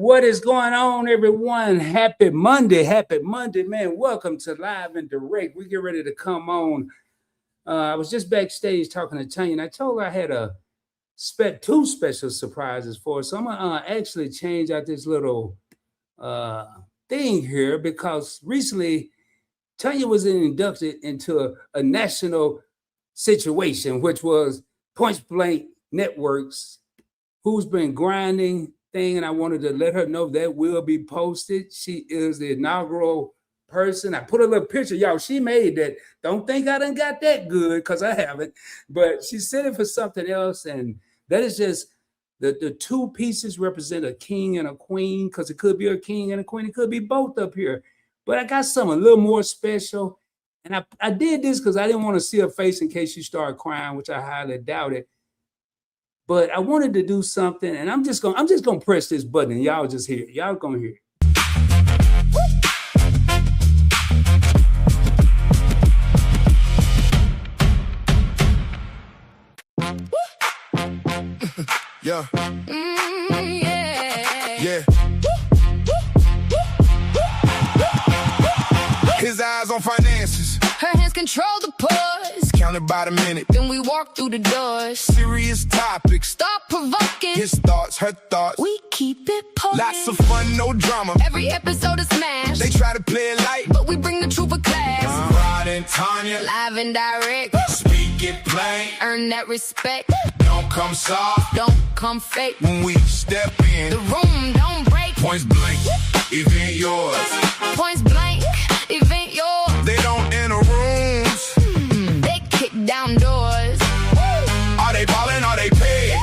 What is going on, everyone? Happy Monday, man. Welcome to Live and Direct. We get ready to come on. I was just backstage talking to Tanya, and I told her I had two special surprises for her. So I'm gonna actually change out this little uh, thing here because recently Tanya was inducted into a national situation, which was Point Blank Networks, who's been grinding thing, and I wanted to let her know that will be posted. She is the inaugural person. I put a little picture, y'all. She made that. Don't think I done got that good because I haven't, but she said it for something else, and that is just the two pieces represent a king and a queen, because it could be a king and a queen. It could be both up here, but I got something a little more special, and I did this because I didn't want to see her face in case she started crying, which I highly doubt it. But I wanted to do something, and I'm just gonna press this button, and y'all just hear it. Y'all gonna hear it. Yeah. Yeah. His eyes on finances. Her hands control the pause. Counted by the minute. Then we walk through the doors. Serious topics. Stop provoking. His thoughts, her thoughts. We keep it potent. Lots of fun, no drama. Every episode is smashed. They try to play it light, but we bring the truth of class. Rod and Tanya. Live and direct. Speak it plain. Earn that respect. Don't come soft. Don't come fake. When we step in, the room don't break. Points blank, event yours. Points blank, event yours. They don't enter rooms. They kick down doors. Are they ballin'? Are they paid?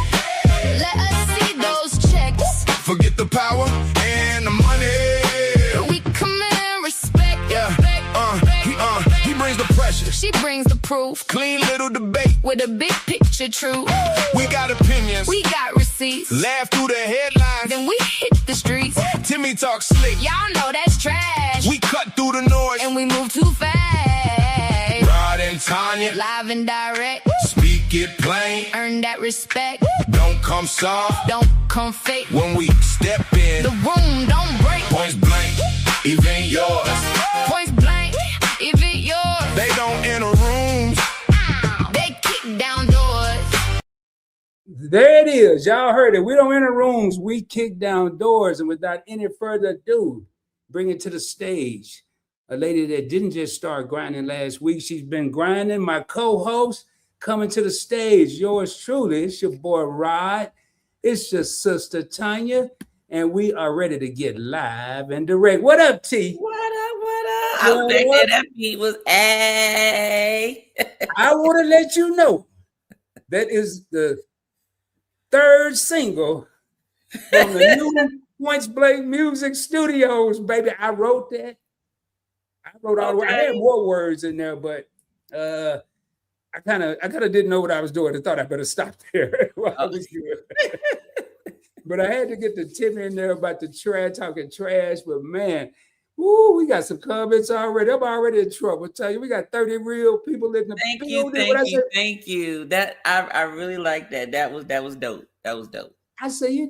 Let us see those checks. Forget the power and the money. We command respect. Yeah. He brings the pressure. She brings the proof. Clean little debate with a big picture truth. We got opinions. We got receipts. Laugh through the headlines. Then we hit the streets. Timmy talk slick. Y'all know that's trash. We cut through the noise. And we move too fast. Rod and Tanya. Live and direct. Speak it plain. Earn that respect. Don't come soft. Don't come fake. When we step in, the room don't break. Points blank, event yours. Points blank, event yours. They don't enter rooms. They kick down doors. There it is. Y'all heard it. We don't enter rooms. We kick down doors. And without any further ado, bring it to the stage a lady that didn't just start grinding last week. She's been grinding. My co-host coming to the stage. Yours truly. It's your boy Rod. It's your sister Tanya. And we are ready to get live and direct. What up, T? What up? I was thinking that beat was A. I want to let you know that is the third single from the new Points Blank Music Studios, baby. I wrote that. I wrote all the way. I had more words in there, but I kind of didn't know what I was doing. I thought I better stop there while I was doing it. But I had to get the tip in there about the talking trash. But man, we got some comments already. I'm already in trouble. Tell you, we got 30 real people in the Thank you. That I really like that. That was dope. That was dope. I say,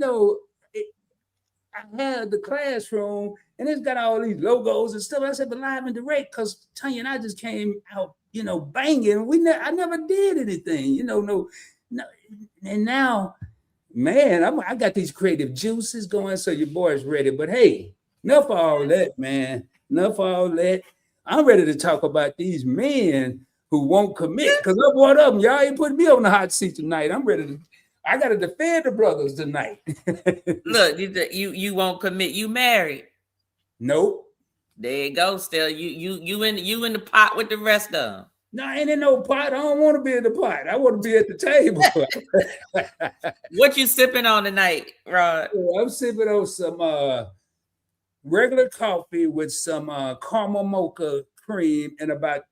I had the classroom and it's got all these logos and stuff. I said, but live and direct, because Tanya and I just came out, banging. I never did anything, no. And now, man, I got these creative juices going, so your boy's ready. But hey, enough of all that, man. Enough of all that. I'm ready to talk about these men who won't commit, because I'm one of them. Y'all ain't putting me on the hot seat tonight. I got to defend the brothers tonight. Look, you won't commit. You married? Nope. There you go. Still, you in the pot with the rest of them. No, I ain't in no pot. I don't want to be in the pot. I want to be at the table. What you sipping on tonight, Rod? I'm sipping on some regular coffee with some caramel mocha cream and about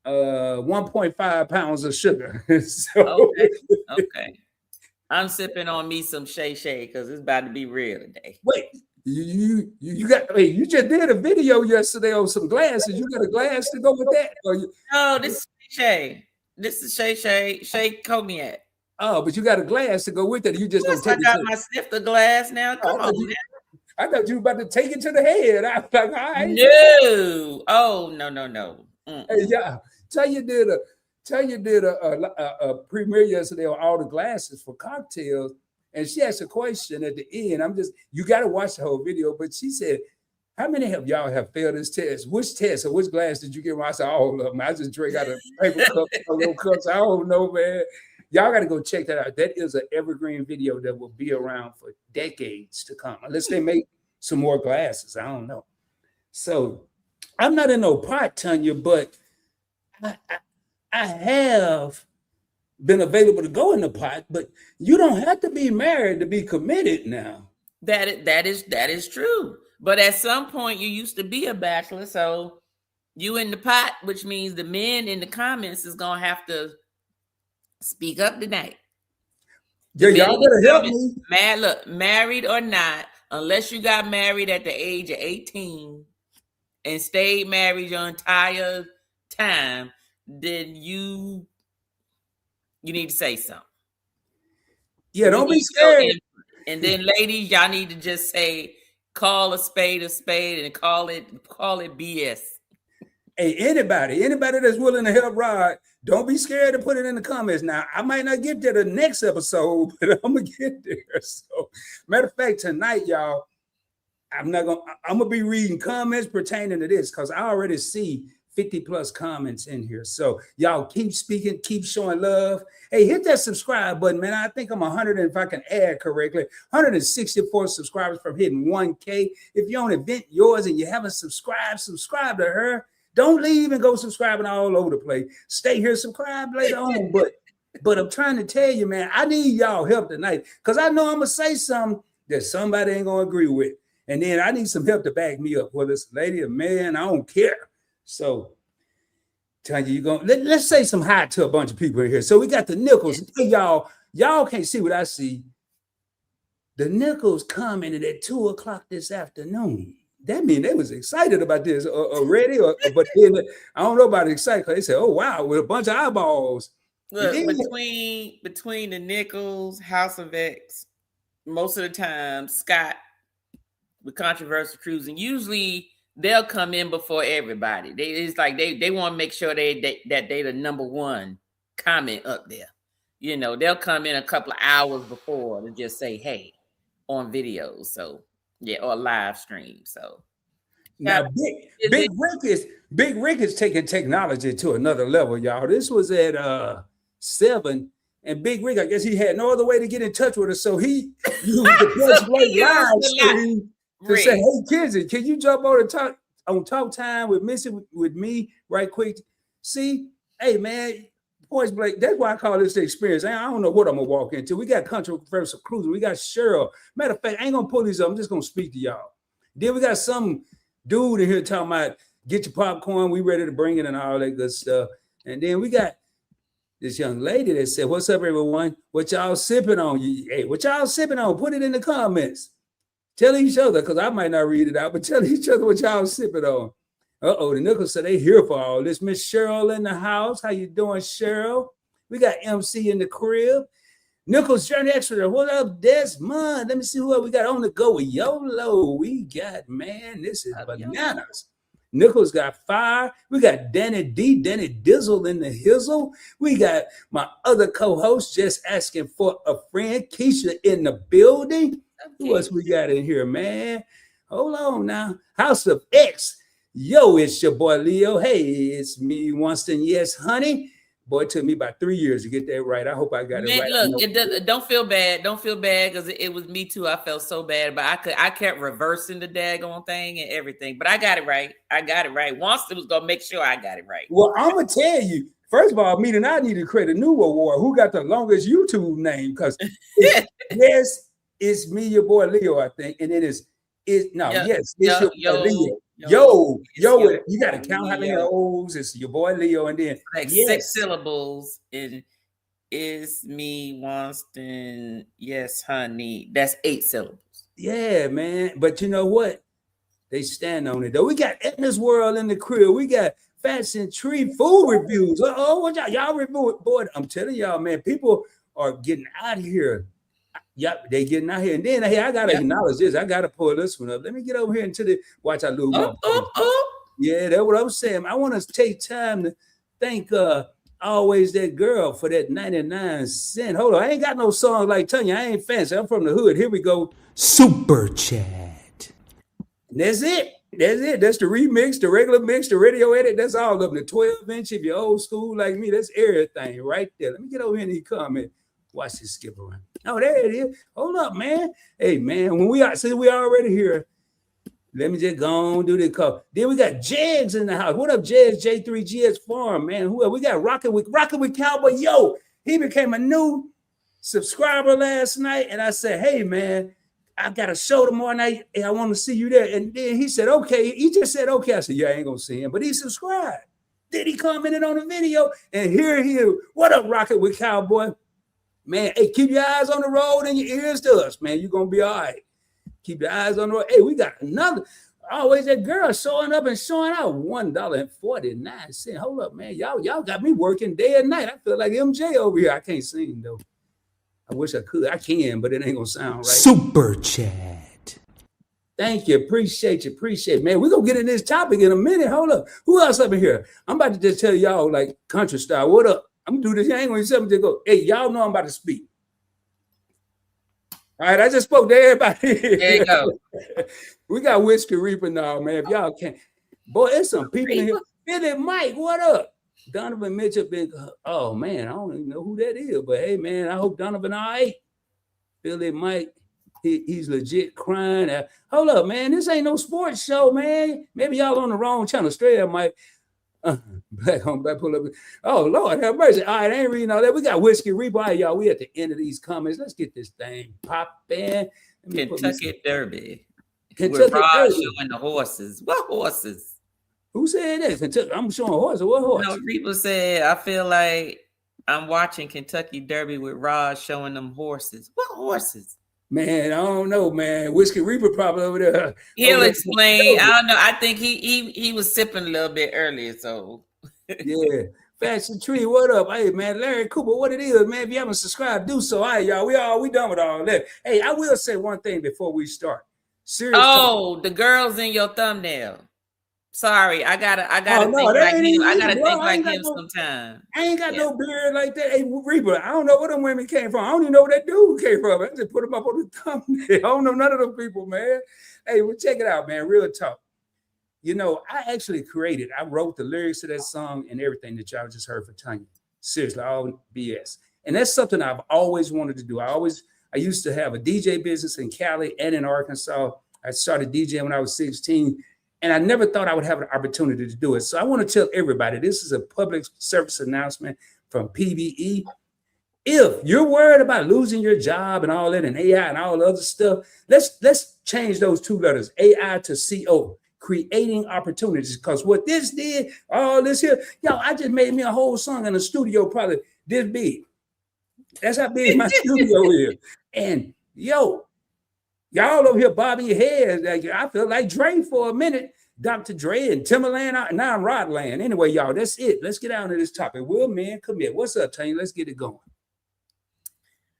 1.5 pounds of sugar. Okay. I'm sipping on me some Shay because it's about to be real today. Wait, you just did a video yesterday on some glasses. You got a glass to go with that? No, this is Shay. This is Shay cognac. Oh, but you got a glass to go with it. You just I got my snifter glass now. Come on, man. I thought you were about to take it to the head. I was like, all right. No. Oh, no. Hey, yeah. Tanya did a premiere yesterday on all the glasses for cocktails, and she asked a question at the end. You got to watch the whole video, but she said, how many of y'all have failed this test? Which test or which glass did you get? I said, all of them. I just drink out of paper cup, little cups. I don't know, man. Y'all got to go check that out. That is an evergreen video that will be around for decades to come, unless they make some more glasses. I don't know. So I'm not in no pot, Tanya, but I have been available to go in the pot, but you don't have to be married to be committed now. That is true. But at some point, you used to be a bachelor, so you in the pot, which means the men in the comments is gonna have to speak up tonight. Yeah, y'all better help me. Look, married or not, unless you got married at the age of 18 and stayed married your entire time, then you need to say something. Yeah, don't be scared. And then, ladies, y'all need to just say, call a spade, and call it BS. Hey, anybody that's willing to help Rod, don't be scared to put it in the comments. Now, I might not get there the next episode, but I'm gonna get there. So, matter of fact, tonight, y'all, I'm gonna be reading comments pertaining to this because I already see 50 plus comments in here. So y'all keep speaking, keep showing love. Hey, hit that subscribe button, man. I think I'm 100, and if I can add correctly, 164 subscribers from hitting 1K. If you're on Event Yours and you haven't subscribed, subscribe to her. Don't leave and go subscribing all over the place. Stay here, subscribe later on. But I'm trying to tell you, man, I need y'all help tonight because I know I'm gonna say something that somebody ain't gonna agree with. And then I need some help to back me up, whether it's a lady or man, I don't care. So, Tanya, let's say some hi to a bunch of people in here. So we got the Nichols. Hey, y'all can't see what I see. The Nichols commented at 2:00 this afternoon. That means they was excited about this already, but then I don't know about excited because they said, "Oh wow," with a bunch of eyeballs. Look, between the Nichols, House of X, most of the time Scott with Controversial Cruising, usually they'll come in before everybody. They want to make sure that they the number one comment up there. You know, they'll come in a couple of hours before to just say, hey, on videos. So yeah, or live stream. So now Big Rick is taking technology to another level, y'all. This was at 7, and Big Rick, I guess he had no other way to get in touch with us, so he used the live stream to say, "Hey, Kizzy, can you jump on and talk time with Missy with me right quick?" See, hey man, Boys Blake, that's why I call this the experience. I don't know what I'm gonna walk into. We got Controversial Cruising, we got Cheryl. Matter of fact, I ain't gonna pull these up. I'm just gonna speak to y'all. Then we got some dude in here talking about get your popcorn. We ready to bring it and all that good stuff. And then we got this young lady that said, "What's up, everyone? What y'all sipping on? Hey, what y'all sipping on? Put it in the comments. Tell each other, because I might not read it out, but tell each other what y'all sipping on." The Nichols said they here for all this. Miss Cheryl in the house. How you doing, Cheryl? We got MC in the crib. Nichols Journey Extra. What up, Desmond? Let me see who else we got on the go with YOLO. We got, man, this is bananas. Nichols got fire. We got Danny Dizzle in the hizzle. We got my other co-host just asking for a friend, Keisha in the building. Who else we got in here, man? Hold on now. House of X. Yo, it's your boy Leo. Hey, it's me, Winston. Yes, honey. Boy, it took me about 3 years to get that right. I hope I got it right. Look, don't feel bad. Don't feel bad because it was me too. I felt so bad, but I kept reversing the daggone thing and everything. But I got it right. Winston was gonna make sure I got it right. Well, I'm gonna tell you. First of all, me and I need to create a new award. Who got the longest YouTube name? Because yes, it's me, your boy Leo, I think, and it's your boy Leo. Yo, you got to count how many O's. It's your boy Leo, and then like 6 syllables. It is me, Winston. Yes, honey. That's 8 syllables. Yeah, man. But you know what? They stand on it though. We got Edna's World in the crib. We got Fats and Tree food reviews. What y'all review it, boy? I'm telling y'all, man. People are getting out of here. Yep, they getting out here. And then hey, I gotta Yep. acknowledge this. I gotta pull this one up. Let me get over here into the watch I lose my Oh, oh, oh. Yeah, that's what I'm saying. I want to take time to thank always that girl for that 99 cent. Hold on, I ain't got no song like Tanya. I ain't fancy. I'm from the hood. Here we go. Super chat. And that's it. That's it. That's the remix, the regular mix, the radio edit. That's all of them. The 12-inch, if you're old school like me, that's everything right there. Let me get over here and he comment. Watch this skip around. Oh, there it is. Hold up, man. Hey, man, when we are, see, we already here. Let me just go on do the call. Then we got Jegs in the house. What up, Jegs? J3GS Farm, man. Who else? We got Rockin' with Cowboy. Yo, he became a new subscriber last night. And I said, hey, man, I got a show tomorrow night and I want to see you there. And then he said, okay. He just said, okay. I said, yeah, I ain't going to see him. But he subscribed. Then he commented on the video. And here he is. What up, Rockin' with Cowboy? Man, hey, keep your eyes on the road and your ears to us, man. You're going to be all right. Keep your eyes on the road. Hey, we got another. Always that girl showing up and showing out $1.49. Hold up, man. Y'all got me working day and night. I feel like MJ over here. I can't sing, though. I wish I could. I can, but it ain't going to sound right. Super chat. Thank you. Appreciate you. Appreciate it. Man, we're going to get in this topic in a minute. Hold up. Who else up in here? I'm about to just tell y'all, like, country style. What up? I'm going to do this. I ain't going to something to go. Hey, y'all know I'm about to speak. All right, I just spoke to everybody. There you go. We got Whiskey Reaper now, man. If y'all can't. Boy, there's some people in here. Billy Mike, what up? Donovan Mitchell, big. Oh, man, I don't even know who that is. But, hey, man, I hope Donovan all right. Billy Mike, he's legit crying. Hold up, man. This ain't no sports show, man. Maybe y'all on the wrong channel. Straight up, Mike. Back on back, pull up. Oh, Lord, have mercy. All right, I ain't reading all that. We got Whiskey Reaper. All right, y'all, we at the end of these comments. Let's get this thing popping. Kentucky Derby. Kentucky Rod Derby. showing the horses. What horses? Who said that? Kentucky. I'm showing horses. What horse? No, Reaper said, I feel like I'm watching Kentucky Derby with Rod showing them horses. What horses? Man, I don't know, man. Whiskey Reaper probably over there. He'll explain. I don't know. I think he was sipping a little bit earlier, so Yeah. Fashion Tree, what up? Hey, man, Larry Cooper, what it is, man? If you haven't subscribed, do so. All right, y'all. We done with all that. Hey, I will say one thing before we start. Serious talk. the girls in your thumbnail. Sorry, I gotta Oh, no, think that like ain't him. even I me, gotta bro. think I like ain't got him no- sometime. I ain't got Yeah. no beard like that. Hey, Reaper, I don't know where them women came from. I don't even know where that dude came from. I just put him up on the thumbnail. I don't know none of them people, man. Hey, well, check it out, man. Real talk. You know, I wrote the lyrics to that song and everything that y'all just heard for Tanya. Seriously, all BS. And that's something I've always wanted to do. I used to have a DJ business in Cali and in Arkansas. I started DJing when I was 16. And I never thought I would have an opportunity to do it. So I want to tell everybody, this is a public service announcement from PBE. If you're worried about losing your job and all that and AI and all the other stuff, let's change those two letters, AI to CO, creating opportunities. Because what this did, all this here, I just made me a whole song in the studio probably this big. That's how big my studio is. And y'all over here bobbing your heads. Like, I feel like Dre for a minute. Dr. Dre and Timberland. Now I'm Rodland. Anyway, y'all, that's it. Let's get down to this topic. Will men commit? What's up, Tanya? Let's get it going.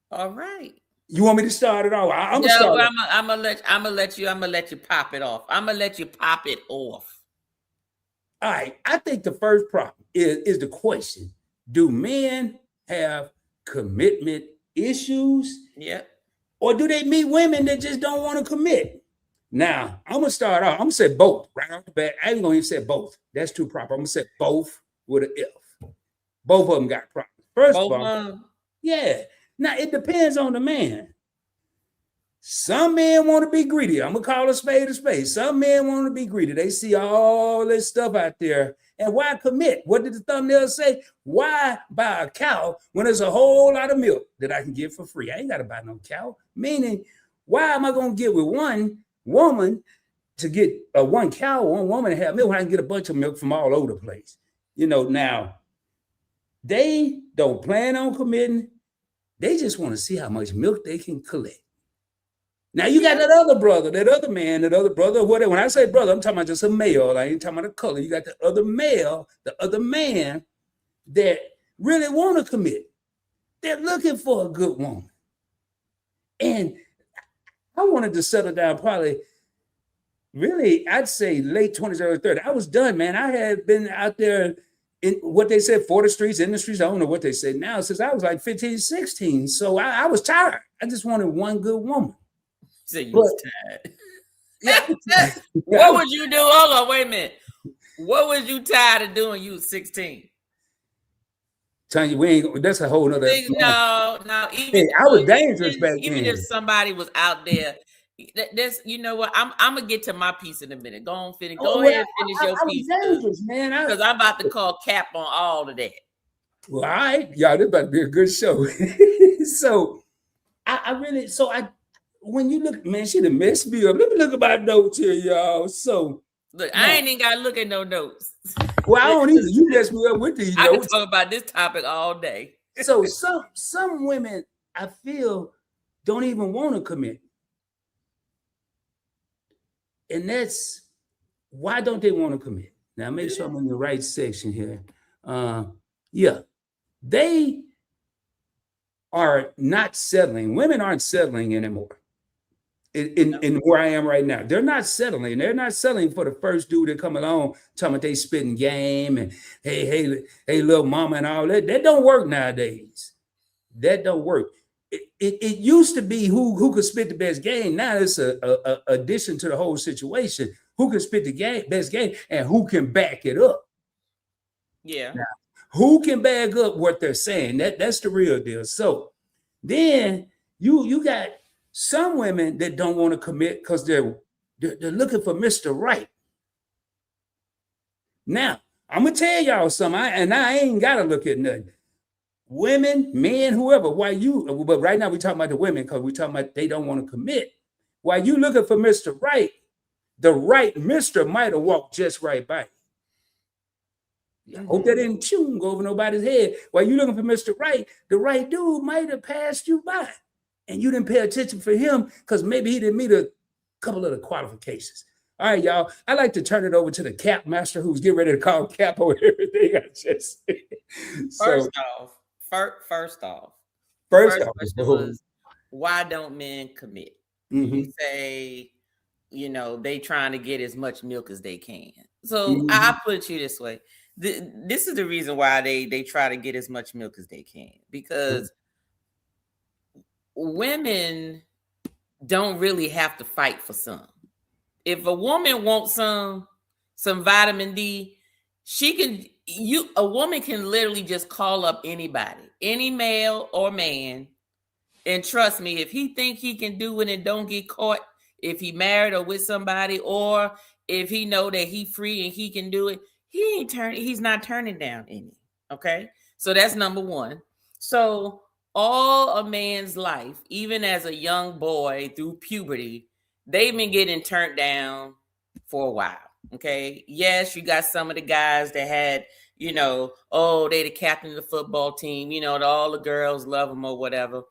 All right. You want me to start it off? I'm gonna let you pop it off. I'm gonna let you pop it off. All right. I think the first problem is the question: do men have commitment issues? Yeah. Or do they meet women that just don't want to commit? Now, I'm going to start off. I'm going to say both right off the bat. I ain't going to even say both. That's too proper. I'm going to say both with an F. Both of them got problems. First of all, yeah. Now, it depends on the man. Some men want to be greedy. I'm going to call a spade a spade. Some men want to be greedy. They see all this stuff out there. And why commit? What did the thumbnail say? Why buy a cow when there's a whole lot of milk that I can get for free? I ain't got to buy no cow. Meaning, why am I going to get with one woman to get one cow, one woman to have milk when I can get a bunch of milk from all over the place? Now, they don't plan on committing. They just want to see how much milk they can collect. Now you got that other brother, that other man, that other brother, whatever. When I say brother, I'm talking about just a male. I ain't talking about a color. You got the other male, the other man that really want to commit. They're looking for a good woman. And I wanted to settle down probably, really, I'd say late 20s, early 30s. I was done, man. I had been out there in what they said, 40 streets, industries. I don't know what they say now, since I was like 15, 16. So I was tired. I just wanted one good woman. So you But- was tired. Yeah. What would you do? Hold on, wait a minute. What was you tired of doing? You was 16. Tanya, that's a whole nother. No. Even Hey, I was dangerous back even then. if somebody was out there, that's you know what? I'm gonna get to my piece in a minute. Go on, finish. Go ahead and finish your I was piece, dangerous, man. because I'm about to call cap on all of that. Well, all right, y'all, this about to be a good show. So when you look, man, she done messed me up. Let me look at my notes here, y'all. So Look, I ain't even gotta look at no notes. well, I don't either. You messed me up with these I can notes. talk about this topic all day. So some women, I feel, don't even want to commit. And that's why don't they want to commit? Now make sure I'm in the right section here. Yeah, they are not settling. Women aren't settling anymore. In where I am right now, they're not settling. They're not settling for the first dude that come along talking about they spitting game and hey, little mama and all that. That don't work nowadays. That don't work. It used to be who could spit the best game. Now it's a addition to the whole situation. Who can spit the best game and who can back it up? Yeah. Now, who can back up what they're saying? That's the real deal. So then you got some women that don't want to commit because they're looking for Mr. Right. Now, I'm gonna tell y'all something, I ain't gotta look at nothing. Women, men, whoever, but right now we're talking about the women because we're talking about they don't want to commit. While you looking for Mr. Right, the right Mr. might have walked just right by you. I hope that didn't go over nobody's head. While you looking for Mr. Right, the right dude might have passed you by. And you didn't pay attention for him because maybe he didn't meet a couple of the qualifications. All right, y'all. I'd like to turn it over to the cap master who's getting ready to call cap over everything I just said. First off, question was, why don't men commit? Mhm. You say, they trying to get as much milk as they can. So I put it to you this way. This is the reason why they try to get as much milk as they can, because women don't really have to fight for some. If a woman wants some vitamin D, a woman can literally just call up anybody, any male or man, and trust me, if he think he can do it and don't get caught, if he married or with somebody, or if he know that he free and he can do it, he's not turning down any. Okay, so that's number one. So all a man's life, even as a young boy through puberty, they've been getting turned down for a while. Okay. Yes, you got some of the guys that had, they the captain of the football team, all the girls love them or whatever.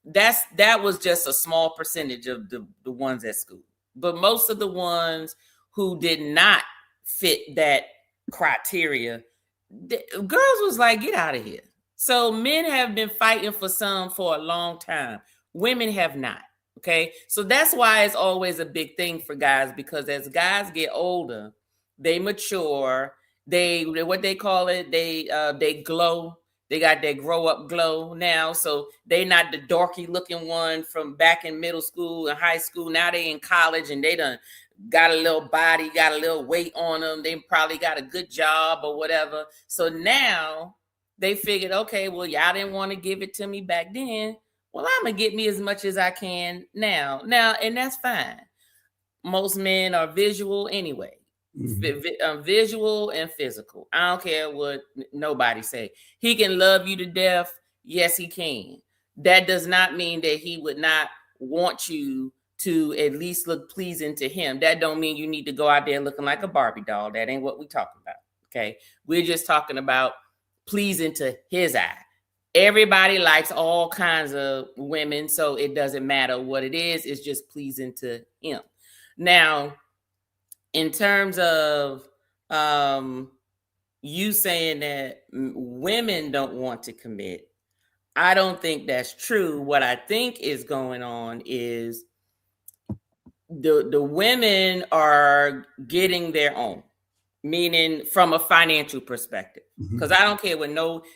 That was just a small percentage of the ones at school. But most of the ones who did not fit that criteria, girls was like, get out of here. So men have been fighting for some for a long time. Women have not. Okay. So that's why it's always a big thing for guys, because as guys get older, they mature, what they call it, they glow. They got that grow up glow now. So they not the dorky looking one from back in middle school and high school. Now they in college and they done got a little body, got a little weight on them. They probably got a good job or whatever. So now they figured, okay, well, y'all didn't want to give it to me back then. Well, I'm going to get me as much as I can now. And that's fine. Most men are visual anyway. Visual and physical. I don't care what nobody say. He can love you to death. Yes, he can. That does not mean that he would not want you to at least look pleasing to him. That don't mean you need to go out there looking like a Barbie doll. That ain't what we're talking about. Okay. We're just talking about pleasing to his eye. Everybody likes all kinds of women, so it doesn't matter what it is. It's just pleasing to him. Now, in terms of you saying that women don't want to commit, I don't think that's true. What I think is going on is the women are getting their own, meaning from a financial perspective. Because I don't care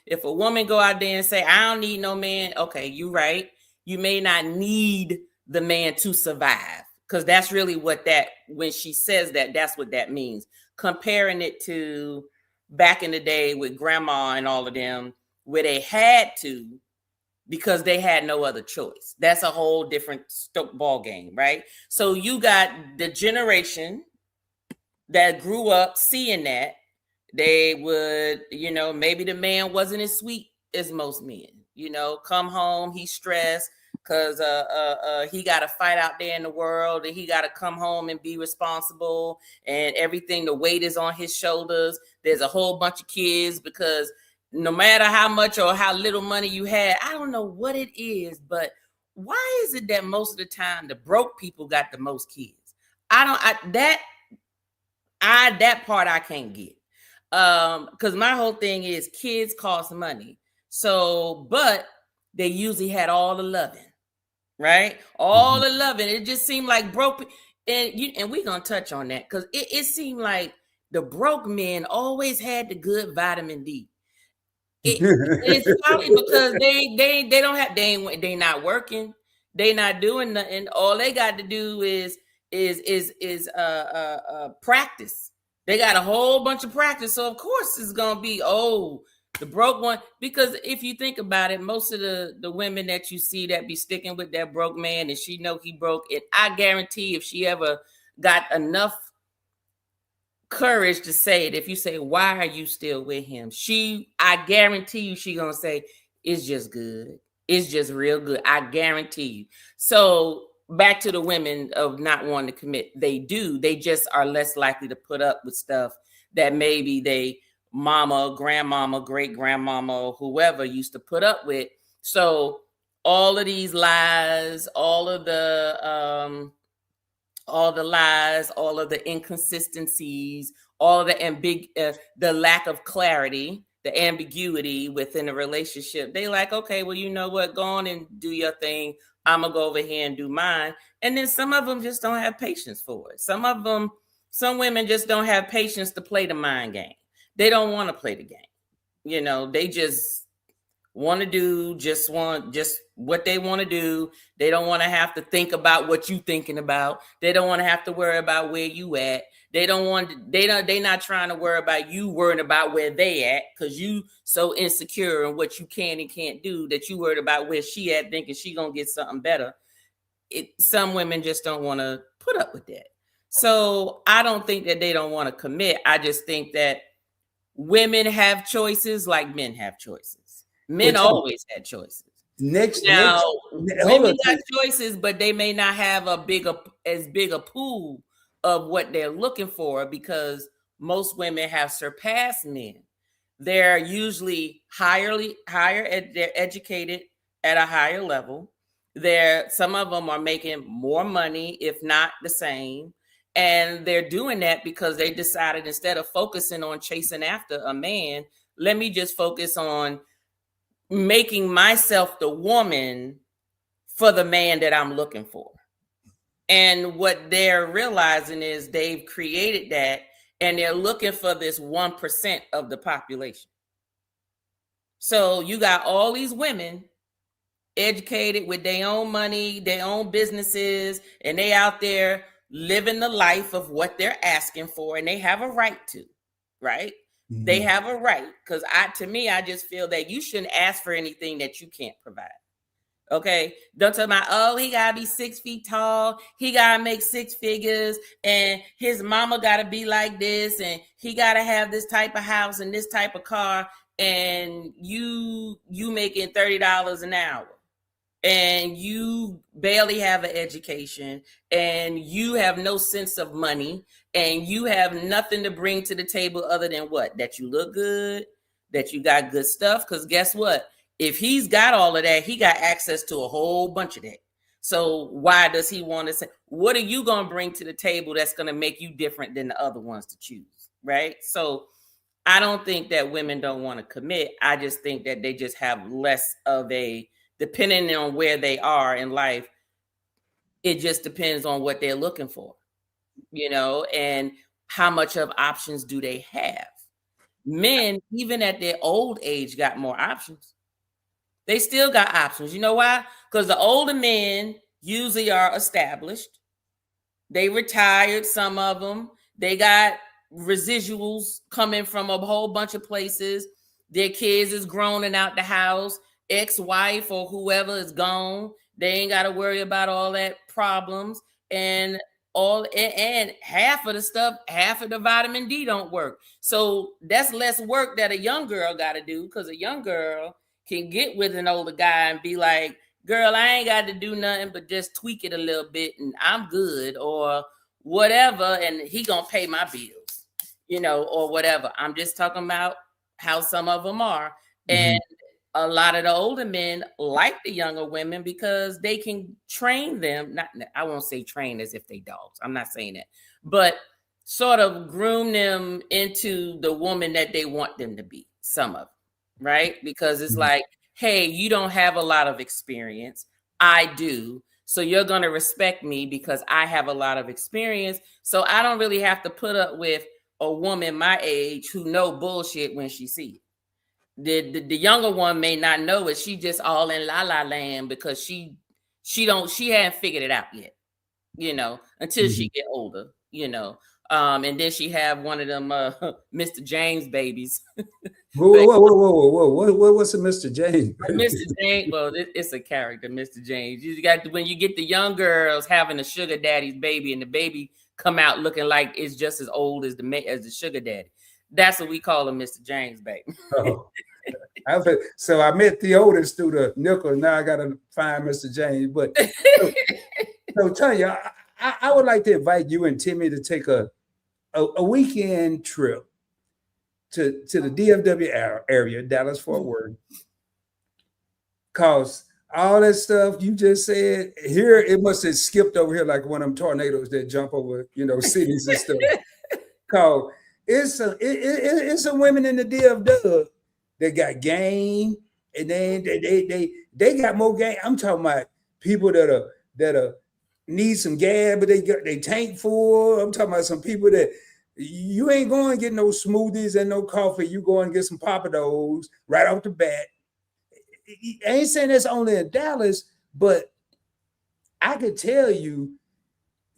if a woman go out there and say, I don't need no man. Okay, you right. You may not need the man to survive. Because that's really when she says that, that's what that means. Comparing it to back in the day with grandma and all of them, where they had to, because they had no other choice. That's a whole different ball game, right? So you got the generation that grew up seeing that. They would, maybe the man wasn't as sweet as most men. Come home, he's stressed because he got to fight out there in the world, and he got to come home and be responsible, and everything, the weight is on his shoulders. There's a whole bunch of kids, because no matter how much or how little money you had, I don't know what it is, but why is it that most of the time the broke people got the most kids? That part I can't get. Because my whole thing is kids cost money. So, but they usually had all the loving, right? All the loving. It just seemed like broke. And we're going to touch on that, because it seemed like the broke men always had the good vitamin D. It's probably because they don't have, they not working. They not doing nothing. All they got to do is practice. They got a whole bunch of practice. So of course it's going to be, the broke one. Because if you think about it, most of the women that you see that be sticking with that broke man, and she know he broke it, I guarantee if she ever got enough courage to say it, if you say, why are you still with him? I guarantee you she going to say, it's just good. It's just real good. I guarantee you. So back to the women of not wanting to commit. They do. They just are less likely to put up with stuff that maybe they mama, grandmama, great grandmama, whoever used to put up with. So all of these lies, all of the lies, all of the inconsistencies, all of the lack of clarity, the ambiguity within a relationship. They like, okay, well, you know what? Go on and do your thing. I'm going to go over here and do mine. And then some of them just don't have patience for it. Some women just don't have patience to play the mind game. They don't want to play the game. They just want to do just what they want to do. They don't want to have to think about what you thinking about. They don't want to have to worry about where you at. They not trying to worry about you worrying about where they at, because you so insecure in what you can and can't do that you worried about where she at, thinking she gonna get something better. Some women just don't want to put up with that. So I don't think that they don't want to commit. I just think that women have women have choices. Men always had choices. Women got choices, but they may not have as big a pool of what they're looking for, because most women have surpassed men. They're usually they're educated at a higher level. Some of them are making more money, if not the same. And they're doing that because they decided, instead of focusing on chasing after a man, let me just focus on making myself the woman for the man that I'm looking for. And what they're realizing is they've created that, and they're looking for this 1% of the population. So you got all these women educated with their own money, their own businesses, and they out there living the life of what they're asking for, and they have a right to, right? Mm-hmm. They have a right, because I just feel that you shouldn't ask for anything that you can't provide. Okay, don't tell me, he gotta be 6 feet tall, he gotta make 6 figures, and his mama gotta be like this, and he gotta have this type of house and this type of car, and you making $30 an hour, and you barely have an education, and you have no sense of money, and you have nothing to bring to the table other than what? That you look good, that you got good stuff. Because guess what? If he's got all of that, he got access to a whole bunch of that. So why does he want to say, what are you going to bring to the table that's going to make you different than the other ones to choose? Right? So I don't think that women don't want to commit. I just think that they just have less of a, depending on where they are in life, it just depends on what they're looking for, and how much of options do they have. Men, even at their old age, got more options. They still got options. You know why? Because the older men usually are established. They retired, some of them. They got residuals coming from a whole bunch of places. Their kids is grown and out the house. Ex-wife or whoever is gone. They ain't got to worry about all that problems. And half of the stuff, half of the vitamin D don't work. So that's less work that a young girl got to do, because a young girl can get with an older guy and be like, girl, I ain't got to do nothing but just tweak it a little bit and I'm good, or whatever, and he gonna pay my bills, or whatever. I'm just talking about how some of them are. And a lot of the older men like the younger women because they can train them. I won't say train as if they dogs. I'm not saying that, but sort of groom them into the woman that they want them to be. Some of them, right? Because it's like, hey, you don't have a lot of experience. I do. So you're going to respect me because I have a lot of experience. So I don't really have to put up with a woman my age who know bullshit when she see it. The younger one may not know it. She just all in la la land because she hadn't figured it out yet, until she get older, and then she have one of them Mr. James babies. Whoa. What's a Mr. James? Mr. James, well, it's a character, Mr. James. You got when you get the young girls having a sugar daddy's baby, and the baby come out looking like it's just as old as the sugar daddy. That's what we call him, Mr. James, baby. So I met the oldest through the nickel. Now I got to find Mr. James. But so Tanya, I would like to invite you and Timmy to take a weekend trip to the DFW area, Dallas Fort Worth, because all that stuff you just said here, it must have skipped over here like one of them tornadoes that jump over, cities and stuff. Because it's some women in the DFW that got game, and then they got more game. I'm talking about people that need some gas, but they tank full. I'm talking about some people that you ain't going to get no smoothies and no coffee. You go and get some Papados right off the bat. I ain't saying that's only in Dallas, but I could tell you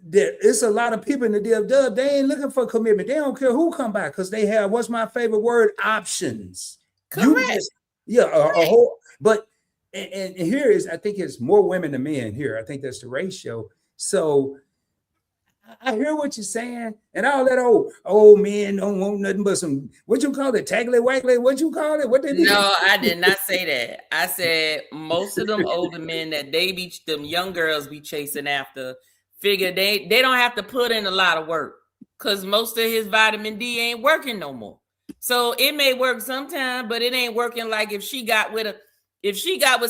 that it's a lot of people in the DFW. They ain't looking for commitment. They don't care who come by because they have, what's my favorite word? Options. Correct. A whole. But and here is, I think it's more women than men here. I think that's the ratio. So I hear what you're saying, and all that old men don't want nothing but some, what you call it, taggly waggly, what you call it? What they do? No, I did not say that. I said most of them older men that them young girls be chasing after, figure they don't have to put in a lot of work because most of his vitamin D ain't working no more. So it may work sometime, but it ain't working like if she got with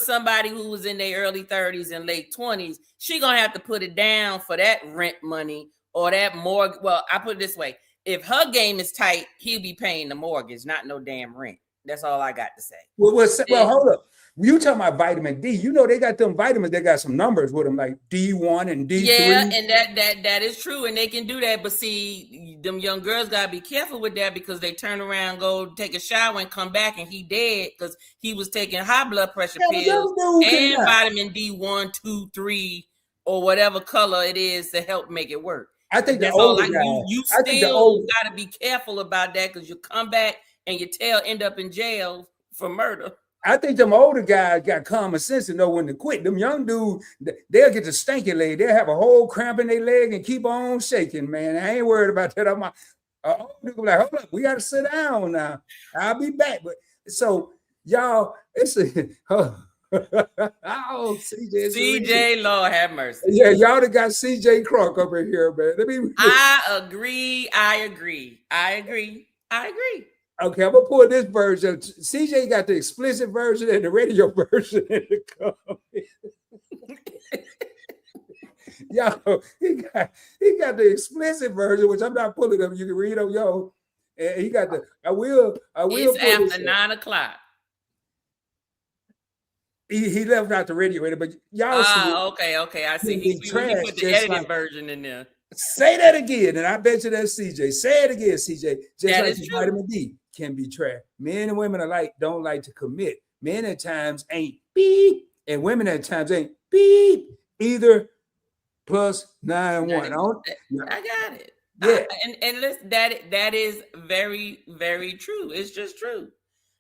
somebody who was in their early 30s and late 20s, she gonna have to put it down for that rent money or that mortgage. Well, I put it this way: if her game is tight, he'll be paying the mortgage, not no damn rent. That's all I got to say. Well, hold up. You talking about vitamin D? They got them vitamins. They got some numbers with them, like D1 and D3. Yeah, and that is true, and they can do that. But see, them young girls gotta be careful with that because they turn around, go take a shower, and come back, and he dead because he was taking high blood pressure pills and vitamin D1, 2, 3, or whatever color it is to help make it work. I think that's all. Like you still gotta be careful about that because you come back and your tail end up in jail for murder. I think them older guys got common sense to know when to quit. Them young dudes, they'll get the stanky leg. They'll have a whole cramp in their leg and keep on shaking, man. I ain't worried about that. I'm like, hold up, we got to sit down now. I'll be back. But so, y'all, it's CJ, Lord have mercy. Yeah, y'all that got CJ Crunk up in here, man. I agree. Okay, I'm gonna pull this version. CJ got the explicit version and the radio version in the comments. Yo, he got the explicit version, which I'm not pulling up. You can read on And he got the. I will. It's put this after up. 9:00. He left out the radio, but y'all see it. Okay. I see. Can be He trash, put the just edited like. version in there. Say that again, and I bet you that's CJ. Say it again, CJ. Just That like is the true. vitamin D can be trash. Men and women alike don't like to commit. Men at times ain't beep, and women at times ain't beep either. Plus 9-1. I got it. Yeah. And listen, that is very, very true. It's just true.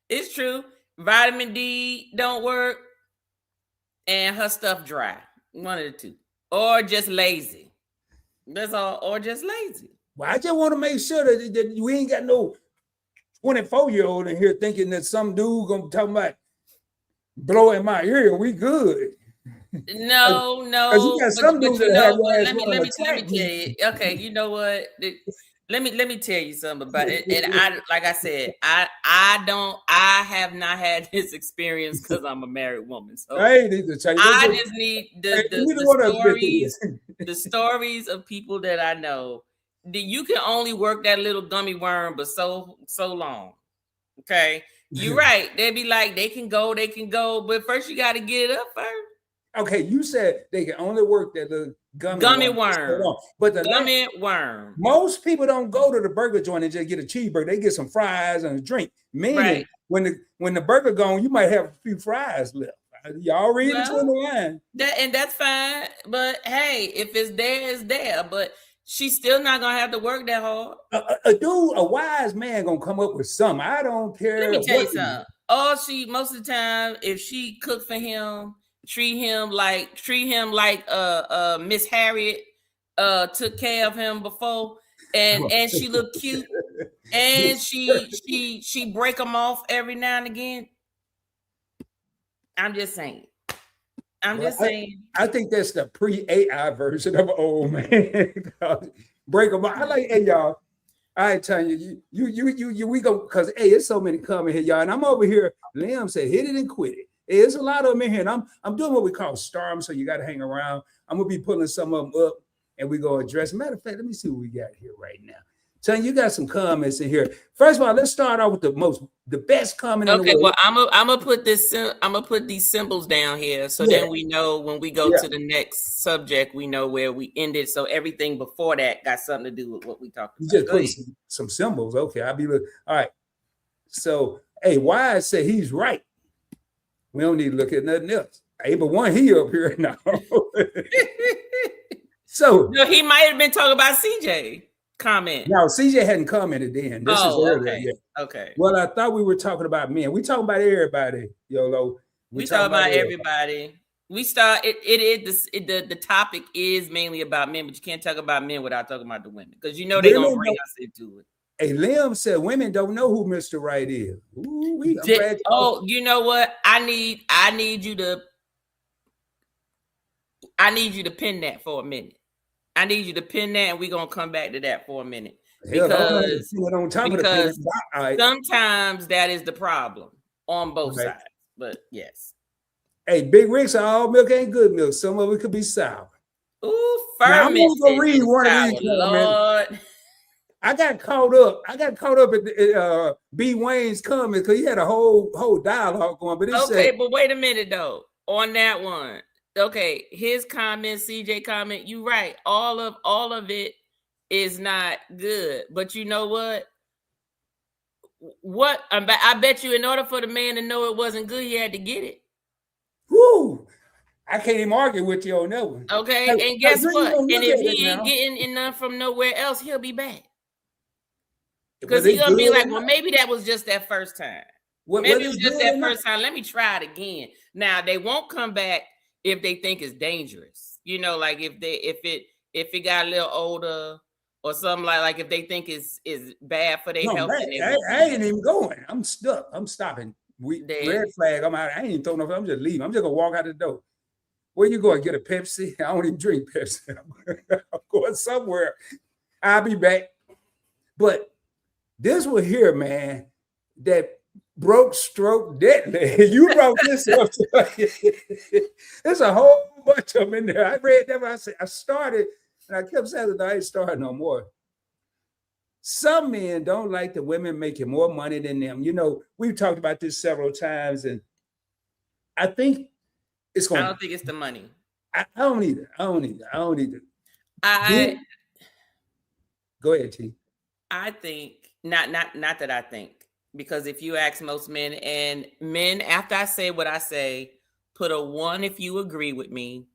It's true. Vitamin D don't work, and her stuff dry. One of the two, or just lazy. That's all, or just lazy. Well, I just want to make sure that we ain't got no 24-year-old in here thinking that some dude gonna talk about blowing my ear. We good. No, Because you got some dudes that have your ass let me tell you. Okay, you know what? Let me tell you something about it. And I, like I said, I have not had this experience because I'm a married woman. So I ain't need to tell you. I just need the stories of people that I know. That you can only work that little gummy worm, but so long. Okay, you're right. They'd be like, they can go, but first you got to get it up first. Okay, you said they can only work that little gummy worm. But the gummy worm. Most people don't go to the burger joint and just get a cheeseburger. They get some fries and a drink. Meaning, when the burger gone, you might have a few fries left. Y'all read between the lines. That's fine. But hey, if it's there, it's there. But she's still not gonna have to work that hard. A wise man gonna come up with something. I don't care. Let me tell you something. Most of the time, if she cooked for him, treat him like Miss Harriet took care of him before, and she looked cute, and she break him off every now and again. I'm just saying. I think that's the pre-AI version of an old man. Break them off. I like, hey y'all. I tell you, we go because it's so many coming here, y'all, and I'm over here. Liam said, "Hit it and quit it." There's a lot of them in here, and I'm doing what we call storm, so you got to hang around. I'm gonna be pulling some of them up, and we go address. Matter of fact, let me see what we got here right now. Tanya, you got some comments in here. First of all, let's start off with the best comment. Okay, well, I'm gonna put this. I'm gonna put these symbols down here, so then we know when we go to the next subject, we know where we ended. So everything before that got something to do with what we talked about. You just put some symbols. Okay, I'll be looking. All right. So, hey, Wise said he's right. We don't need to look at nothing else. Hey, but one he up here now. So no, he might have been talking about CJ. Comment. No, CJ hadn't commented then. This is earlier. Okay. Yeah. Okay. Well, I thought we were talking about men. We talking about everybody, YOLO. We talking about everybody. We start the topic is mainly about men, but you can't talk about men without talking about the women because you know they're gonna bring us into it. Hey, Liam said women don't know who Mr. Right is. Ooh, you know what? I need you to pin that for a minute. I need you to pin that, and we're gonna come back to that for a minute because sometimes that is the problem on both sides. But yes. Hey, Big Rick said all milk ain't good milk. Some of it could be sour. Ooh, fermented. I'm gonna go read one of these. Lord. I got caught up at B. Wayne's comments because he had a whole dialogue going. But but wait a minute though. On that one. Okay, his comment, CJ comment, you right. All of it is not good. But you know what? I bet you in order for the man to know it wasn't good, he had to get it. Woo! I can't even argue with you on that one. Okay, and guess what? And if he ain't getting enough from nowhere else, he'll be back. Because he's gonna be like, well, maybe that was just that first time. Maybe it was just that first time. Let me try it again. Now they won't come back if they think it's dangerous, you know, like if it got a little older or something like if they think is bad for their health. I ain't even going. I'm stuck. I'm stopping. Red flag. I'm out. I ain't even throwing no. I'm just leaving. I'm just gonna walk out the door. Where you going? Get a Pepsi? I don't even drink Pepsi. I'm going somewhere. I'll be back. But this one here, man, that broke stroke deadly. You wrote this up. There's a whole bunch of them in there. I read them. I started, and I kept saying that I ain't starting no more. some men don't like the women making more money than them. You know, we've talked about this several times, and I think it's I going. don't think it's the money. I don't either. I don't either. I Go ahead, T. I think not that I think, because if you ask most men, and men, after I say what I say, put a 1 if you agree with me,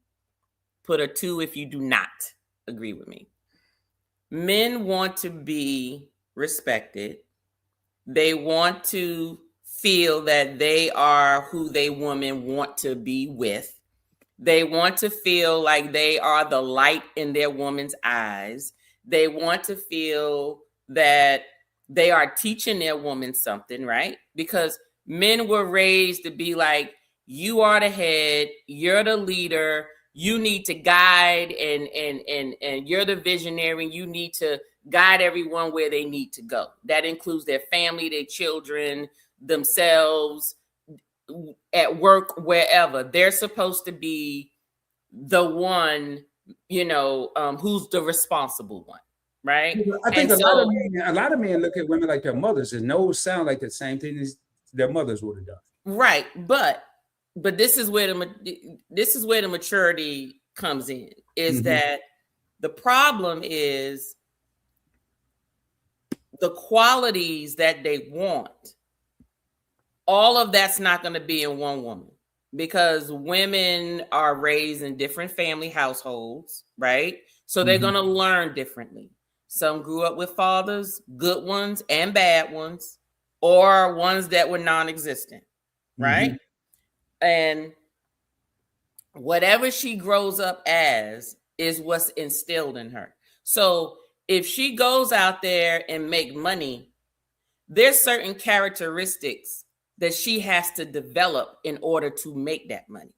put a 2 if you do not agree with me. Men want to be respected. They want to feel that they are who they women want to be with. They want to feel like they are the light in their woman's eyes. They want to feel that they are teaching their woman something, right? Because men were raised to be like, you are the head, you're the leader, you need to guide, and you're the visionary, and you need to guide everyone where they need to go. That includes their family, their children, themselves, at work, wherever. They're supposed to be the one, who's the responsible one, right? I think a lot of men look at women like their mothers, and those sound like the same thing as their mothers would have done. Right, but this is where the maturity comes in. Is that the problem is the qualities that they want. All of that's not going to be in one woman, because women are raised in different family households, right? So they're going to learn differently. Some grew up with fathers, good ones and bad ones, or ones that were non-existent, right? And whatever she grows up as is what's instilled in her. So if she goes out there and make money, there's certain characteristics that she has to develop in order to make that money.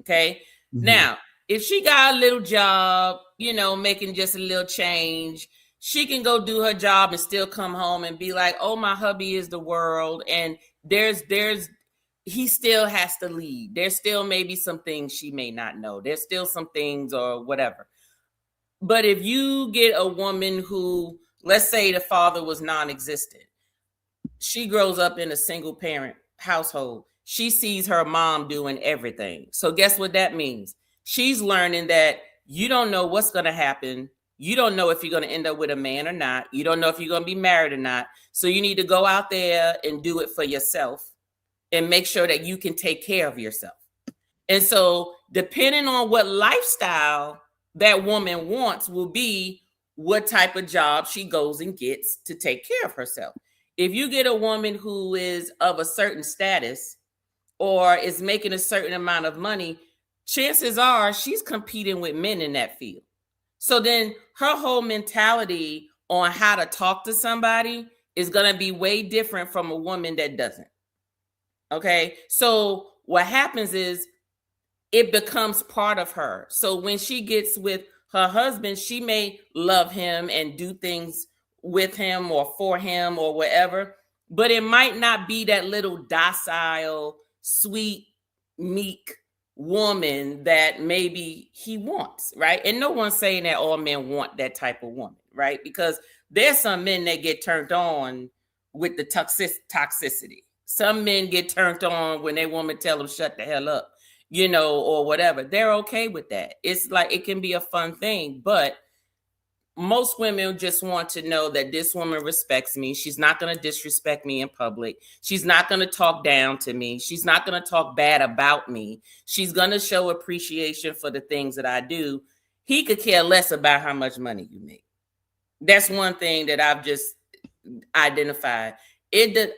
Okay. Now, if she got a little job, making just a little change, she can go do her job and still come home and be like, oh, my hubby is the world. And he still has to lead. There's still maybe some things she may not know. There's still some things or whatever. But if you get a woman who, let's say the father was non-existent, she grows up in a single parent household. She sees her mom doing everything. So guess what that means? She's learning that you don't know what's going to happen. You don't know if you're going to end up with a man or not. You don't know if you're going to be married or not. So you need to go out there and do it for yourself and make sure that you can take care of yourself. And so depending on what lifestyle that woman wants will be what type of job she goes and gets to take care of herself. If you get a woman who is of a certain status or is making a certain amount of money, chances are she's competing with men in that field. So then her whole mentality on how to talk to somebody is going to be way different from a woman that doesn't. Okay. So what happens is it becomes part of her. So when she gets with her husband, she may love him and do things with him or for him or whatever, but it might not be that little docile, sweet, meek woman that maybe he wants, right? And no one's saying that all men want that type of woman, right? Because there's some men that get turned on with the toxicity. Some men get turned on when their woman tell them shut the hell up, or whatever. They're okay with that. It's like, it can be a fun thing, but most women just want to know that this woman respects me. She's not going to disrespect me in public. She's not going to talk down to me. She's not going to talk bad about me. She's going to show appreciation for the things that I do. He could care less about how much money you make. That's one thing that I've just identified.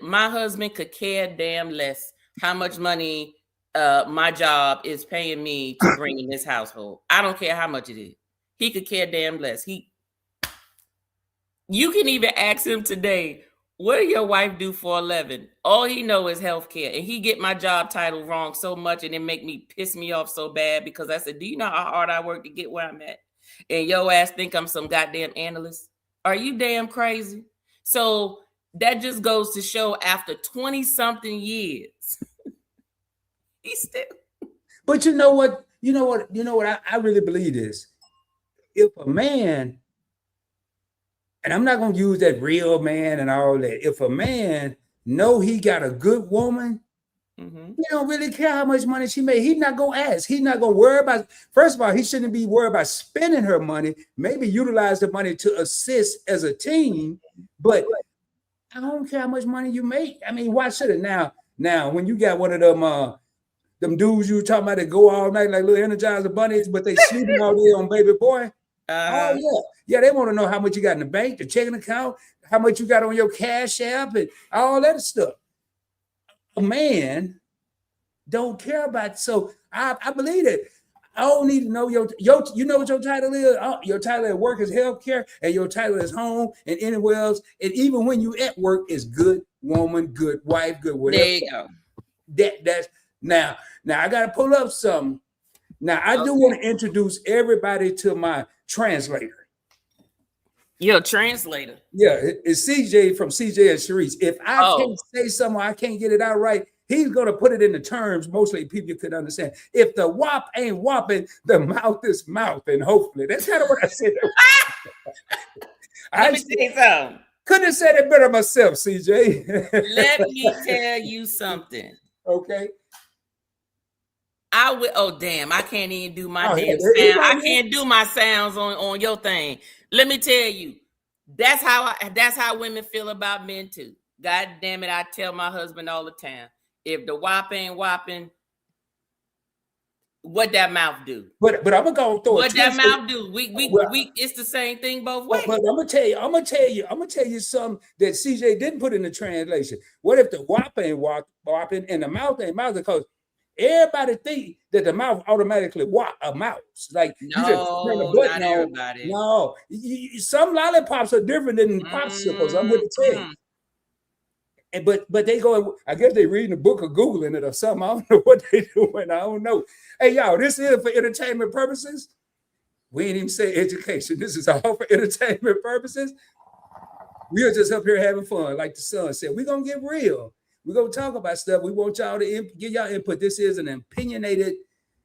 My husband could care damn less how much money my job is paying me to bring in this household. I don't care how much it is. He could care damn less. You can even ask him today, what do your wife do for a living? All he know is healthcare. And he get my job title wrong so much, and it piss me off so bad, because I said, do you know how hard I work to get where I'm at? And your ass think I'm some goddamn analyst. Are you damn crazy? So that just goes to show, after 20 something years, he's still. But you know what? I really believe this. If a man, and I'm not gonna use that real man and all that. If a man know he got a good woman, he don't really care how much money she made. He's not gonna ask. He's not gonna worry about. First of all, he shouldn't be worried about spending her money. Maybe utilize the money to assist as a team. But I don't care how much money you make. I mean, why should it now? Now, when you got one of them dudes you were talking about that go all night like little Energizer bunnies, but they sleeping all day on baby boy. Oh yeah, they want to know how much you got in the bank, the checking account, how much you got on your Cash App, and all that stuff. A man don't care about. So I believe that. I don't need to know your you know what your title is? Your title at work is healthcare, and your title is home and anywhere else. And even when you at work, is good woman, good wife, good whatever. There you go. That's now I gotta pull up something. Now I do want to introduce everybody to my translator. Your translator. Yeah, it's CJ from CJ and Sharice. If I can't say something, I can't get it out right. He's gonna put it in the terms mostly people could understand. If the whop ain't whopping, the mouth is mouthing. Hopefully, that's kind of what I said. Let me say something. Couldn't have said it better myself, CJ. Let me tell you something. Okay. I will. Oh damn! I can't even do my damn yeah, sound. I can't do my sounds on your thing. Let me tell you, that's how women feel about men too. God damn it! I tell my husband all the time, if the whop ain't whopping, what that mouth do? But I'm gonna go through what that mouth do. We it's the same thing both ways. But I'm gonna tell you something that CJ didn't put in the translation. What if the whop ain't whopping and the mouth ain't mouthing? Because everybody think that the mouth automatically whop a mouse. Like you just turn the button not on. everybody. No, some lollipops are different than popsicles. I'm here to tell you. And but they go. I guess they reading the book or googling it or something. I don't know what they doing. I don't know. Hey y'all, this is for entertainment purposes. We ain't even say education. This is all for entertainment purposes. We are just up here having fun, like the son said. We're gonna get real. We're going to talk about stuff. We want y'all to give y'all input. This is an opinionated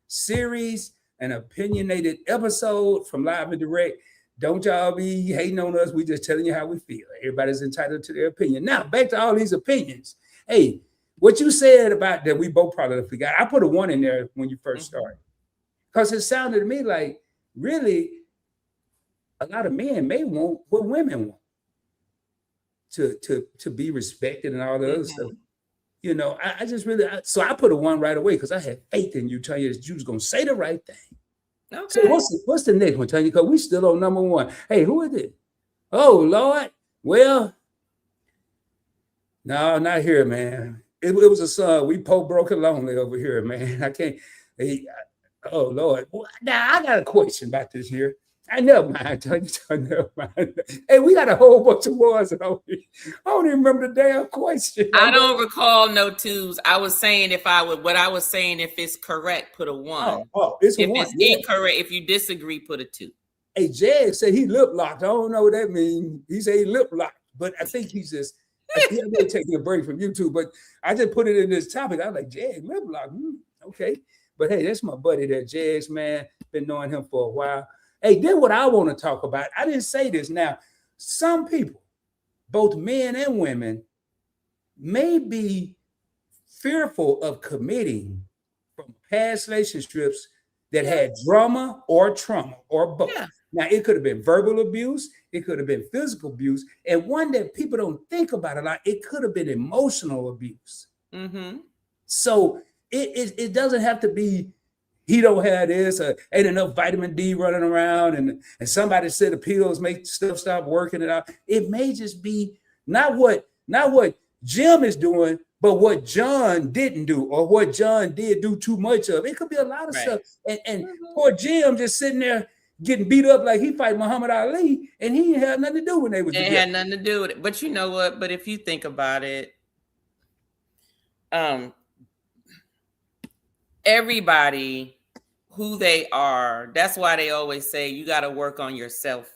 series, an opinionated episode from Live and Direct. Don't y'all be hating on us. We just telling you how we feel. Everybody's entitled to their opinion. Now, back to all these opinions. Hey, what you said about that, we both probably forgot. I put a 1 in there when you first started. Because it sounded to me like, really, a lot of men may want what women want. To be respected and all the other stuff. You know, I just really, so I put a 1 right away because I had faith in you, telling you that you was going to say the right thing. Okay. So what's the next one, Tanya? Because we still on number 1. Hey, who is it? Oh, Lord. Well, no, not here, man. It was a son. We broken lonely over here, man. I can't. Oh, Lord. Now, I got a question about this here. I never mind. Never mind. Hey, we got a whole bunch of ones. I don't even remember the damn question. I don't recall no 2s. I was saying if it's correct, put a 1. It's a if 1. It's incorrect, if you disagree, put a 2. Hey, Jag said he lip locked. I don't know what that means. He said he lip locked, but I think he's just. I'm taking a break from YouTube, but I just put it in this topic. I was like, Jag, lip lock. Okay, but hey, that's my buddy there, Jags, man. Been knowing him for a while. Hey, then what I want to talk about, I didn't say this. Now, some people, both men and women, may be fearful of committing from past relationships that had drama or trauma or both. Yeah. Now, it could have been verbal abuse. It could have been physical abuse. And one that people don't think about a lot, it could have been emotional abuse. So it doesn't have to be, he don't have this, ain't enough vitamin D running around, and somebody said the pills make stuff stop working. And all. It may just be not what Jim is doing, but what John didn't do, or what John did do too much of. It could be a lot of stuff. And poor Jim just sitting there getting beat up like he fight Muhammad Ali, and he didn't have nothing to do when they were together. It had nothing to do with it. But you know what? But if you think about it, everybody who they are, that's why they always say you got to work on yourself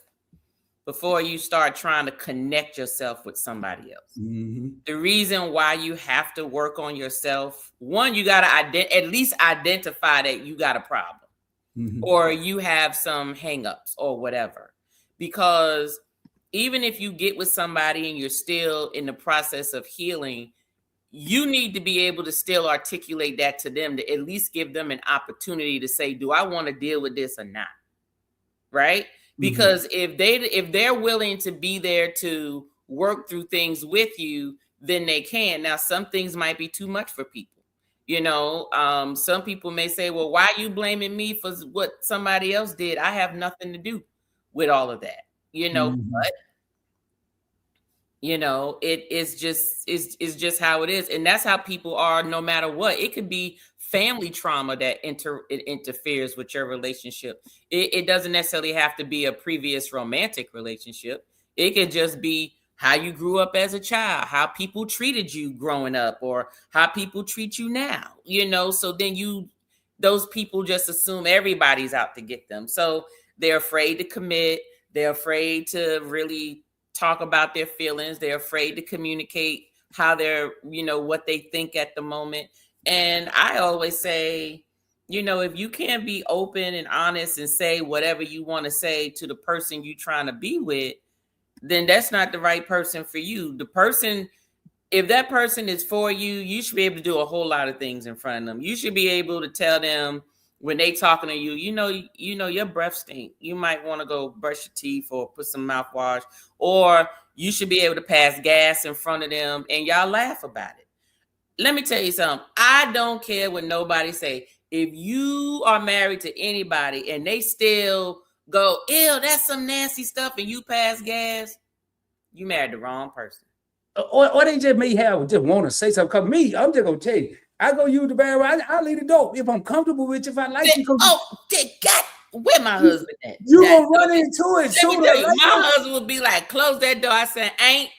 before you start trying to connect yourself with somebody else. The reason why you have to work on yourself, one, you got to at least identify that you got a problem or you have some hangups or whatever. Because even if you get with somebody and you're still in the process of healing, you need to be able to still articulate that to them, to at least give them an opportunity to say, do I want to deal with this or not? Right? Because if they're willing to be there to work through things with you, then they can. Now, some things might be too much for people. You know, some people may say, well, why are you blaming me for what somebody else did? I have nothing to do with all of that, you know, but you know, it's just how it is. And that's how people are no matter what. It could be family trauma that interferes with your relationship. It doesn't necessarily have to be a previous romantic relationship. It could just be how you grew up as a child, how people treated you growing up, or how people treat you now, you know. So then those people just assume everybody's out to get them. So they're afraid to commit. They're afraid to really talk about their feelings. They're afraid to communicate how they're, you know, what they think at the moment. And I always say, you know, if you can't be open and honest and say whatever you want to say to the person you're trying to be with, then that's not the right person for you. The person, if that person is for you, you should be able to do a whole lot of things in front of them. You should be able to tell them when they talking to you, you know, your breath stink. You might want to go brush your teeth or put some mouthwash, or you should be able to pass gas in front of them and y'all laugh about it. Let me tell you something. I don't care what nobody say. If you are married to anybody and they still go, ew, that's some nasty stuff, and you pass gas, you married the wrong person. Or they just may just want to say something. Cause me, I'm just gonna tell you, I go use the bathroom. I'll leave the door if I'm comfortable with you. If I like you, Where my husband at? You gonna run into it sooner. My husband would be like, close that door. I said, ain't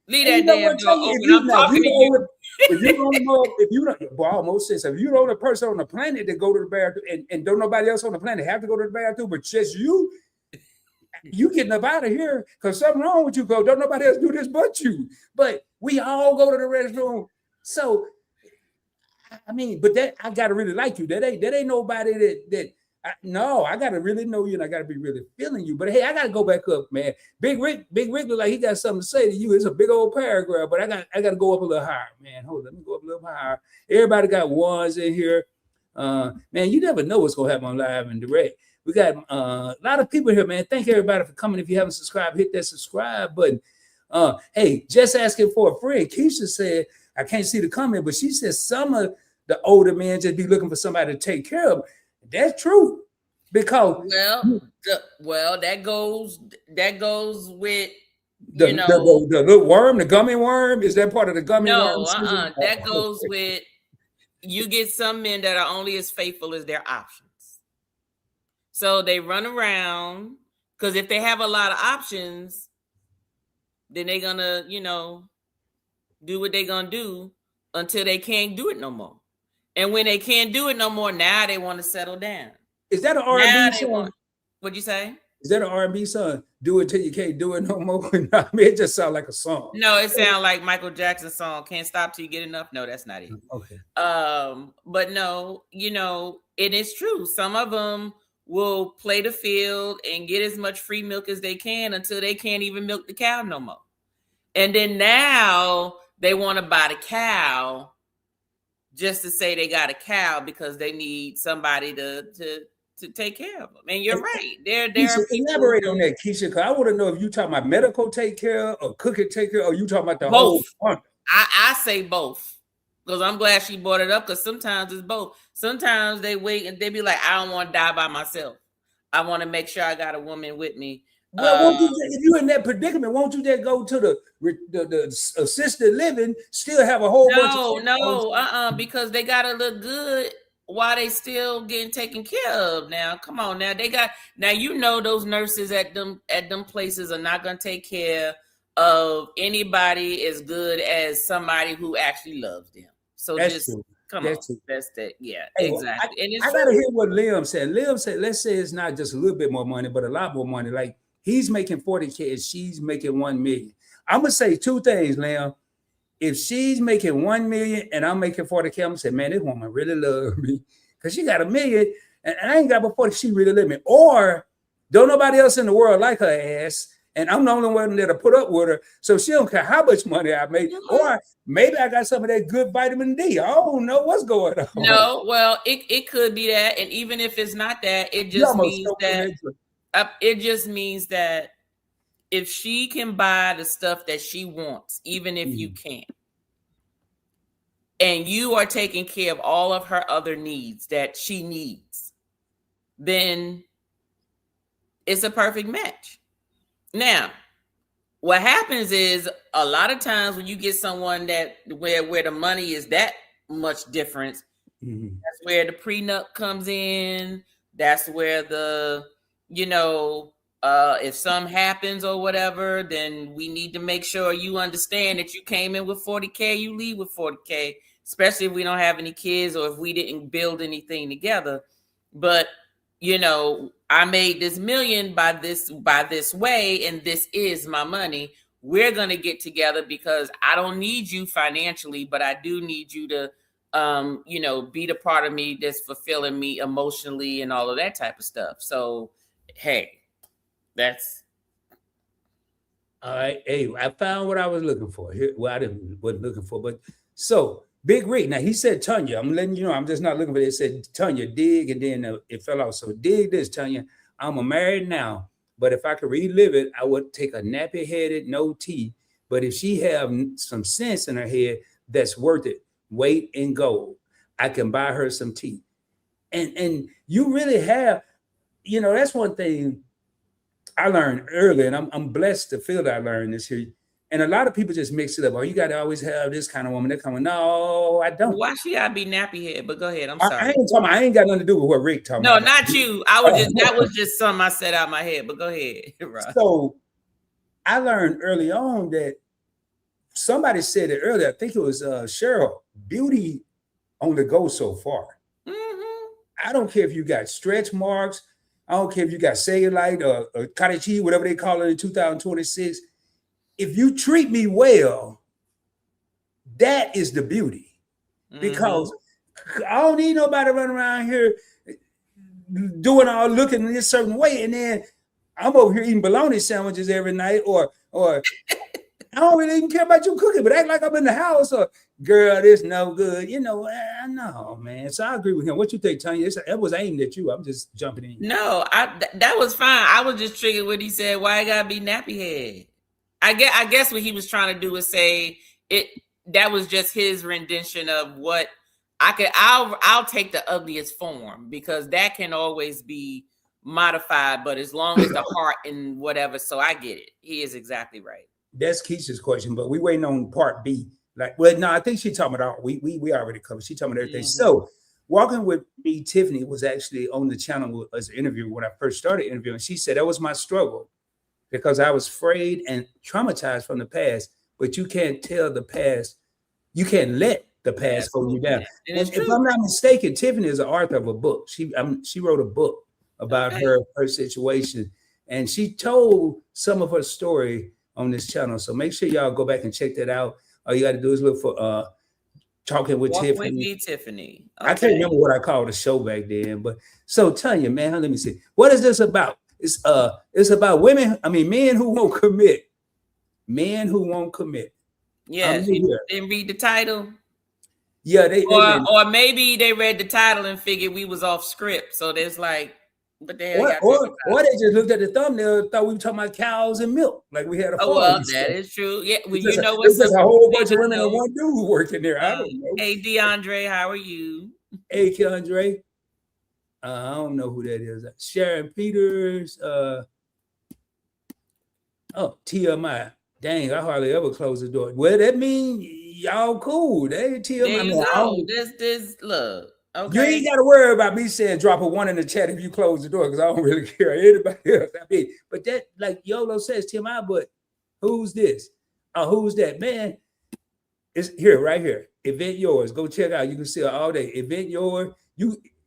leave that damn door open. I'm talking to you. If you don't know, if you don't, well, I almost said, so if you know the person on the planet that go to the bathroom and don't nobody else on the planet have to go to the bathroom, but just you getting up out of here because something wrong with you, go. Don't nobody else do this but you. But we all go to the restroom. So I mean, but that I gotta really like you. That ain't nobody that no, I gotta really know you and I gotta be really feeling you. But hey, I gotta go back up, man. Big Rick look like he got something to say to you. It's a big old paragraph, but I gotta go up a little higher, man. Hold on, let me go up a little higher. Everybody got ones in here. Man, you never know what's gonna happen on Live and Direct. We got a lot of people here, man. Thank everybody for coming. If you haven't subscribed, hit that subscribe button. Hey, just asking for a friend. Keisha said, I can't see the comment, but she said some of the older men just be looking for somebody to take care of them. That's true, because that goes with the little worm, the gummy worm. Is that part of the gummy worm? No, that goes with you get some men that are only as faithful as their options. So they run around because if they have a lot of options, then they're gonna, you know, do what they're gonna do until they can't do it no more. And when they can't do it no more, now they want to settle down. Is that an R&B song? What'd you say? Is that an R&B song? Do it till you can't do it no more. I mean, it just sounds like a song. No, it sounds like Michael Jackson's song. Can't stop till you get enough. No, that's not it. Okay. But no, you know, it is true. Some of them will play the field and get as much free milk as they can until they can't even milk the cow no more. And then now they want to buy the cow just to say they got a cow because they need somebody to take care of them. And you're right. There are people. Elaborate on that, Keisha, because I want to know if you talking about medical take care or cooking take care, or you talking about the both. whole. I say both, because I'm glad she brought it up, because sometimes it's both. Sometimes they wait and they be like, I don't want to die by myself. I want to make sure I got a woman with me. Well, if you're in that predicament, won't you just go to the assisted living, still have a whole bunch of because they gotta look good while they still getting taken care of. Now, come on, now you know those nurses at them places are not gonna take care of anybody as good as somebody who actually loves them. So that's just true. Come on, that's that. Yeah, hey, exactly. I gotta hear what Liam said. Liam said, let's say it's not just a little bit more money, but a lot more money. Like, he's making 40K and she's making 1 million. I'm gonna say two things, Liam. If she's making 1 million and I'm making 40K, I'm gonna say, man, this woman really loves me because she got 1 million and I ain't got but 40. She really loves me. Or don't nobody else in the world like her ass, and I'm the only one that'll put up with her. So she don't care how much money I make, or maybe I got some of that good vitamin D. I don't know what's going on. No, well, it could be that, and even if it's not that, it You just almost means choked on that that drink. it just means that if she can buy the stuff that she wants, even if you can't, and you are taking care of all of her other needs that she needs, then it's a perfect match. Now, what happens is a lot of times when you get someone that where the money is that much difference, that's where the prenup comes in. That's where the, if something happens or whatever, then we need to make sure you understand that you came in with 40K, you leave with 40K, especially if we don't have any kids or if we didn't build anything together. But I made this million by this way, and this is my money. We're going to get together because I don't need you financially, but I do need you to, be the part of me that's fulfilling me emotionally and all of that type of stuff. So, hey, that's. All right. Hey, I found what I was looking for. Well, wasn't looking for, but so Big Rick. Now he said, Tanya, I'm letting you know, I'm just not looking for it. It said, Tanya, dig, and then it fell off. So dig this, Tanya. I'm a married now, but if I could relive it, I would take a nappy-headed, no tea. But if she have some sense in her head, that's worth it. Weight in gold. I can buy her some tea. And you really have, that's one thing I learned early, and I'm blessed to feel that I learned this here. And a lot of people just mix it up. Oh, you got to always have this kind of woman, that kind of. No, I don't. Why she gotta be nappy head? But go ahead. I'm I sorry. ain't got nothing to do with what Rick talking No, about. not you. That was just something I said out my head. But go ahead. Right. So I learned early on that somebody said it earlier. I think it was Cheryl. Beauty only goes so far. I don't care if you got stretch marks. I don't care if you got cellulite or cottage cheese, whatever they call it in 2026. If you treat me well, that is the beauty. Because I don't need nobody running around here looking in this certain way, and then I'm over here eating bologna sandwiches every night, or I don't really even care about you cooking, but act like I'm in the house, or girl, this no good. No, man. So I agree with him. What you think, Tanya? It was aimed at you. I'm just jumping in. No, that was fine. I was just triggered when he said, "Why I gotta be nappy head?" I guess what he was trying to do was say it. That was just his rendition of what I'll take the ugliest form, because that can always be modified, but as long as the heart and whatever. So I get it. He is exactly right. That's Keisha's question, but we waiting on part B. No, I think she talking about we already covered. She talking about everything. So Walking with Me, Tiffany was actually on the channel as an interview when I first started interviewing. She said that was my struggle because I was afraid and traumatized from the past, but you can't tell the past. You can't let the past hold you down. And if I'm not mistaken, Tiffany is the author of a book. She wrote a book about her situation, and she told some of her story on this channel. So make sure y'all go back and check that out. All you got to do is look for Talking with Tiffany. With Me, Tiffany. Okay. I can't remember what I called the show back then, but so Tanya, man, let me see. What is this about? It's about men who won't commit. Men who won't commit. Yeah, you didn't read the title. Yeah, or maybe they read the title and figured we was off script. So there's like, what the hell? Or they just looked at the thumbnail, thought we were talking about cows and milk, like we had a. Oh well, that is true. Yeah, well, you know what's a whole bunch of women and one dude working there. I don't know. Hey, DeAndre, how are you? Hey, Keandre. I don't know who that is. Sharon Peters. TMI. Dang, I hardly ever close the door. Well, that means y'all cool. They TMI. This look. Okay. You ain't got to worry about me saying drop a 1 in the chat if you close the door, because I don't really care anybody else. But that, like Yolo says, TMI. But who's this? Who's that? Man, it's here, right here. Event Yours. Go check out. You can see it all day. Event Yours.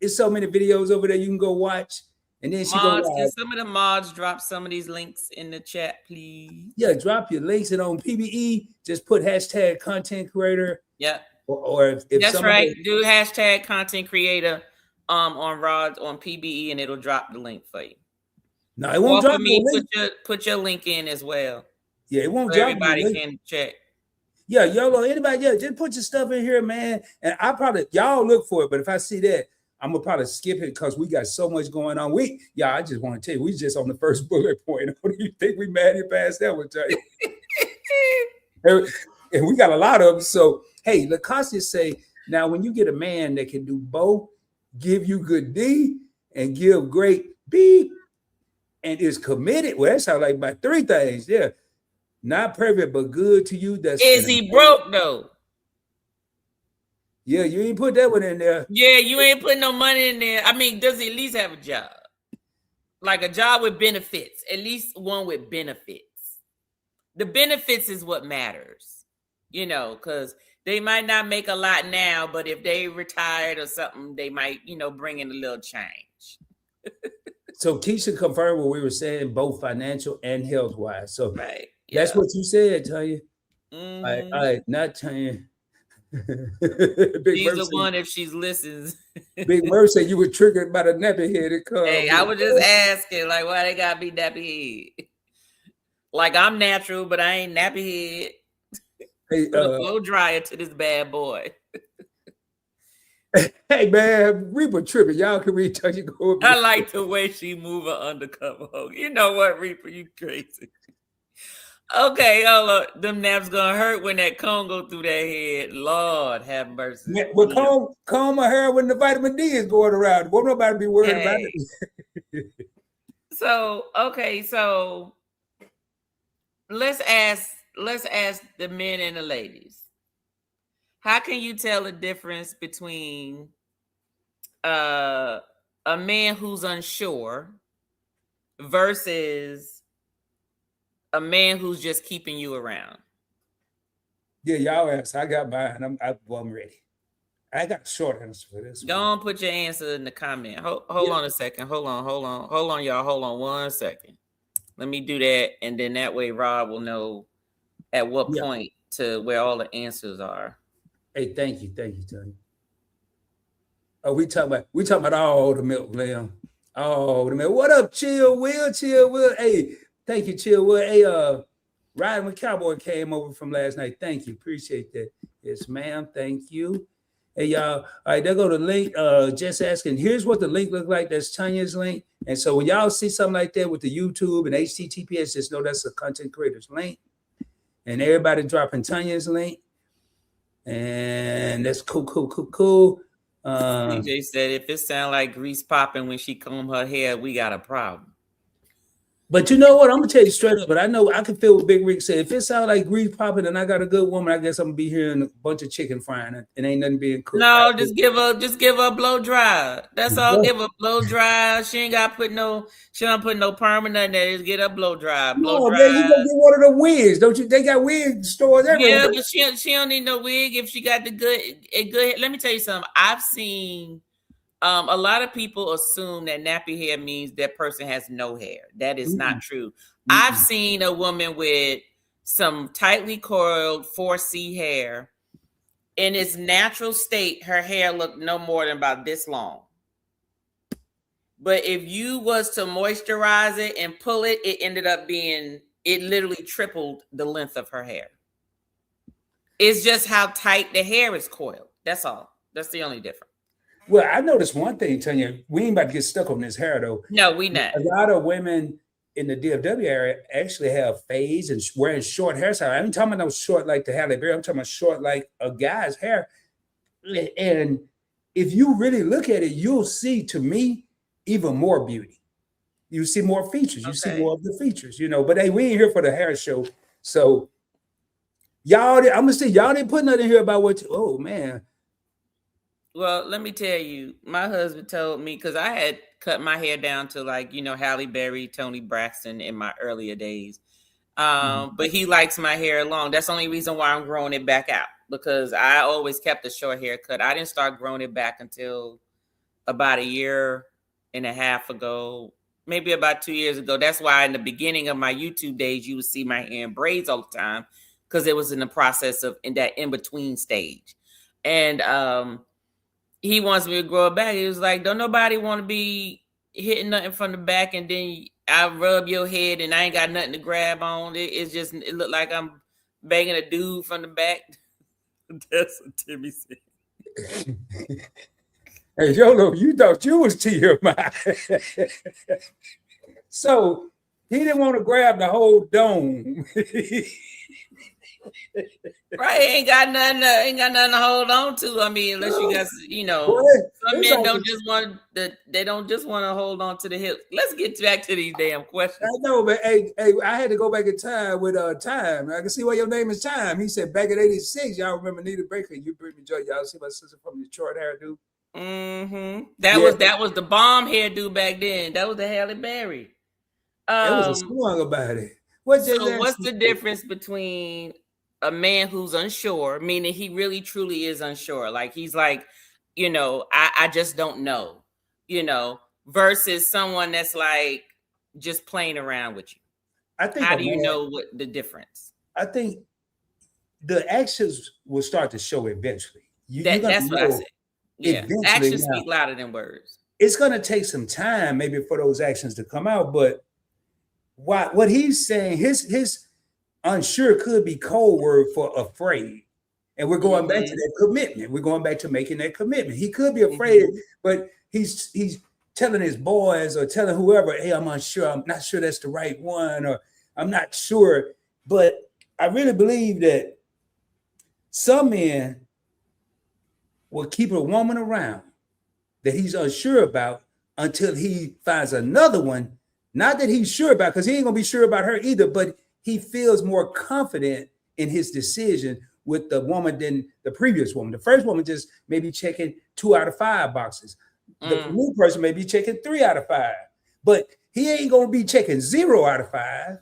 It's so many videos over there you can go watch. And then can some of the mods drop some of these links in the chat, please? Yeah, drop your links. And on PBE, just put hashtag content creator. Yeah. Or if that's right. Do hashtag content creator on PBE, and it'll drop the link for you. No, it won't Or for drop me, no link. put your link in as well, Yeah, it won't so drop no everybody link. can check. Yeah, YOLO, anybody, yeah, just put your stuff in here, man. And I probably, y'all look for it, but if I see that, I'm gonna probably skip it because we got so much going on. I just want to tell you, we just on the first bullet point. What do you think we mad at past that one, tell you? And we got a lot of them. So, hey, Lacoste say, now when you get a man that can do both, give you good D and give great B, and is committed, well, that sounds like about three things. Yeah. Not perfect, but good to you. That's Is he broke though? Yeah, you ain't put that one in there. Yeah, you ain't putting no money in there. I mean, does he at least have a job? Like a job with benefits, at least one with benefits. The benefits is what matters, because they might not make a lot now, but if they retired or something, they might, bring in a little change. So Keisha confirmed what we were saying, both financial and health wise. So Right. that's what you said, Tanya. Mm-hmm. I not Tanya. Big she's Mercy, the one if she listens. Big Mercy, you were triggered by the nappy head. Hey, I was just asking, like, why they gotta be nappy head? Like, I'm natural, but I ain't nappy head. Hey, put a blow dryer to this bad boy. Hey man, Reaper tripping. Y'all can read you go. I like the way she move her undercover. You know what, Reaper? You crazy. Okay, them naps gonna hurt when that comb go through that head. Lord have mercy. Yeah, well, comb her hair when the vitamin D is going around. Won't nobody be worried about it. So let's ask the men and the ladies. How can you tell the difference between a man who's unsure versus a man who's just keeping you around? Yeah, y'all ask. I got mine. I'm ready. I got a short answer for this. Go on, put your answer in the comment. Hold on a second. Hold on, y'all. Hold on 1 second. Let me do that, and then that way Rob will know at what point to where all the answers are. Hey, thank you, Tony. Oh, we talking about all the milk, Liam. All the milk. What up, Chill Will? Hey, thank you, Chill Will. Hey, Ryan with Cowboy came over from last night. Thank you, appreciate that. Yes, ma'am. Thank you. Hey, y'all. All right, there go the link. Just asking. Here's what the link look like. That's Tanya's link. And so when y'all see something like that with the YouTube and HTTPS, just know that's a content creator's link. And everybody dropping Tanya's link. And that's cool. DJ said if it sound like grease popping when she comb her hair, we got a problem. But you know what? I'm gonna tell you straight up. But I know I can feel what Big Rick said. If it sounds like grease popping and I got a good woman, I guess I'm gonna be hearing a bunch of chicken frying. It ain't nothing being cooked. No, just give her a blow dry. That's all. Give her a blow dry. She ain't got put no. She don't put no permanent there. Just get her blow dry. Blow dry. Man, you gonna get one of the wigs, don't you? They got wig stores everywhere. Yeah, but she don't need no wig if she got the good. Let me tell you something. I've seen. A lot of people assume that nappy hair means that person has no hair. That is not true. I've seen a woman with some tightly coiled 4C hair. In its natural state, her hair looked no more than about this long. But if you was to moisturize it and pull it, it ended up being, it literally tripled the length of her hair. It's just how tight the hair is coiled. That's all. That's the only difference. Well, I noticed one thing, Tanya. We ain't about to get stuck on this hair, though. No, we not. A lot of women in the DFW area actually have fades and wearing short hairstyle. I ain't talking about no short like the Halle Berry. I'm talking about short like a guy's hair. And if you really look at it, you'll see, to me, even more beauty. You see more features. You see more of the features, But hey, we ain't here for the hair show. So y'all, I'm going to say, y'all didn't put nothing here about what oh, man. Well, let me tell you, my husband told me, because I had cut my hair down to Halle Berry, Toni Braxton in my earlier days. But he likes my hair long. That's the only reason why I'm growing it back out, because I always kept a short haircut. I didn't start growing it back until about 1.5 years ago, maybe about 2 years ago. That's why in the beginning of my YouTube days, you would see my hair in braids all the time, because it was in the process of in that in-between stage. And he wants me to grow it back. He was like, don't nobody want to be hitting nothing from the back. And then I rub your head and I ain't got nothing to grab on. It look like I'm banging a dude from the back. That's what Timmy said. Hey, Yolo, you thought you was TMI. So he didn't want to grab the whole dome. Right, ain't got nothing to hold on to. I mean, unless you guys, Boy, some it's men like- don't just want they don't just want to hold on to the hips. Let's get back to these damn I questions. know, but hey, I had to go back in time with Time. I can see why your name is Time. He said back in '86, y'all remember Nita Baker? You bring me joy. Y'all see my sister from Detroit hairdo? Mm-hmm. That Yeah. was the bomb hairdo back then. That was the Halle Berry. There was a song about it. What's the difference between a man who's unsure, meaning he really truly is unsure, like he's like, I just don't know, versus someone that's like just playing around with you? I think How do you know what the difference? I think the actions will start to show eventually. That's what I said. Yeah, eventually. actions Now, speak louder than words. it's going to take some time maybe for those actions to come out, but what he's saying, his unsure could be code word for afraid. And we're going back to that commitment. We're going back to making that commitment. He could be afraid, but he's telling his boys or telling whoever, hey, I'm unsure. I'm not sure that's the right one, or I'm not sure. But I really believe that some men will keep a woman around that he's unsure about until he finds another one, not that he's sure about, because he ain't gonna be sure about her either, but he feels more confident in his decision with the woman than the previous woman. The first woman just maybe checking 2 out of 5 boxes. The new person may be checking 3 out of 5, but he ain't gonna be checking 0 out of 5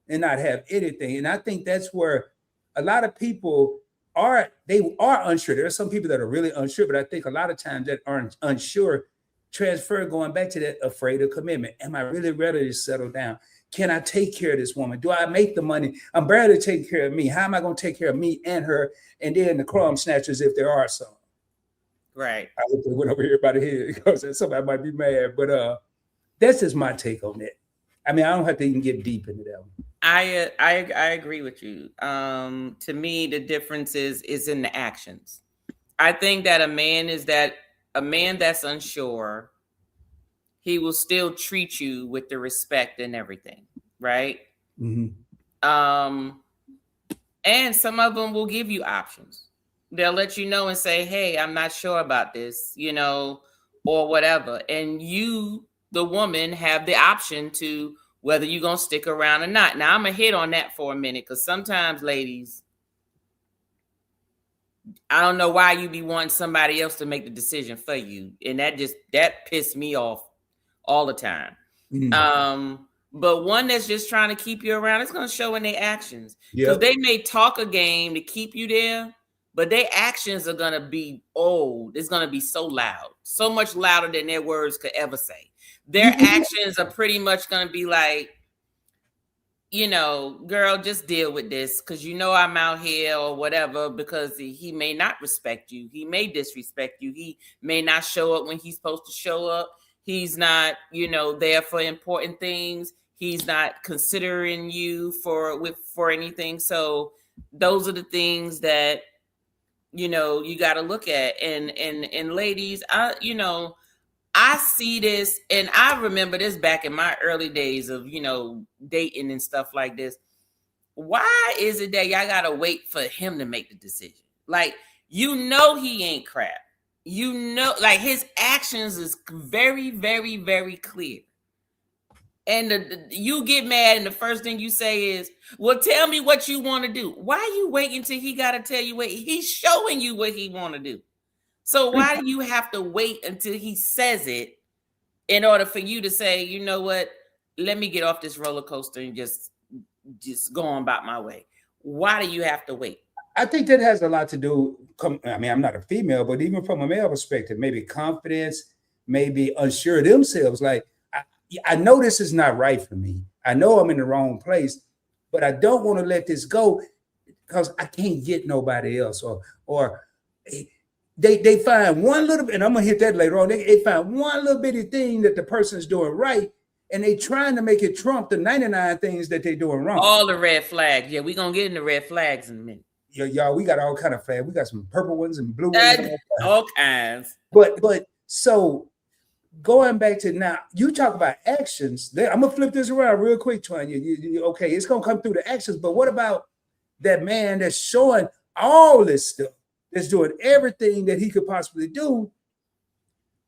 and not have anything. And I think that's where a lot of people are unsure. There are some people that are really unsure, but I think a lot of times that aren't unsure transfer going back to that afraid of commitment. Am I really ready to settle down? Can I take care of this woman? Do I make the money? I'm barely taking care of me. How am I going to take care of me and her? And then the crumb snatchers, if there are some. Right. I hope they went over here by the head because somebody might be mad, but that's just my take on that. I mean, I don't have to even get deep into that one. I agree with you. To me, the difference is in the actions. I think that a man that's unsure, he will still treat you with the respect and everything, right? Mm-hmm. And some of them will give you options. They'll let you know and say, hey, I'm not sure about this, or whatever. And you, the woman, have the option to whether you're going to stick around or not. Now, I'm going to hit on that for a minute, because sometimes, ladies, I don't know why you be wanting somebody else to make the decision for you. And that pissed me off all the time. Mm-hmm. But one that's just trying to keep you around, it's going to show in their actions. Because they may talk a game to keep you there, but their actions are going to be old. It's going to be so loud, so much louder than their words could ever say. Their actions are pretty much going to be like, girl, just deal with this, because I'm out here or whatever, because he may not respect you. He may disrespect you. He may not show up when he's supposed to show up. He's not, there for important things. He's not considering you for anything. So those are the things that, you got to look at. And ladies, I see this, and I remember this back in my early days of, dating and stuff like this. Why is it that y'all got to wait for him to make the decision? Like, he ain't crap. Like, his actions is very, very, very clear. And you get mad, and the first thing you say is, well, tell me what you want to do. Why are you waiting till he got to tell you what he's showing you what he want to do? So why do you have to wait until he says it in order for you to say, you know what, let me get off this roller coaster and just go on about my way? Why do you have to wait? I think that has a lot to do. I mean, I'm not a female, but even from a male perspective, maybe confidence, maybe unsure of themselves. Like, I know this is not right for me. I know I'm in the wrong place, but I don't want to let this go because I can't get nobody else. Or they find one little bit, and I'm gonna hit that later on. They find one little bitty thing that the person's doing right, and they trying to make it trump the 99 things that they doing wrong. All the red flags. Yeah, we're gonna get into red flags in a minute. Y'all, we got all kind of flags. We got some purple ones and blue ones. All kinds. But so going back to now, you talk about actions. I'm gonna flip this around real quick, Tanya. Okay, it's gonna come through the actions, but what about that man that's showing all this stuff, that's doing everything that he could possibly do,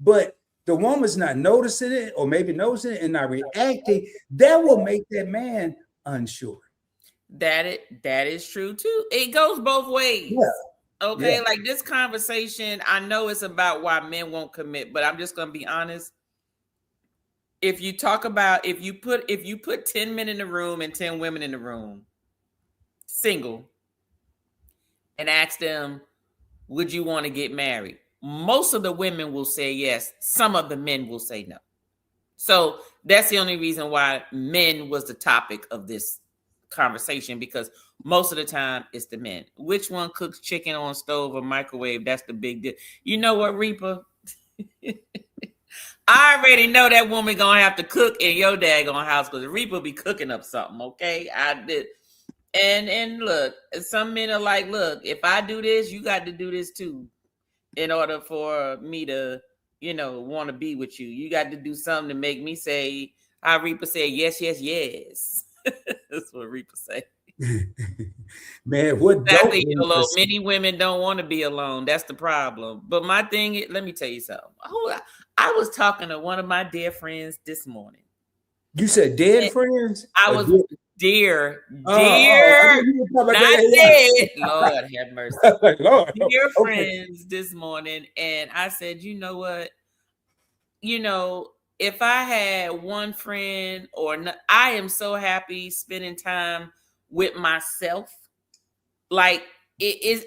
but the woman's not noticing it, or maybe noticing it and not reacting? That will make that man unsure. That is true too. It goes both ways. Yeah. Okay, Yeah. like this conversation, I know it's about why men won't commit, but I'm just gonna be honest. If you talk about if you put 10 men in the room and 10 women in the room, single, and ask them, would you want to get married? Most of the women will say yes. Some of the men will say no. So that's the only reason why men was the topic of this conversation, because most of the time it's the men. Which one cooks chicken on stove or microwave? That's the big deal. You know what, Reaper? I already know that woman gonna have to cook in your daggone house, because Reaper be cooking up something. Okay, I did. And look, some men are like, look, if I do this, you got to do this too, in order for me to, want to be with you. You got to do something to make me say, how Reaper said, yes, yes, yes. That's what Reaper say. Man, what exactly, many women don't want to be alone. That's the problem. But my thing is, let me tell you something. I was talking to one of my dear friends this morning. You said dead friends? I was dear, not dead. Lord have mercy. Lord, dear friends this morning, and I said, you know what? If I had one friend I am so happy spending time with myself. Like it is,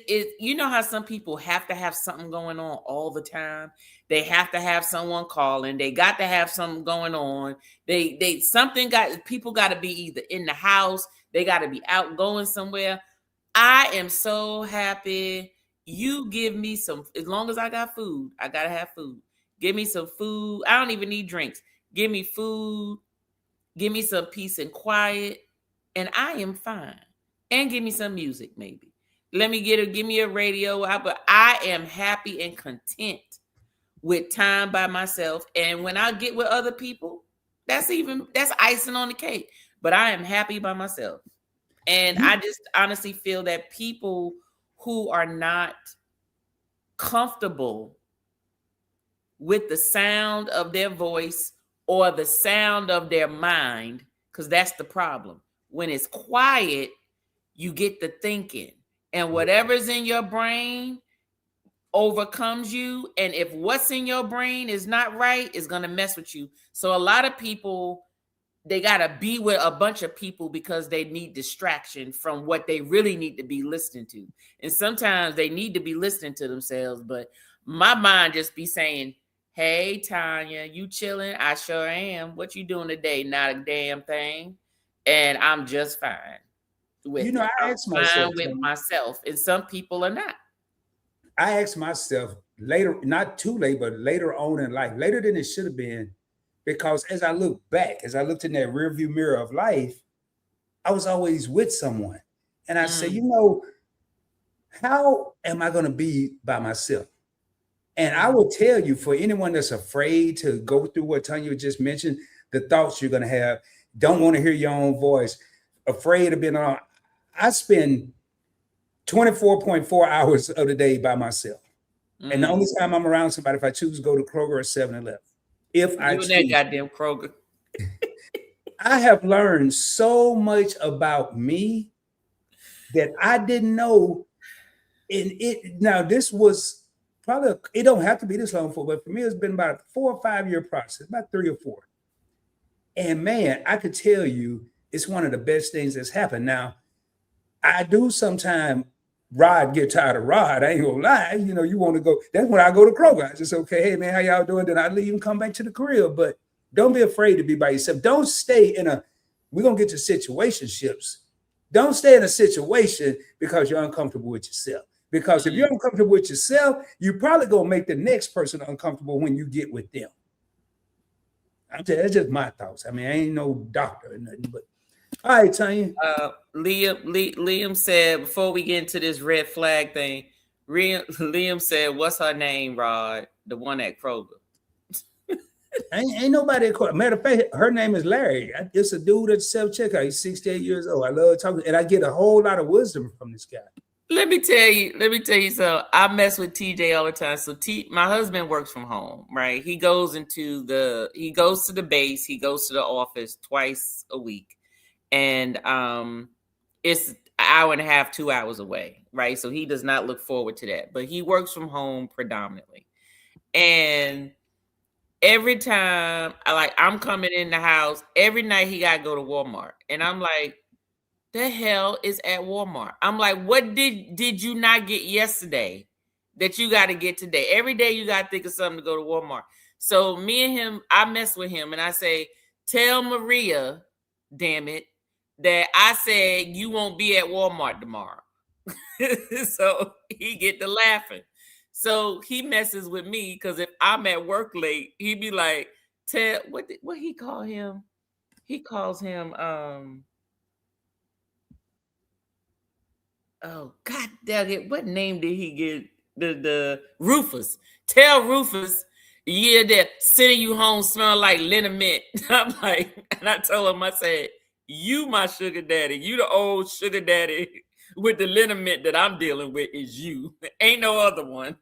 how some people have to have something going on all the time. They have to have someone calling. They got to have something going on. People got to be either in the house. They got to be out going somewhere. I am so happy. You give me some, as long as I got food, I got to have food. Give me some food. I don't even need drinks. Give me food. Give me some peace and quiet. And I am fine. And give me some music, maybe. Give me a radio. But I am happy and content with time by myself. And when I get with other people, that's icing on the cake. But I am happy by myself. And I just honestly feel that people who are not comfortable with the sound of their voice or the sound of their mind, because that's the problem. When it's quiet, you get to thinking, and whatever's in your brain overcomes you. And if what's in your brain is not right, it's going to mess with you. So a lot of people, they got to be with a bunch of people because they need distraction from what they really need to be listening to. And sometimes they need to be listening to themselves, but my mind just be saying, hey, Tanya, you chilling? I sure am. What you doing today? Not a damn thing. And I'm just fine. I ask myself, with myself, and some people are not. I asked myself later, not too late, but later on in life, later than it should have been, because as I look back, as I looked in that rearview mirror of life, I was always with someone. And I said, how am I going to be by myself? And I will tell you, for anyone that's afraid to go through what Tanya just mentioned, the thoughts you're going to have, don't want to hear your own voice, afraid of being alone. I spend 24.4 hours of the day by myself. And the only time I'm around somebody, if I choose to go to Kroger or 7-Eleven. If I choose. That goddamn Kroger. I have learned so much about me that I didn't know. Now, this was probably, it don't have to be this long for, but for me, it's been about a 4 or 5 year process, about 3 or 4. And man, I could tell you, it's one of the best things that's happened. Now, I do sometimes get tired of Rod. I ain't gonna lie. You want to go. That's when I go to Kroger. I just, okay, hey man, how y'all doing? Then I leave and come back to the crib. But don't be afraid to be by yourself. Don't stay we're gonna get to situationships. Don't stay in a situation because you're uncomfortable with yourself. Because if you're uncomfortable with yourself, you're probably gonna make the next person uncomfortable when you get with them. That's just my thoughts. I mean, I ain't no doctor or nothing, but all right, Tanya. Liam said, before we get into this red flag thing, Liam said, what's her name, Rod? The one at Kroger. Ain't nobody. Matter of fact, her name is Larry. It's a dude at self-checkout. He's 68 years old. I love talking, and I get a whole lot of wisdom from this guy. Let me tell you something. I mess with TJ all the time. So my husband works from home, right? He goes to the base, he goes to the office twice a week. And it's an hour and a half, 2 hours away, right? So he does not look forward to that. But he works from home predominantly. And every time I'm coming in the house, every night he gotta go to Walmart. And I'm like, the hell is at Walmart? I'm like, what did you not get yesterday that you got to get today? Every day you got to think of something to go to Walmart. So me and him, I mess with him and I say, tell Maria, damn it, that I said you won't be at Walmart tomorrow. So he get to laughing. So he messes with me because if I'm at work late, he be like, what he call him? He calls him oh God dang it! What name did he get? The Rufus. Tell Rufus, yeah, that sending you home smell like liniment. I'm like, and I told him, I said, you my sugar daddy. You the old sugar daddy with the liniment that I'm dealing with is you. Ain't no other one.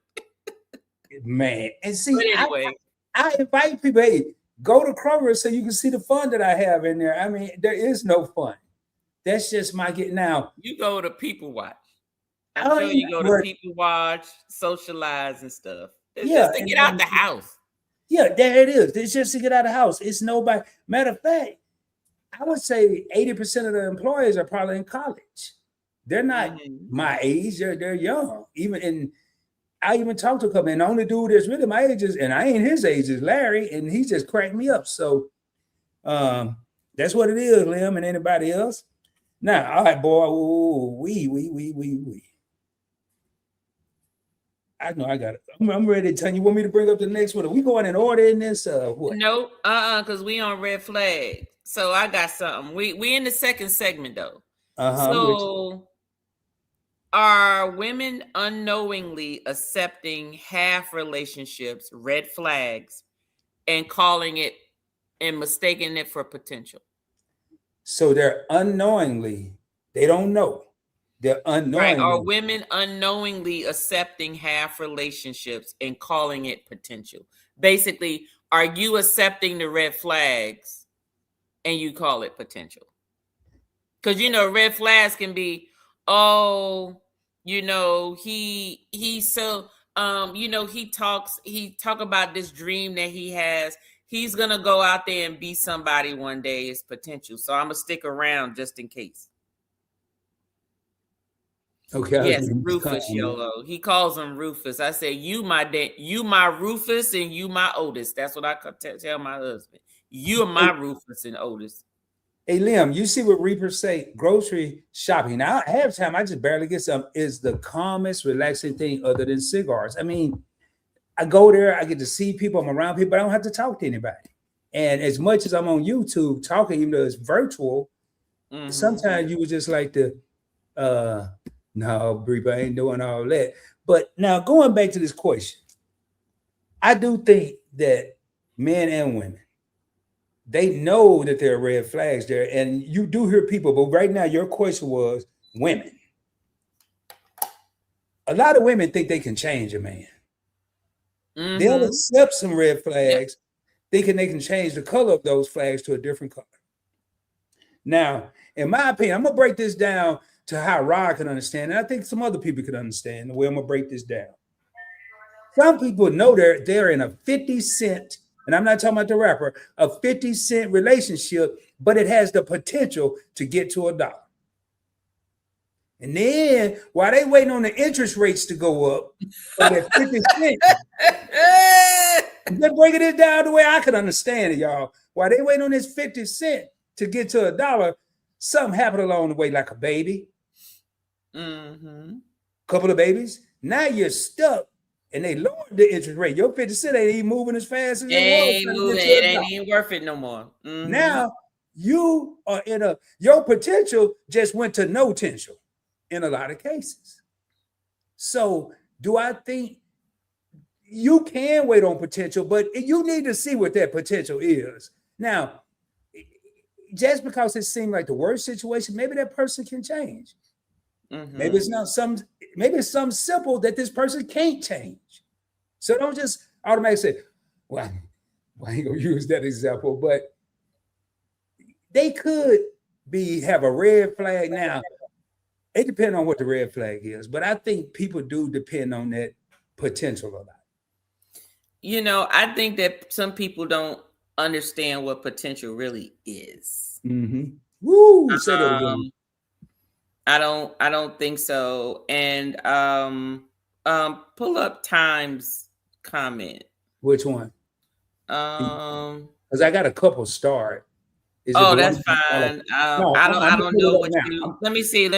Man, and see, But anyway, I invite people, hey, go to Kroger so you can see the fun that I have in there. I mean, there is no fun. That's just my get now. You go to People Watch. I'm sure you go to People Watch, socialize and stuff. It's just to get out the house. Yeah, there it is. It's just to get out of the house. It's nobody. Matter of fact, I would say 80% of the employees are probably in college. They're not my age. They're young. I even talked to a couple, and the only dude that's really my age and I ain't his age, is Larry, and he just cracked me up. So that's what it is, Liam, and anybody else. Now, all right, boy. Ooh, we. I know I got it. I'm ready to tell you. You want me to bring up the next one? Are we going in order in this? What? Nope. Because we on red flag. So I got something. We in the second segment though. So are women unknowingly accepting half relationships, red flags, and calling it and mistaking it for potential? So they're unknowingly, they don't know. They're unknowingly. Right. Are women unknowingly accepting half relationships and calling it potential? Basically, are you accepting the red flags and you call it potential? Because, red flags can be, oh, he talk about this dream that he has. He's going to go out there and be somebody one day. It's potential. So I'm going to stick around just in case. Okay. Yes, Rufus, YOLO. He calls him Rufus. I say, you my Rufus and you my Otis. That's what I tell my husband. You are my Rufus and Otis. Hey, Liam, you see what reapers say? Grocery shopping. Now, half the time, I just barely get some. Is the calmest, relaxing thing other than cigars. I mean, I go there, I get to see people, I'm around people, I don't have to talk to anybody. And as much as I'm on YouTube talking, even though it's virtual, sometimes you would just like to, no, Breep, I ain't doing all that. But now going back to this question, I do think that men and women, they know that there are red flags there. And you do hear people, but right now your question was women. A lot of women think they can change a man. They'll accept some red flags, thinking they can change the color of those flags to a different color. Now, in my opinion, I'm going to break this down to how Rod can understand, and I think some other people can understand the way I'm going to break this down. Some people know they're in a 50 cent, and I'm not talking about the rapper, a 50 cent relationship, but it has the potential to get to $1. And then while they waiting on the interest rates to go up, at 50 cents, they're breaking it down the way I can understand it, y'all. While they waiting on this 50 cent to get to $1, something happened along the way, like a baby, couple of babies. Now you're stuck and they lowered the interest rate. Your 50 cent ain't even moving as fast as it was. Ain't trying to moving. get to It a ain't dollar. even worth it no more. Mhm. Now you are your potential just went to no potential in a lot of cases. So do I think you can wait on potential, but you need to see what that potential is. Now, just because it seemed like the worst situation, maybe that person can change. Maybe it's not maybe it's something simple that this person can't change. So don't just automatically say, well, I ain't gonna use that example, but they could have a red flag. Now, it depends on what the red flag is, but I think people do depend on that potential a lot. You know, I think that some people don't understand what potential really is. Mm-hmm. Woo! Say that again. I don't think so. And pull up Time's comment. Which one? Because I got a couple start. Is it Oh, the that's one? fine. No, I I'm don't pull know it up what now. you. Let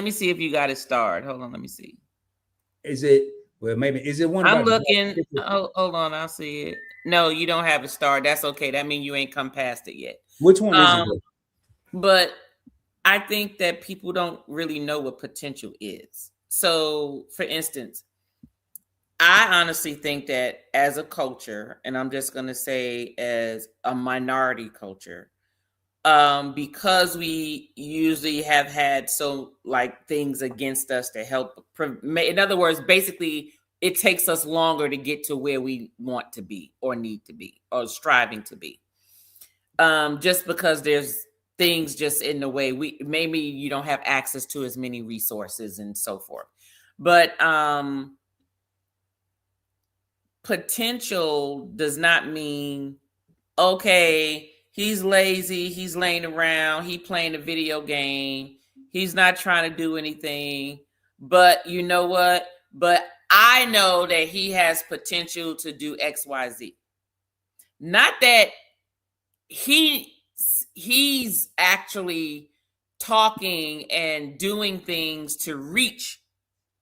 me see if you got it starred. Hold on, let me see. Is it? Well, maybe is it one? I'm about looking. Oh, hold on, I'll see it. No, you don't have a star. That's okay. That means you ain't come past it yet. Which one is it? But I think that people don't really know what potential is. So, for instance, I honestly think that as a culture, and I'm just going to say as a minority culture, because we usually have had things against us to help. In other words, basically, it takes us longer to get to where we want to be or need to be or striving to be. Just because there's things just in the way, maybe you don't have access to as many resources and so forth. But potential does not mean, okay, he's lazy, he's laying around, he playing a video game, he's not trying to do anything. But you know what? But I know that he has potential to do XYZ. Not that he's actually talking and doing things to reach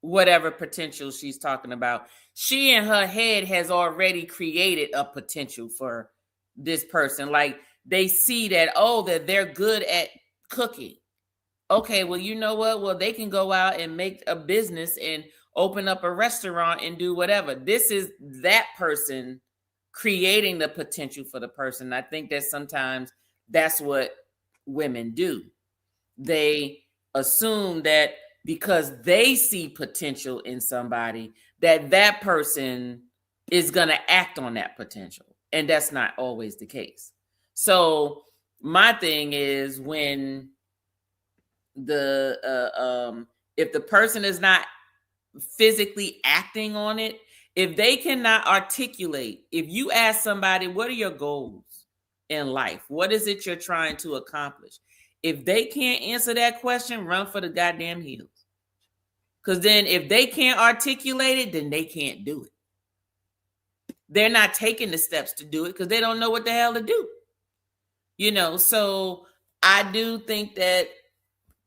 whatever potential she's talking about. She in her head has already created a potential for this person. Like they see that, that they're good at cooking. Okay, well, you know what? Well, they can go out and make a business and open up a restaurant and do whatever. This is that person creating the potential for the person. I think that sometimes that's what women do. They assume that because they see potential in somebody, that person is going to act on that potential. And that's not always the case. So my thing is when if the person is not physically acting on it, if they cannot articulate, if you ask somebody, what are your goals in life? What is it you're trying to accomplish? If they can't answer that question, run for the goddamn hills. Because then if they can't articulate it, then they can't do it. They're not taking the steps to do it because they don't know what the hell to do. So I do think that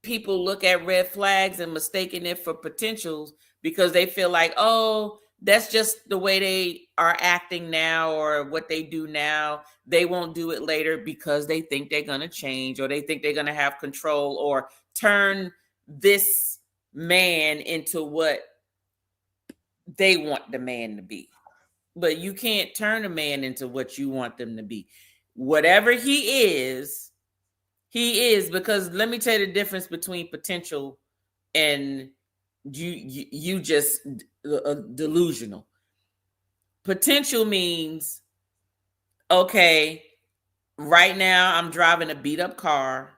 people look at red flags and mistaking it for potentials because they feel like, oh, that's just the way they are acting now or what they do now. They won't do it later because they think they're going to change or they think they're going to have control or turn this man into what they want the man to be. But you can't turn a man into what you want them to be. Whatever he is, because let me tell you the difference between potential and you just delusional. Potential means, okay, right now I'm driving a beat up car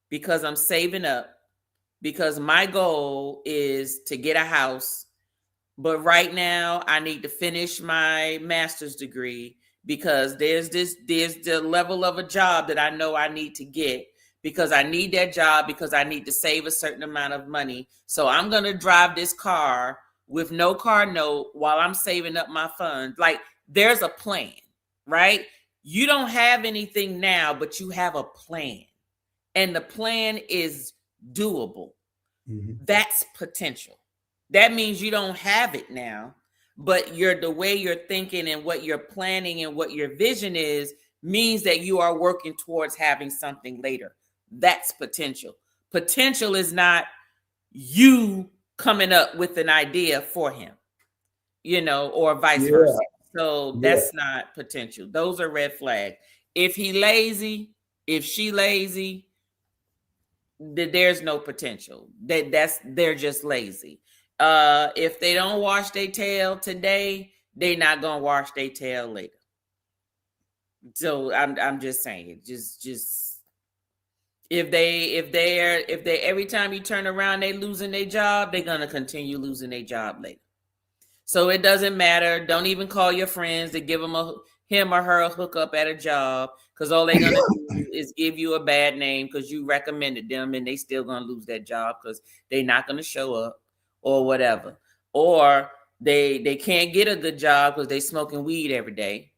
because I'm saving up because my goal is to get a house. But right now I need to finish my master's degree because there's the level of a job that I know I need to get because I need that job because I need to save a certain amount of money. So I'm going to drive this car with no car note while I'm saving up my funds. Like there's a plan, right? You don't have anything now, but you have a plan. And the plan is doable. Mm-hmm. That's potential. That means you don't have it now, but the way you're thinking and what you're planning and what your vision is means that you are working towards having something later. That's potential. Potential is not you coming up with an idea for him, or vice versa. So that's not potential. Those are red flags. If he lazy, if she lazy, there's no potential. They're just lazy. If they don't wash their tail today, they're not gonna wash their tail later. So I'm just saying, just if they every time you turn around they losing their job, they're gonna continue losing their job later. So it doesn't matter. Don't even call your friends to give him or her a hookup at a job, because all they're gonna do is give you a bad name because you recommended them, and they still gonna lose that job because they're not gonna show up or whatever. Or they can't get a good job because they smoking weed every day,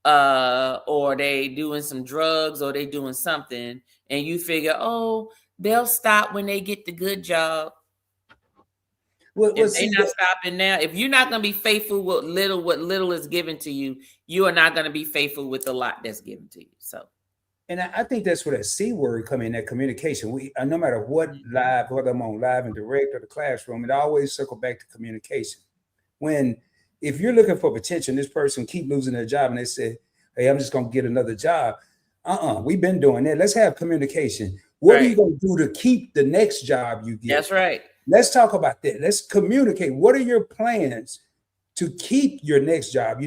or they doing some drugs, or they doing something, and you figure, oh, they'll stop when they get the good job. If they're not stopping now, if you're not going to be faithful with what little is given to you, you are not going to be faithful with the lot that's given to you. So, and I think that's where that C word come in, that communication. No matter what live, whether I'm on live and direct or the classroom, it always circle back to communication. If you're looking for potential, this person keep losing their job and they say, hey, I'm just going to get another job. We've been doing that. Let's have communication. What are you going to do to keep the next job you get? That's right. Let's talk about that. Let's communicate. What are your plans to keep your next job?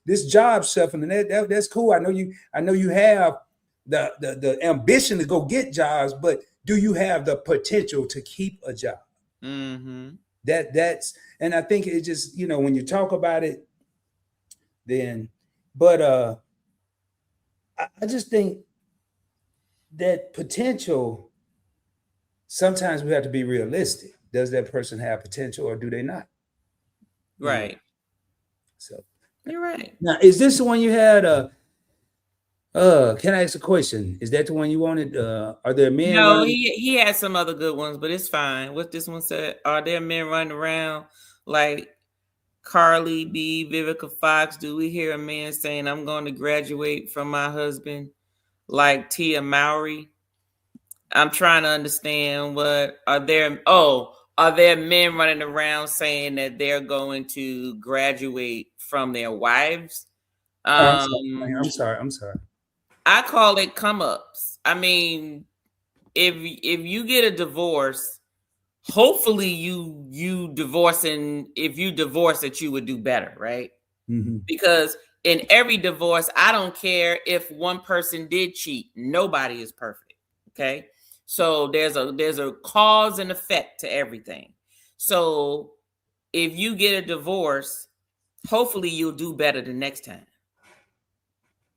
This job stuff, and that's cool. I know you have the ambition to go get jobs, but do you have the potential to keep a job? Mm-hmm. And I think it just, when you talk about it, then, but I just think that potential, sometimes we have to be realistic. Does that person have potential or do they not? Right. So you're right. Now, is this the one you had? Can I ask a question? Is that the one you wanted? Are there men? No, he had some other good ones, but it's fine. What this one said: are there men running around like Carly B, Vivica Fox? Do we hear a man saying, "I'm going to graduate from my husband," like Tia Mowry? I'm trying to understand are there men running around saying that they're going to graduate from their wives? I'm sorry. I call it come ups. I mean, if you get a divorce, hopefully you divorce, and if you divorce that you would do better, right? Mm-hmm. Because in every divorce, I don't care if one person did cheat. Nobody is perfect. Okay. So there's a cause and effect to everything. So if you get a divorce, hopefully you'll do better the next time.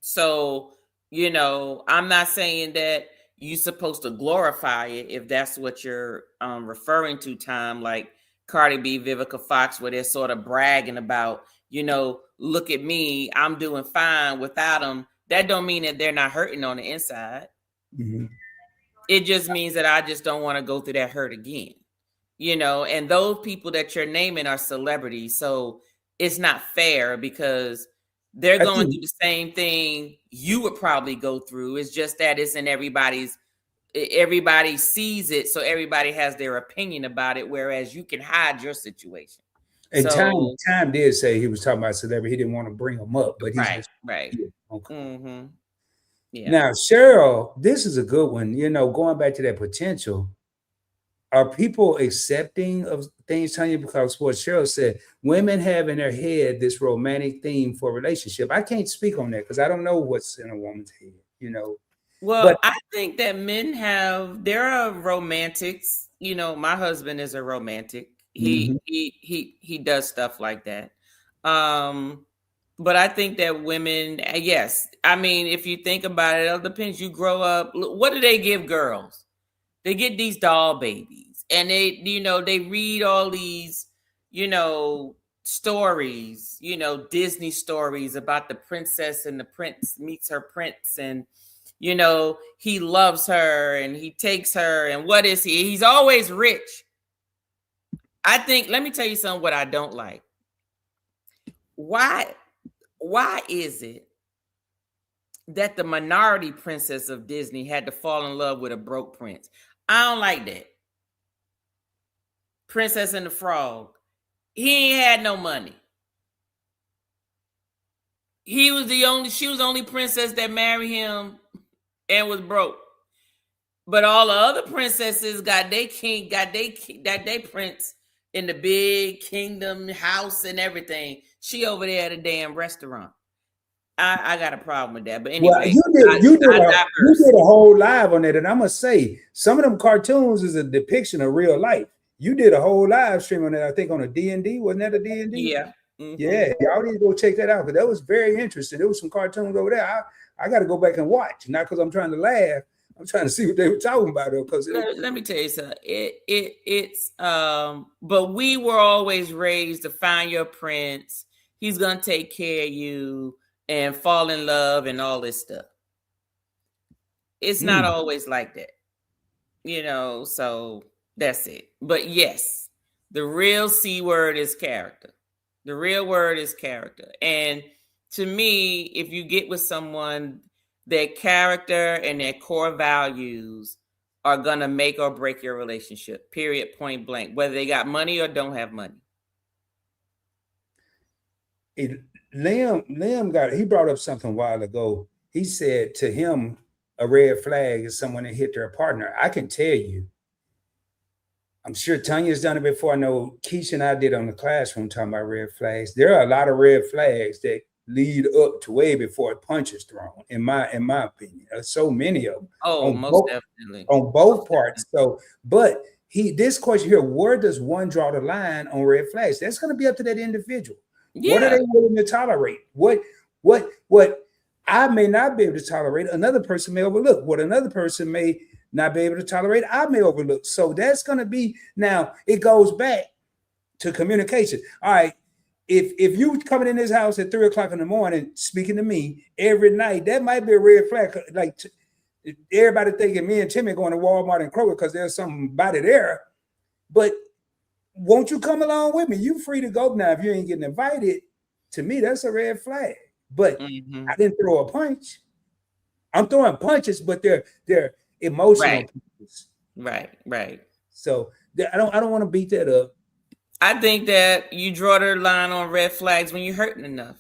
So, I'm not saying that you're supposed to glorify it if that's what you're referring to, Tom, like Cardi B, Vivica Fox, where they're sort of bragging about, look at me, I'm doing fine without them. That don't mean that they're not hurting on the inside. Mm-hmm. It just means that I just don't want to go through that hurt again, and those people that you're naming are celebrities. So it's not fair because they're going through the same thing you would probably go through. It's just that it's in everybody sees it. So everybody has their opinion about it, whereas you can hide your situation. And Time did say he was talking about celebrity. He didn't want to bring them up, but he's right. Yeah, okay. Mm-hmm. Yeah. Now, Cheryl, this is a good one. Going back to that potential, are people accepting of things, Tanya? Because what Cheryl said, women have in their head this romantic theme for a relationship. I can't speak on that because I don't know what's in a woman's head, Well, but I think that men there are romantics. My husband is a romantic. He does stuff like that. But I think that women, yes. I mean, if you think about it, it depends. You grow up. What do they give girls? They get these doll babies, and they read all these, stories, Disney stories about the princess and the prince meets her prince, and he loves her and he takes her, and what is he? He's always rich. I think. Let me tell you something. What I don't like. why is it that the minority princess of Disney had to fall in love with a broke prince? I don't like that. Princess and the Frog. He ain't had no money. She was the only princess that married him and was broke. But all the other princesses got their prince in the big kingdom house and everything. She over there at a damn restaurant. I got a problem with that. But anyway, well, you did a whole live on that, and I must say, some of them cartoons is a depiction of real life. You did a whole live stream on that, I think, on a D&D. Wasn't that a D&D? Yeah. Mm-hmm. Yeah, y'all need to go check that out, because that was very interesting. There was some cartoons over there. I got to go back and watch, not because I'm trying to laugh. I'm trying to see what they were talking about. Because let me tell you something. It's but we were always raised to find your prince. He's gonna take care of you and fall in love and all this stuff. It's not always like that, so that's it. But yes, the real C word is character. The real word is character. And to me, if you get with someone, their character and their core values are going to make or break your relationship, period, point blank, whether they got money or don't have money. Liam he brought up something a while ago. He said to him, a red flag is someone that hit their partner. I can tell you, I'm sure Tanya's done it before. I know Keisha and I did on the classroom talking about red flags. There are a lot of red flags that lead up to way before a punch is thrown, in my opinion. There's so many of them. Oh, definitely. On both parts. So, but this question here, where does one draw the line on red flags? That's going to be up to that individual. Yeah. What are they willing to tolerate? What I may not be able to tolerate, another person may overlook. What another person may not be able to tolerate, I may overlook. So that's going to be, now it goes back to communication. All right. If you coming in this house at 3:00 in the morning, speaking to me every night, that might be a red flag. Like everybody thinking me and Timmy going to Walmart and Kroger because there's somebody there. But won't you come along with me? You free to go now. If you ain't getting invited, to me, that's a red flag. But I didn't throw a punch. I'm throwing punches, but they're emotional punches. Right. So I don't want to beat that up. I think that you draw the line on red flags when you're hurting enough.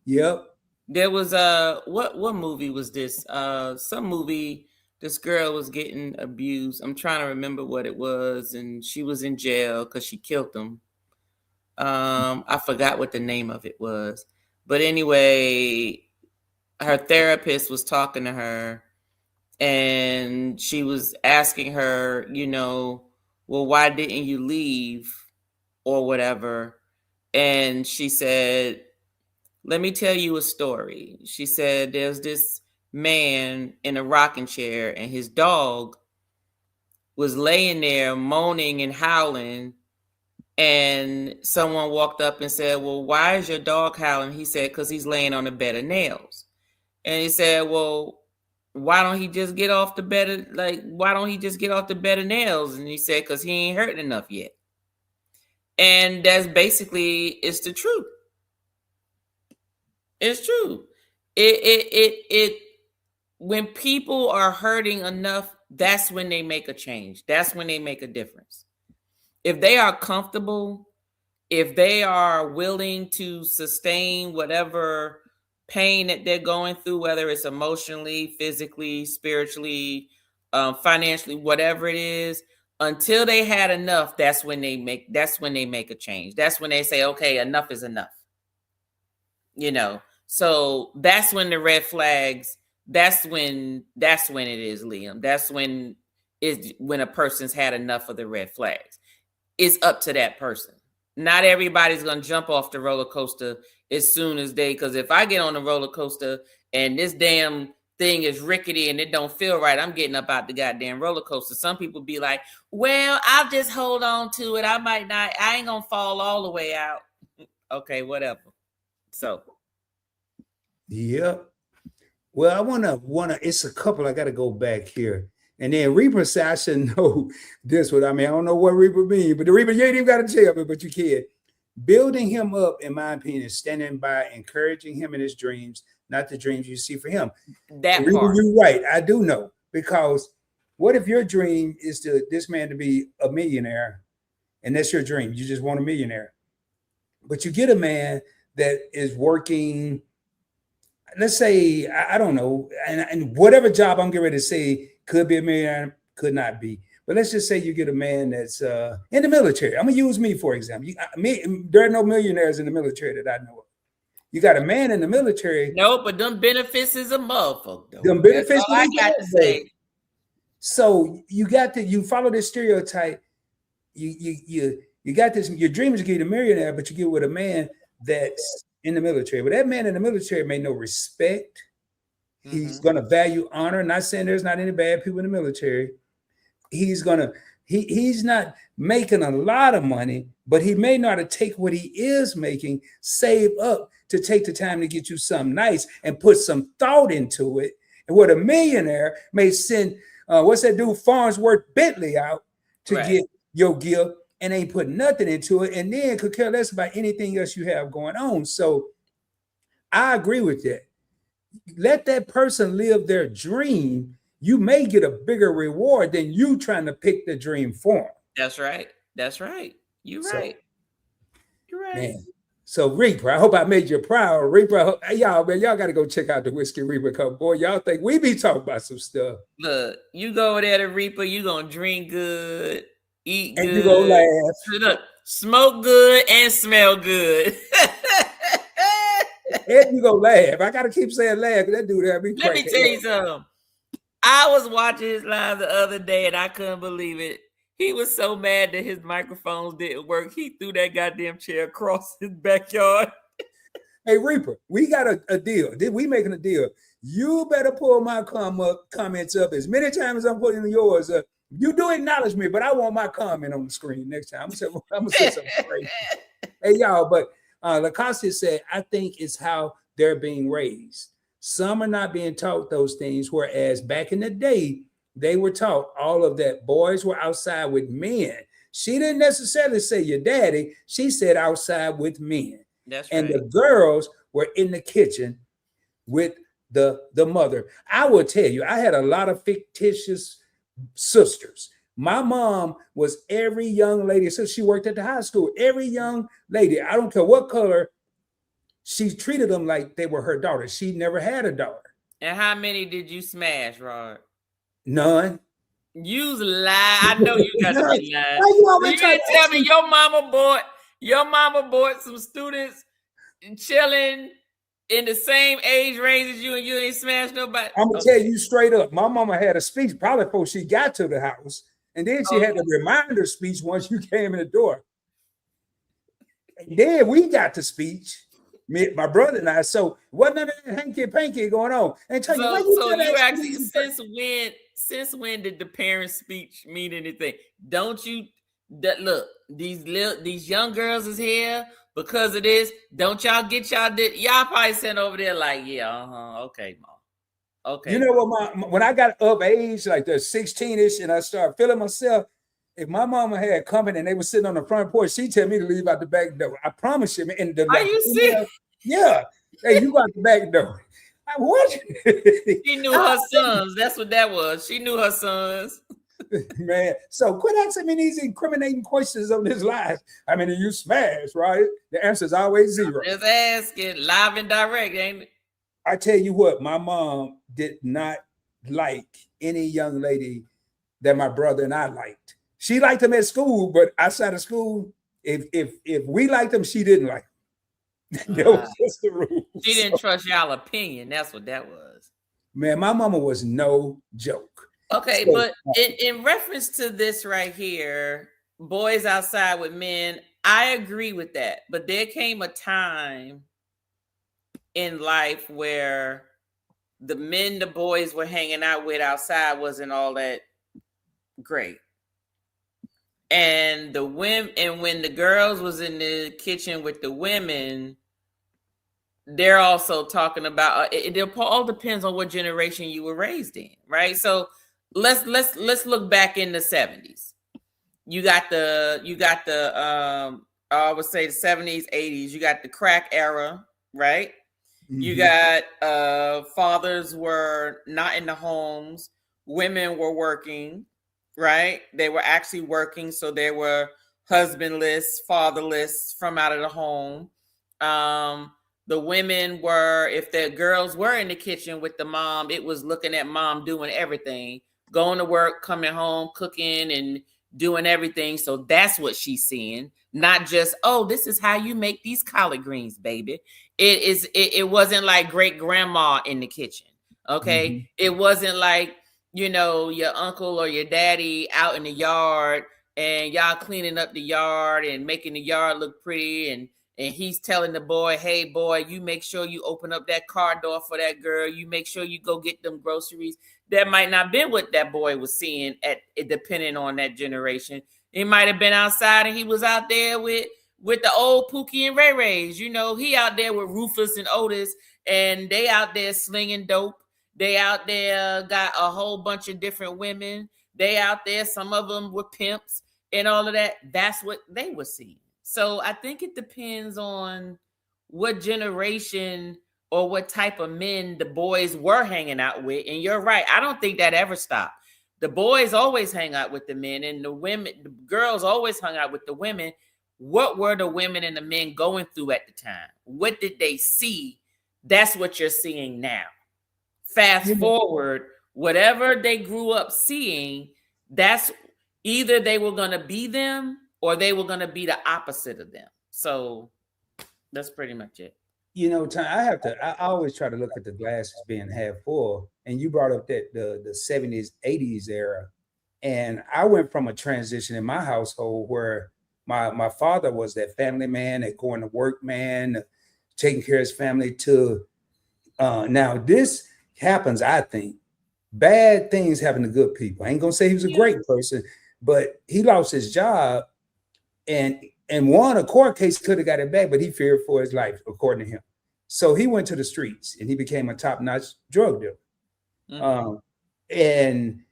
Yep. There was what movie was this? Some movie. This girl was getting abused. I'm trying to remember what it was, and she was in jail because she killed him. I forgot what the name of it was, but anyway, her therapist was talking to her, and she was asking her, well, why didn't you leave or whatever? And she said, let me tell you a story. She said, there's this man in a rocking chair and his dog was laying there moaning and howling. And someone walked up and said, well, why is your dog howling? He said, because he's laying on a bed of nails. And he said, well, why don't he just get off the bed of nails? And he said, because he ain't hurting enough yet. And that's basically, it's the truth. It's true. It when people are hurting enough, that's when they make a change. That's when they make a difference. If they are comfortable, if they are willing to sustain whatever pain that they're going through, whether it's emotionally, physically, spiritually, financially, whatever it is, until they had enough, that's when they make a change. That's when they say, okay, enough is enough. So that's when the red flags, that's when it is, Liam. That's when a person's had enough of the red flags. It's up to that person. Not everybody's going to jump off the roller coaster as soon as because if I get on the roller coaster and this damn thing is rickety and it don't feel right, I'm getting up out the goddamn roller coaster. Some people be like, well, I'll just hold on to it. I ain't going to fall all the way out. Okay, whatever. So. Yep. Well, I wanna. It's a couple. I got to go back here, and then Reaper said I should know this one. I mean, I don't know what Reaper means, but the Reaper, you ain't even got to tell me, but you can. Building him up, in my opinion, is standing by, encouraging him in his dreams, not the dreams you see for him. That Reba, part. you're right. I do know, because what if your dream is this man to be a millionaire, and that's your dream? You just want a millionaire, but you get a man that is working. Let's say I don't know, and whatever job I'm getting ready to say could be a millionaire, could not be. But let's just say you get a man that's in the military. I'm gonna use me for example. There are no millionaires in the military that I know of. You got a man in the military. No, but them benefits is a motherfucker. Them benefits. That's all I got to say. So you follow this stereotype. You got this. Your dream is to get a millionaire, but you get with a man that's in the military. But that man in the military may know respect. He's gonna value honor. Not saying there's not any bad people in the military. He's not making a lot of money, but he may know how to take what he is making, save up to take the time to get you something nice and put some thought into it. And what a millionaire may send, what's that dude, Farnsworth Bentley out to get your gift and ain't put nothing into it, and then could care less about anything else you have going on. So I agree with that. Let that person live their dream. You may get a bigger reward than you trying to pick the dream for them. That's right. That's right. You're right. You're right. Man. So Reaper, I hope I made you proud. Reaper, y'all got to go check out the Whiskey Reaper Cup. Boy, y'all think we be talking about some stuff. Look, you go over there to Reaper, you gonna drink good, eat and good, you gonna laugh, smoke good, and smell good. and you gonna laugh. I gotta keep saying laugh. That dude had me. Let me tell you something. I was watching his live the other day and I couldn't believe it. He was so mad that his microphones didn't work. He threw that goddamn chair across his backyard. Hey, Reaper, we got a deal. We making a deal. You better pull my comments up as many times as I'm putting yours up. You do acknowledge me, but I want my comment on the screen next time. I'm gonna say something crazy. Hey, y'all, but Lacoste said, I think it's how they're being raised. Some are not being taught those things, whereas back in the day, they were taught all of that. Boys were outside with men. She didn't necessarily say your daddy. She said outside with men. That's and right. The girls were in the kitchen with the mother. I will tell you, I had a lot of fictitious sisters. My mom was every young lady, so she worked at the high school. Every young lady, I don't care what color, she treated them like they were her daughter. She never had a daughter. And how many did you smash, Rod? None. You lie. I know you got to be lying. You didn't tell me your mama bought some students chilling in the same age range as you, and you ain't smashed nobody. I'm gonna tell you straight up. My mama had a speech probably before she got to the house, and then she had a reminder speech once you came in the door. And then we got the speech. My brother and I, so wasn't none of that hanky-panky going on. And tell you actually, since when did the parents' speech mean anything? Don't you look, these young girls is here because of this. Don't y'all get y'all probably sent over there like, yeah, okay, mom. Okay. You know what, when I got of age, like the 16ish, and I started feeling myself, if my mama had company and they were sitting on the front porch, she'd tell me to leave out the back door. I promise you. And are you serious? Yeah. Hey, you got the back door. What? She knew her sons. That's what that was. She knew her sons. Man, so quit asking me these incriminating questions on this live. I mean, you smash, right? The answer is always zero. Just asking, live and direct, ain't it? I tell you what, my mom did not like any young lady that my brother and I liked. She liked them at school, but outside of school, if we liked them, she didn't like them. That was just the rule. She didn't trust y'all opinion. That's what that was. Man, my mama was no joke. Okay, but in reference to this right here, boys outside with men, I agree with that. But there came a time in life where the men the boys were hanging out with outside wasn't all that great. And the women, and when the girls was in the kitchen with the women, they're also talking about it all depends on what generation you were raised in, right? So let's look back in the 70s. You got the I would say the 70s, 80s. You got the crack era, right? You Mhm. got fathers were not in the homes, women were working, right? They were actually working, so they were husbandless, fatherless from out of the home. Um, the women were, if the girls were in the kitchen with the mom, it was looking at mom doing everything, going to work, coming home, cooking, and doing everything. So that's what she's seeing, not just, oh, this is how you make these collard greens, baby. It wasn't like great grandma in the kitchen. Okay. Mhm. It wasn't like, your uncle or your daddy out in the yard and y'all cleaning up the yard and making the yard look pretty, and he's telling the boy, hey boy, you make sure you open up that car door for that girl, you make sure you go get them groceries. That might not been what that boy was seeing at it, depending on that generation. He might have been outside and he was out there with the old Pookie and Ray Rays. He out there with Rufus and Otis, and they out there slinging dope. They out there got a whole bunch of different women. They out there, some of them were pimps and all of that. That's what they were seeing. So I think it depends on what generation or what type of men the boys were hanging out with. And you're right. I don't think that ever stopped. The boys always hang out with the men, and the girls always hung out with the women. What were the women and the men going through at the time? What did they see? That's what you're seeing now. Fast You know, forward, whatever they grew up seeing, that's either they were going to be them or they were going to be the opposite of them. So that's pretty much it. Ty, I always try to look at the glasses being half full. And you brought up that the 70s, 80s era. And I went from a transition in my household where my father was that family man, that going to work man, taking care of his family, to now this happens, I think. Bad things happen to good people. I ain't gonna say he was a Yeah. great person, but he lost his job and won a court case, could have got it back, but he feared for his life, according to him. So he went to the streets and he became a top-notch drug dealer. Mm-hmm. Um, and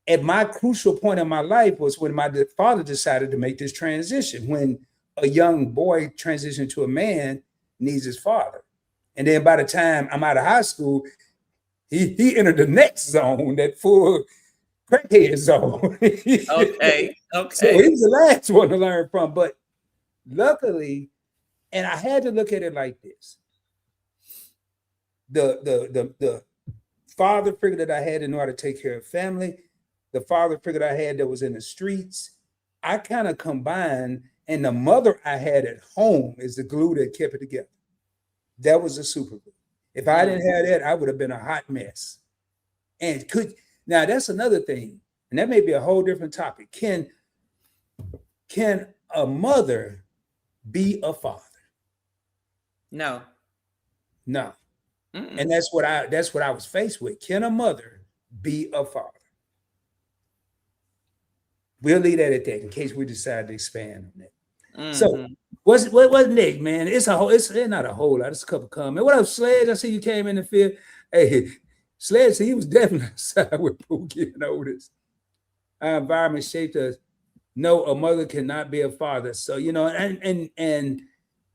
at my crucial point in my life was when my father decided to make this transition. When a young boy transitioned to a man, needs his father. And then by the time I'm out of high school, he entered the next zone, that full crackhead zone. Okay. So Okay. he was the last one to learn from. But luckily, and I had to look at it like this: the father figure that I had to know how to take care of family, the father figure that I had that was in the streets, I kind of combined, and the mother I had at home is the glue that kept it together. That was a super glue. If I Mm. didn't have that, I would have been a hot mess. And now that's another thing, and that may be a whole different topic. Can a mother be a father? No. No. Mm-mm. And that's what I was faced with. Can a mother be a father? We'll leave that at that in case we decide to expand on that. So Mm-hmm. what's next, man? It's not a whole lot, it's a couple comments. What up, Sledge? I see you came in the field. Hey, Sledge, he was definitely side with Pookie and Otis. Our environment shaped us. No, a mother cannot be a father. So, and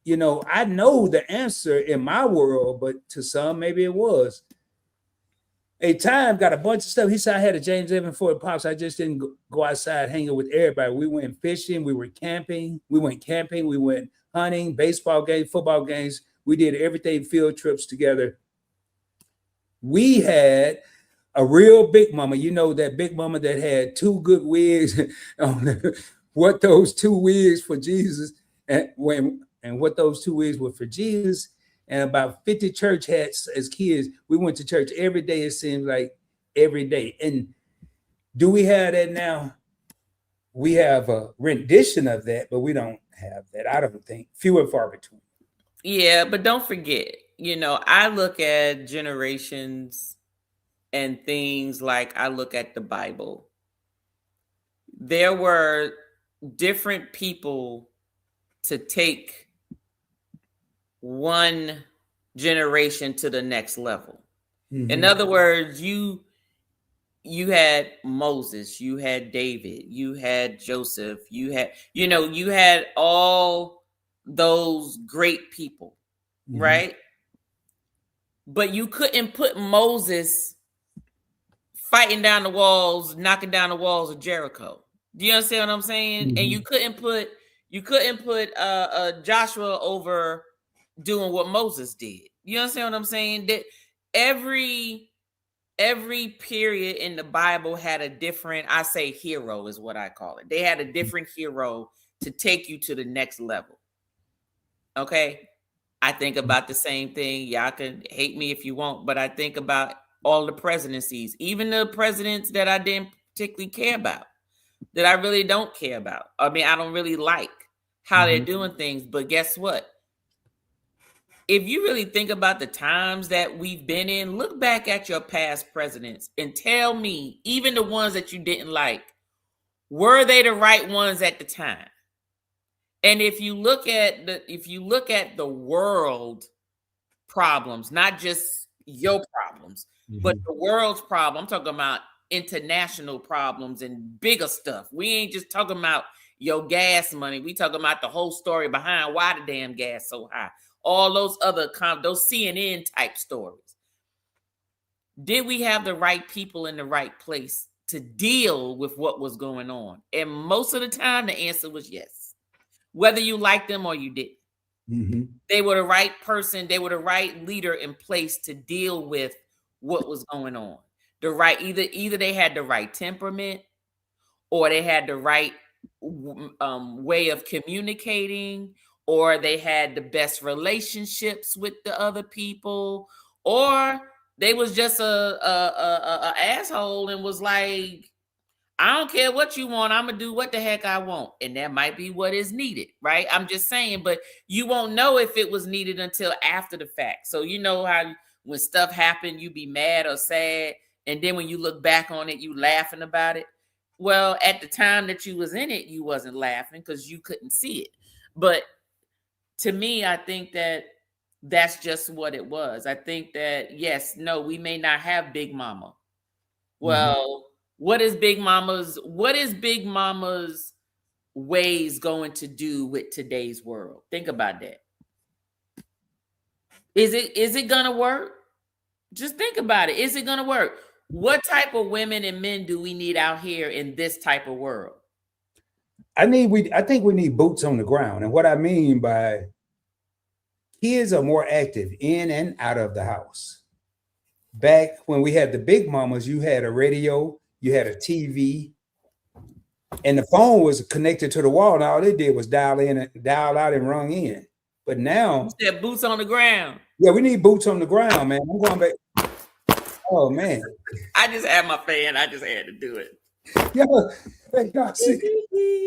I know the answer in my world, but to some, maybe it was. A time got a bunch of stuff. He said I had a James Evans Ford Pops. I just didn't go outside hanging with everybody. We went fishing, we went camping, we went hunting, baseball games, football games. We did everything, field trips together. We had a real big mama, that big mama that had two good wigs on what those two wigs for Jesus, and what those two wigs were for Jesus, and about 50 church hats as kids. We went to church every day, it seems like every day. And do we have that now? We have a rendition of that, but we don't have that. I don't think. Few and far between. Yeah, but don't forget, I look at generations and things like I look at the Bible. There were different people to take one generation to the next level. In Mhm. other words, you you had Moses, you had David, you had Joseph, you had all those great people, right? But you couldn't put Moses fighting down the walls, knocking down the walls of Jericho. Do you understand what I'm saying? And you couldn't put Joshua over doing what Moses did. You understand what I'm saying? That every period in the Bible had a different, I say hero is what I call it. They had a different hero to take you to the next level. Okay? I think about the same thing. Y'all can hate me if you want, but I think about all the presidencies, even the presidents that I didn't particularly care about, that I really don't care about. I mean, I don't really like how they're doing things, but guess what? If you really think about the times that we've been in, look back at your past presidents and tell me, even the ones that you didn't like, were they the right ones at the time? And if you look at the world problems, not just your problems, but the world's problem, I'm talking about international problems and bigger stuff. We ain't just talking about your gas money. We talking about the whole story behind why the damn gas so high. All those other those CNN type stories. Did we have the right people in the right place to deal with what was going on? And most of the time, the answer was yes. Whether you liked them or you didn't. They were the right person. They were the right leader in place to deal with what was going on. Either they had the right temperament, or they had the right way of communicating, or they had the best relationships with the other people, or they was just a asshole and was like, I don't care what you want. I'm going to do what the heck I want. And that might be what is needed, right? I'm just saying, but you won't know if it was needed until after the fact. So you know how when stuff happened, you be mad or sad. And then when you look back on it, you laughing about it. Well, at the time that you was in it, you wasn't laughing because you couldn't see it. But to me, I think that that's just what it was. I think that, yes, no, we may not have Big Mama. Well, what is Big Mama's ways going to do with today's world? Think about that. Is it gonna work? Just think about it. Is it gonna work? What type of women and men do we need out here in this type of world? I think we need boots on the ground. And what I mean by kids are more active in and out of the house. Back when we had the big mamas, you had a radio, you had a TV, and the phone was connected to the wall, and all they did was dial out and rung in. But now, you said boots on the ground. Yeah, we need boots on the ground, man. I'm going back. Oh man, I just had my fan. I just had to do it. Y'all see,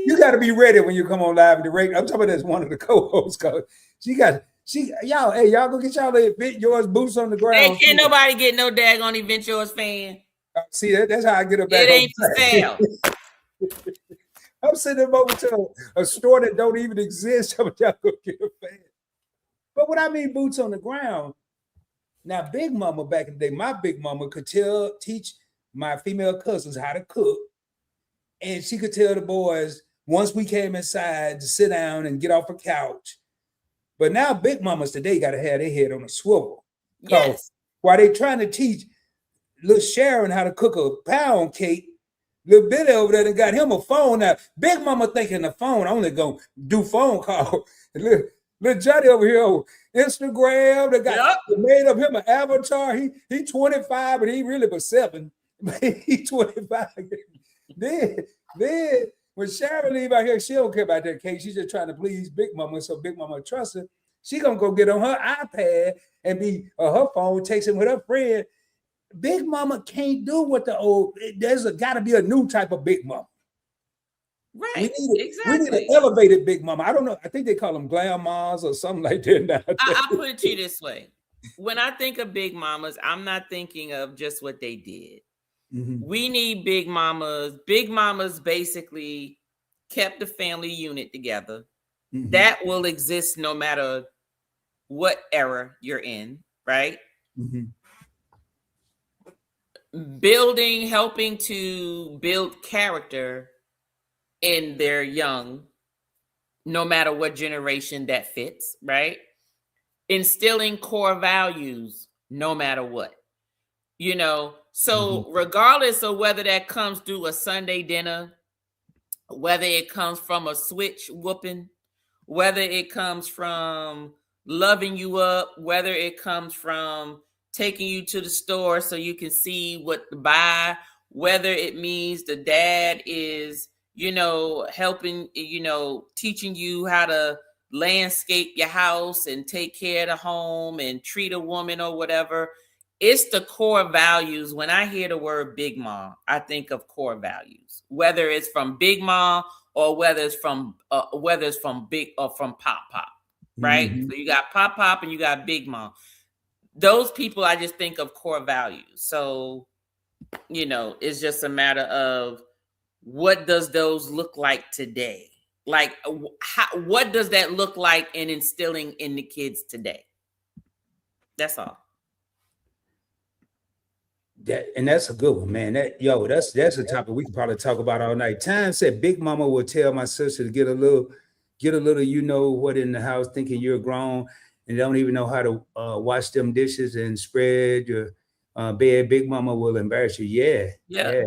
you got to be ready when you come on live and direct. I'm talking about as one of the co-hosts. Y'all go get y'all Event Yours boots on the ground. Can't nobody get no daggone Event Yours fan. See, that's how I get it back. It ain't for sale. I'm sending them over to a store that don't even exist. Y'all go get a fan. But what I mean, boots on the ground. Now, Big Mama back in the day, my Big Mama could teach my female cousins how to cook, and she could tell the boys once we came inside to sit down and get off a couch. But now, Big Mamas today got to have their head on a swivel. Yes. While they trying to teach little Sharon how to cook a pound cake, little Billy over there done got him a phone. Now, Big Mama thinking the phone only gonna do phone call. Little Johnny over here on Instagram, they made up him an avatar. He 25, but he really was 7. He 25. Then when Sharon leave out here, she don't care about that cake. She's just trying to please Big Mama, so Big Mama trusts her. She gonna go get on her iPad and be her phone texting with her friend. Big Mama can't do what the old. There's got to be a new type of Big Mama. Right. We need an elevated Big Mama. I don't know. I think they call them grandmas or something like that now. I'll put it to you this way. When I think of Big Mamas, I'm not thinking of just what they did. We need Big Mamas. Big Mamas basically kept the family unit together. That will exist no matter what era you're in, right? helping to build character in their young, no matter what generation that fits, right? Instilling core values, no matter what, So regardless of whether that comes through a Sunday dinner, whether it comes from a switch whooping, whether it comes from loving you up, whether it comes from taking you to the store so you can see what to buy, whether it means the dad is, helping, teaching you how to landscape your house and take care of the home and treat a woman or whatever. It's the core values. When I hear the word Big Mom, I think of core values, whether it's from Big Mom or whether it's from Big or from Pop, right? So you got Pop and you got Big Mom. Those people, I just think of core values. So, it's just a matter of what does those look like today? Like, what does that look like in instilling in the kids today? That's all. That's a good one, man. That's a topic we can probably talk about all night. Time said Big Mama would tell my sister to get a little, what in the house, thinking you're grown and don't even know how to wash them dishes and spread your bed. Big Mama will embarrass you. Yeah.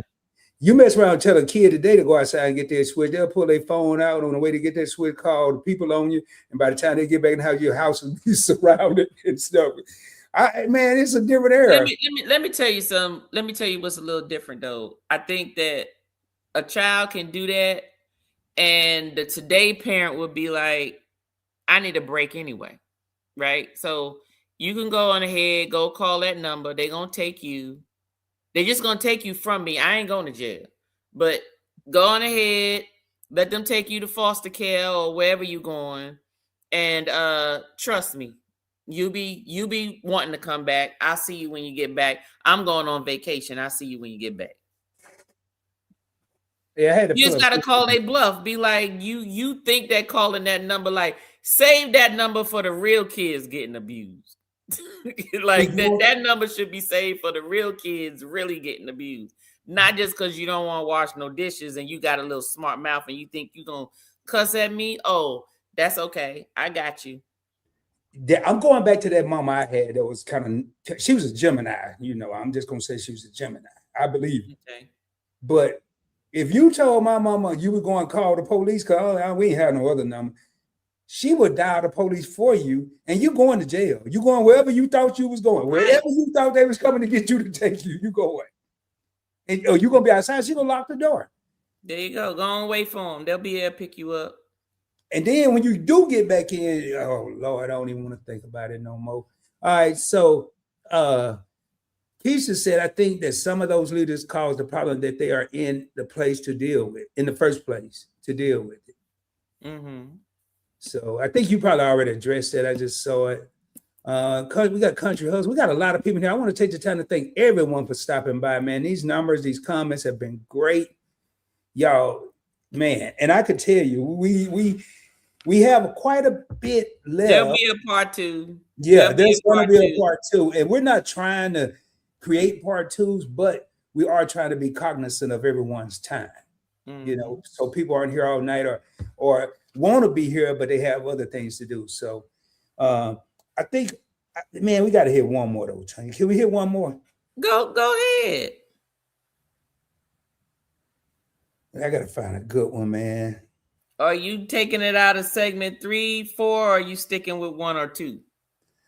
You mess around and tell a kid today to go outside and get their switch. They'll pull their phone out on the way to get their switch, call the people on you, and by the time they get back in the house, your house will be surrounded and stuff. Man, it's a different era. Let me tell you something. Let me tell you what's a little different though. I think that a child can do that, and the today parent would be like, "I need a break anyway," right? So you can go on ahead, go call that number. They're gonna take you. They're just gonna take you from me. I ain't going to jail, but go on ahead. Let them take you to foster care or wherever you're going, and trust me. You be wanting to come back. I'll see you when you get back. I'm going on vacation. I'll see you when you get back. Yeah, I had to you just gotta call a bluff. Be like, you think that calling that number, like, save that number for the real kids getting abused. Like that number should be saved for the real kids really getting abused. Not just because you don't want to wash no dishes and you got a little smart mouth and you think you're gonna cuss at me. Oh, that's okay. I got you. I'm going back to that mama I had that was she was a Gemini, I'm just gonna say she was a Gemini. I believe it. Okay. But if you told my mama you were going to call the police, because we ain't have no other number, she would dial the police for you and you going to jail. You going wherever you thought you was going. Wherever you thought they was coming to get you to take you, you go away. And you gonna be outside, she gonna lock the door. There you go. Go on, wait for them. They'll be there to pick you up. And then when you do get back in, oh Lord, I don't even want to think about it no more. All right, so Keisha said, I think that some of those leaders cause the problem that they are in the place to deal with, in the first place, to deal with it. So I think you probably already addressed that. I just saw it. We got country husbands. We got a lot of people here. I want to take the time to thank everyone for stopping by, man. These numbers, these comments have been great. Y'all, man, and I could tell you, we have quite a bit left. There'll be a part two. Yeah, there's going to be a part two. And we're not trying to create part twos, but we are trying to be cognizant of everyone's time. So people aren't here all night or want to be here, but they have other things to do. So I think, man, we got to hit one more though, Tony. Can we hit one more? Go ahead. I got to find a good one, man. Are you taking it out of segment 3, 4, or are you sticking with 1 or 2?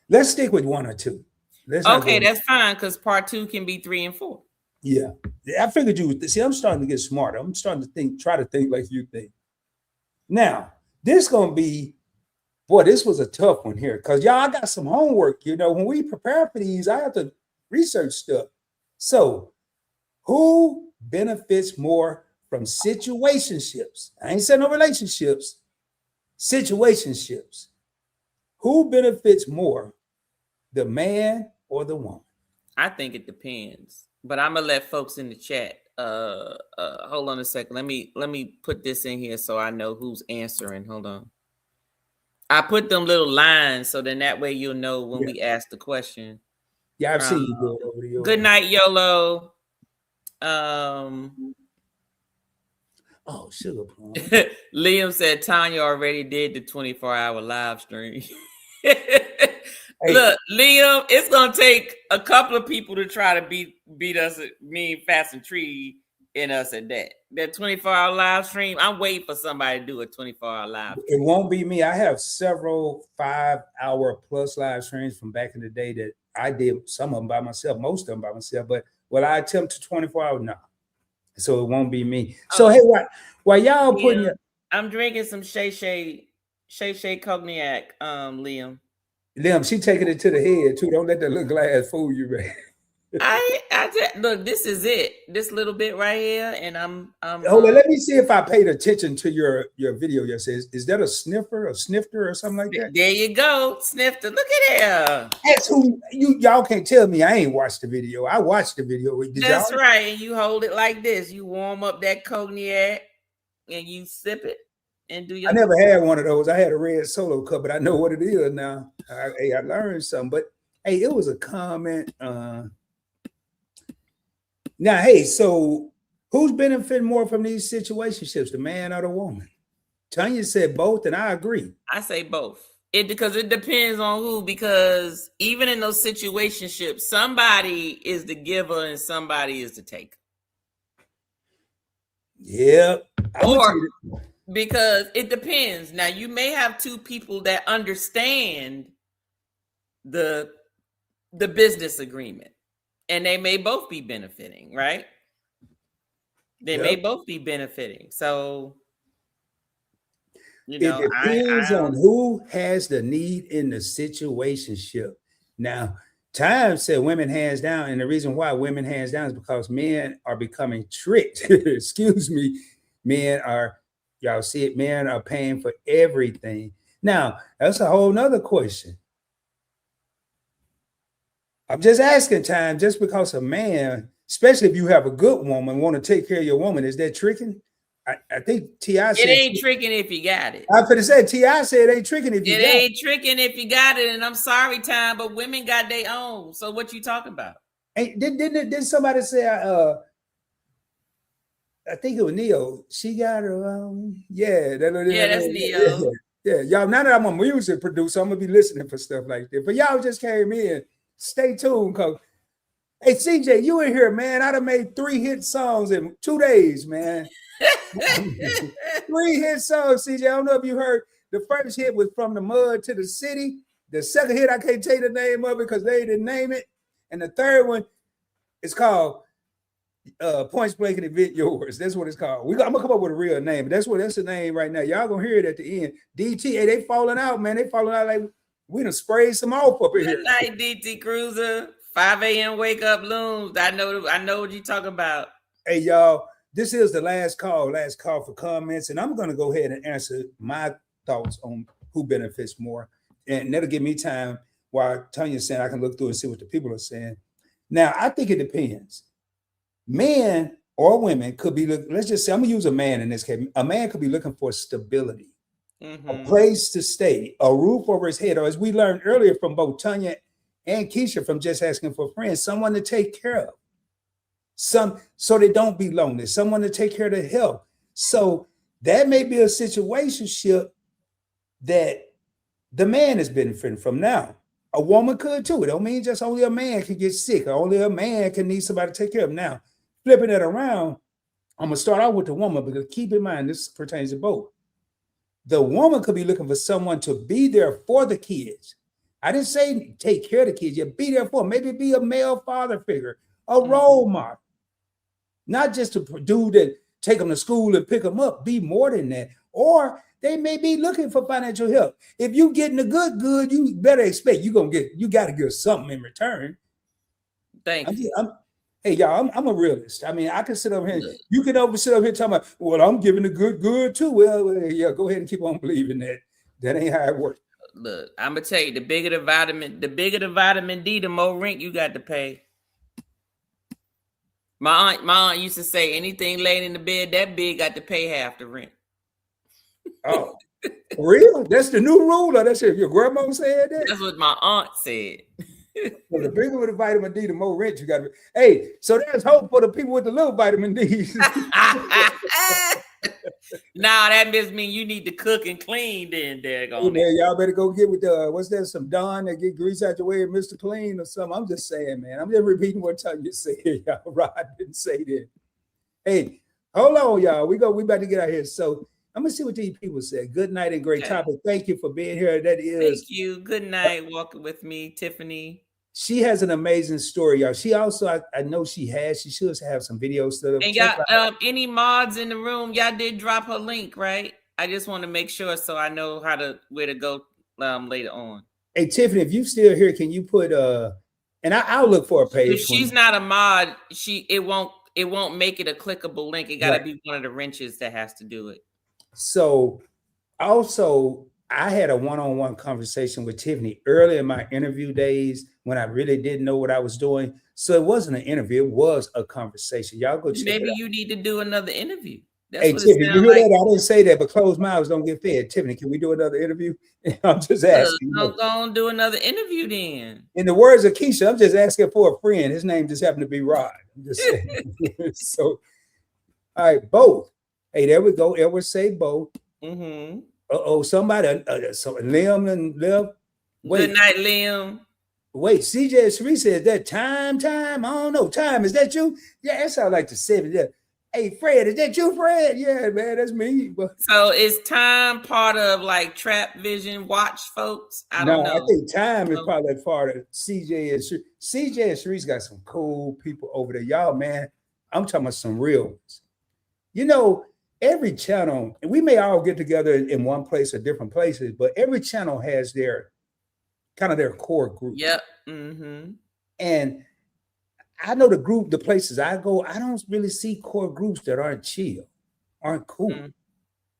Let's stick with 1 or 2. Okay, that's fine, because part 2 can be 3 and 4. Yeah. I figured you would. See, I'm starting to get smarter. I'm starting to try to think like you think. Now, this going to be, boy, this was a tough one here, because y'all, I got some homework. When we prepare for these, I have to research stuff. So, who benefits more from situationships? I ain't saying no relationships. Situationships. Who benefits more, the man or the woman? I think it depends, but I'm gonna let folks in the chat. Hold on a second. Let me put this in here so I know who's answering. Hold on. I put them little lines so then that way you'll know when we ask the question. Yeah, I've seen you do it over the years. Good night, YOLO. Oh, sugar plum. Liam said Tanya already did the 24-hour live stream. Hey. Look, Liam, it's gonna take a couple of people to try to beat us, me and Fast and Tree, and us at that. That 24-hour live stream. I'm waiting for somebody to do a 24-hour live stream. It won't be me. I have several 5-hour plus live streams from back in the day that I did, some of them by myself, most of them by myself. But will I attempt to 24 hours? No. So it won't be me. So hey, while y'all putting your, I'm drinking some Shay cognac, Liam. She taking it to the head too. Don't let that little glass fool you, man. I just, look, this is it. This little bit right here, and I'm hold on, let me see if I paid attention to your video. Yes, is that a snifter, a snifter, or something like that? There you go, snifter. Look at there. That's who y'all can't tell me I ain't watched the video. I watched the video. That's right. And you hold it like this. You warm up that cognac and you sip it and do your. I never had one of those. I had a red Solo cup, but I know what it is now. I learned something. But hey, it was a comment. Now, hey, so who's benefiting more from these situationships, the man or the woman? Tanya said both, and I agree. I say both. Because it depends on who, because even in those situationships, somebody is the giver and somebody is the taker. Yeah. Or because it depends. Now, you may have two people that understand the business agreement, and they may both be benefiting, right? They may both be benefiting. So, it depends on who has the need in the situationship. Now, Time said women hands down, and the reason why women hands down is because men are becoming tricked. Excuse me. Y'all see it, men are paying for everything. Now, that's a whole nother question. I'm just asking, Time, just because a man, especially if you have a good woman, want to take care of your woman, is that tricking? I think T.I. said it ain't tricking if you got it. I could have said T.I. said it ain't tricking if you got it. It ain't tricking if you got it, and I'm sorry, Time, but women got their own. So what you talking about? Hey, didn't somebody say I think it was Neo. She got her own. Yeah, that's Neo. Yeah, y'all. Now that I'm a music producer, I'm gonna be listening for stuff like that. But y'all just came in. Stay tuned, cause hey CJ, you in here, man. I done made 3 hit songs in 2 days, man. 3 hit songs, CJ. I don't know if you heard. The first hit was From the Mud to the City. The second hit, I can't tell you the name of it because they didn't name it. And the third one is called Points Blank and Event Yours. That's what it's called. I'm gonna come up with a real name. That's the name right now. Y'all gonna hear it at the end. DT, hey, they falling out, man. They falling out like we done sprayed some off up in here. Good night, DT Cruiser. 5 a.m. wake up looms. I know what you talking about. Hey, y'all, this is the last call for comments, and I'm gonna go ahead and answer my thoughts on who benefits more, and that'll give me time while Tanya's saying I can look through and see what the people are saying. Now, I think it depends. Men or women could be, let's just say, I'm gonna use a man in this case. A man could be looking for stability, a place to stay, a roof over his head, or as we learned earlier from both Tanya and Keisha from Just Asking for Friends, someone to take care of, so they don't be lonely, someone to take care of their health. So that may be a situationship that the man is benefiting from. Now, a woman could too. It don't mean just only a man can get sick, or only a man can need somebody to take care of him. Now, flipping it around, I'm gonna start out with the woman, because keep in mind this pertains to both. The woman could be looking for someone to be there for the kids. I didn't say take care of the kids. You be there for them. Maybe be a male father figure, a role model, not just a dude that take them to school and pick them up. Be more than that. Or they may be looking for financial help. If you getting the good, you better expect you got to give something in return. Thank you. Hey, y'all, I'm a realist. I mean, I can sit up here. You can sit up here talking about, well, I'm giving the good too. Well, yeah, go ahead and keep on believing that. That ain't how it works. Look, I'm gonna tell you, the bigger the vitamin D, the more rent you got to pay. My aunt used to say, anything laying in the bed that big got to pay half the rent. Oh, for real? That's the new rule, or that's if your grandma said that? That's what my aunt said. So the bigger with the vitamin D, the more rich you got to be. Hey, so there's hope for the people with the little vitamin D. Now that must mean you need to cook and clean then, Hey, daggone it. man, y'all better go get with what's that? Some Dawn that get grease out your way and Mr. Clean or something. I'm just saying, man. I'm just repeating what you said. Y'all, Rod didn't say that. Hey, hold on, y'all. We about to get out here. So I'm gonna see what these people said. Good night and great Okay. topic. Thank you for being here. That is, Thank you. Good night. Walking with me, Tiffany. she has an amazing story, y'all. She also, I know she should have some videos still. And Check y'all, any mods in the room, y'all did drop her link, right? I just want to make sure so I know where to go later on. Hey Tiffany, if you still here, can you put and I'll look for a page. If she's not a mod, it won't make it a clickable link. It got to be one of the wrenches that has to do it. So also, I had a one-on-one conversation with Tiffany early in my interview days when I really didn't know what I was doing. So it wasn't an interview, it was a conversation. Y'all go check it out. Maybe you need to do another interview. That's Hey what Tiffany, it you sounds hear like. that? I didn't say that, but closed mouths don't get fed. Tiffany, can we do another interview? I'm just asking. Go on, do another interview then. In the words of Keisha, I'm just asking for a friend. His name just happened to be Rod. I'm just saying. So, all right, both. Hey, there we go. Edward say both. Mm-hmm. Somebody, so Liam and Liv. Good night, Liam. Wait, CJ Sheree says that time. I don't know. Time, is that you? Yeah, that sounds like the 70s. Yeah. Hey, Fred, is that you, Fred? Yeah, man, that's me. But So is time part of like Trap Vision Watch, folks? I don't know. I think time is probably part of CJ and Sheree. CJ and Sheree's got some cool people over there. Y'all, man, I'm talking about some real ones. You know, every channel, and we may all get together in one place or different places, but every channel has their kind of their core group. Yep. Mm-hmm. And I know the places I go, I don't really see core groups that aren't chill, aren't cool.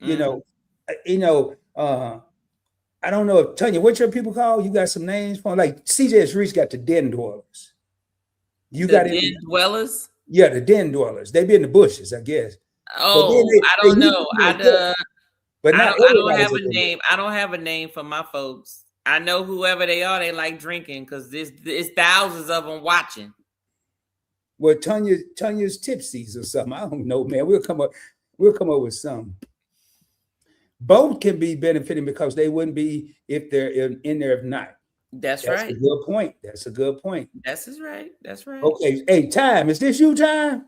Mm-hmm. I don't know if Tanya, what your people call? You got some names for like CJ's Reach got the den dwellers. You The got den dwellers? Yeah, the den dwellers. They be in the bushes, I guess. Oh, I don't know. But I not don't have a everybody's name. I don't have a name for my folks. I know whoever they are, they like drinking because there's thousands of them watching. Well, Tanya's tipsies or something. I don't know, man. We'll come up with something. Both can be benefiting because they wouldn't be if they're in there if not. That's right. That's a good point. That's right. Okay. Hey, Time, is this you, Time?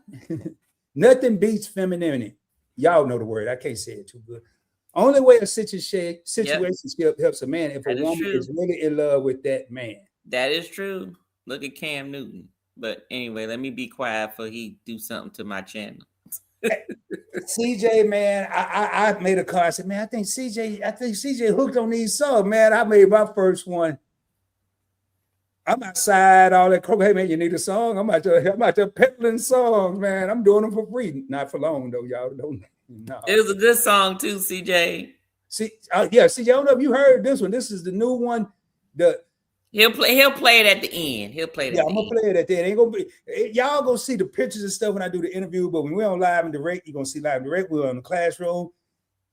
Nothing beats femininity. Y'all know the word. I can't say it too good. Only way a situationship helps a man if a woman is really in love with that man. That is true. Look at Cam Newton. But anyway, let me be quiet before he do something to my channel. CJ, man, I made a call. I said, man, I think CJ hooked on these songs, man. I made my first one. I'm outside, all that. Hey, man, you need a song? I'm out there peddling songs, man. I'm doing them for free. Not for long, though, y'all. Don't. No. It was a good song, too, CJ. CJ, I don't know if you heard this one. This is the new one. He'll play it at the end. I'm gonna play it at the end. Ain't gonna be y'all gonna see the pictures and stuff when I do the interview, but when we're on live and direct, you're gonna see live and direct. We're on the classroom.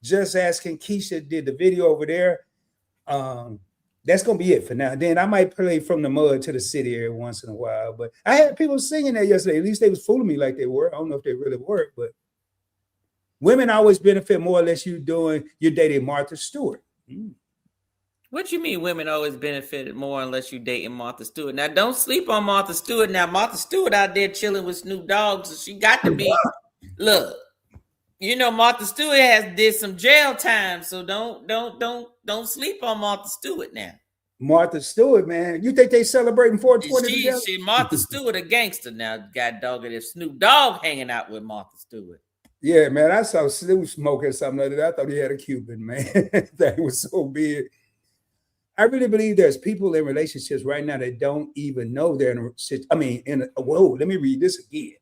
Just asking. Keisha did the video over there. That's gonna be it for now. Then I might play From the Mud to the City every once in a while. But I had people singing that yesterday. At least they was fooling me like they were. I don't know if they really were, but women always benefit more or less you're dating Martha Stewart. What you mean women always benefited more unless you dating Martha Stewart? Now, don't sleep on Martha Stewart. Now, Martha Stewart out there chilling with Snoop Dogg, so she got to be. Look, you know Martha Stewart did some jail time, so don't sleep on Martha Stewart now. Martha Stewart, man, you think they celebrating 420 together? Martha Stewart a gangster now. God dog it, if Snoop Dogg hanging out with Martha Stewart. Yeah, man, I saw Snoop smoking something like that. I thought he had a Cuban, man. That was so big. I really believe there's people in relationships right now that don't even know they're let me read this again.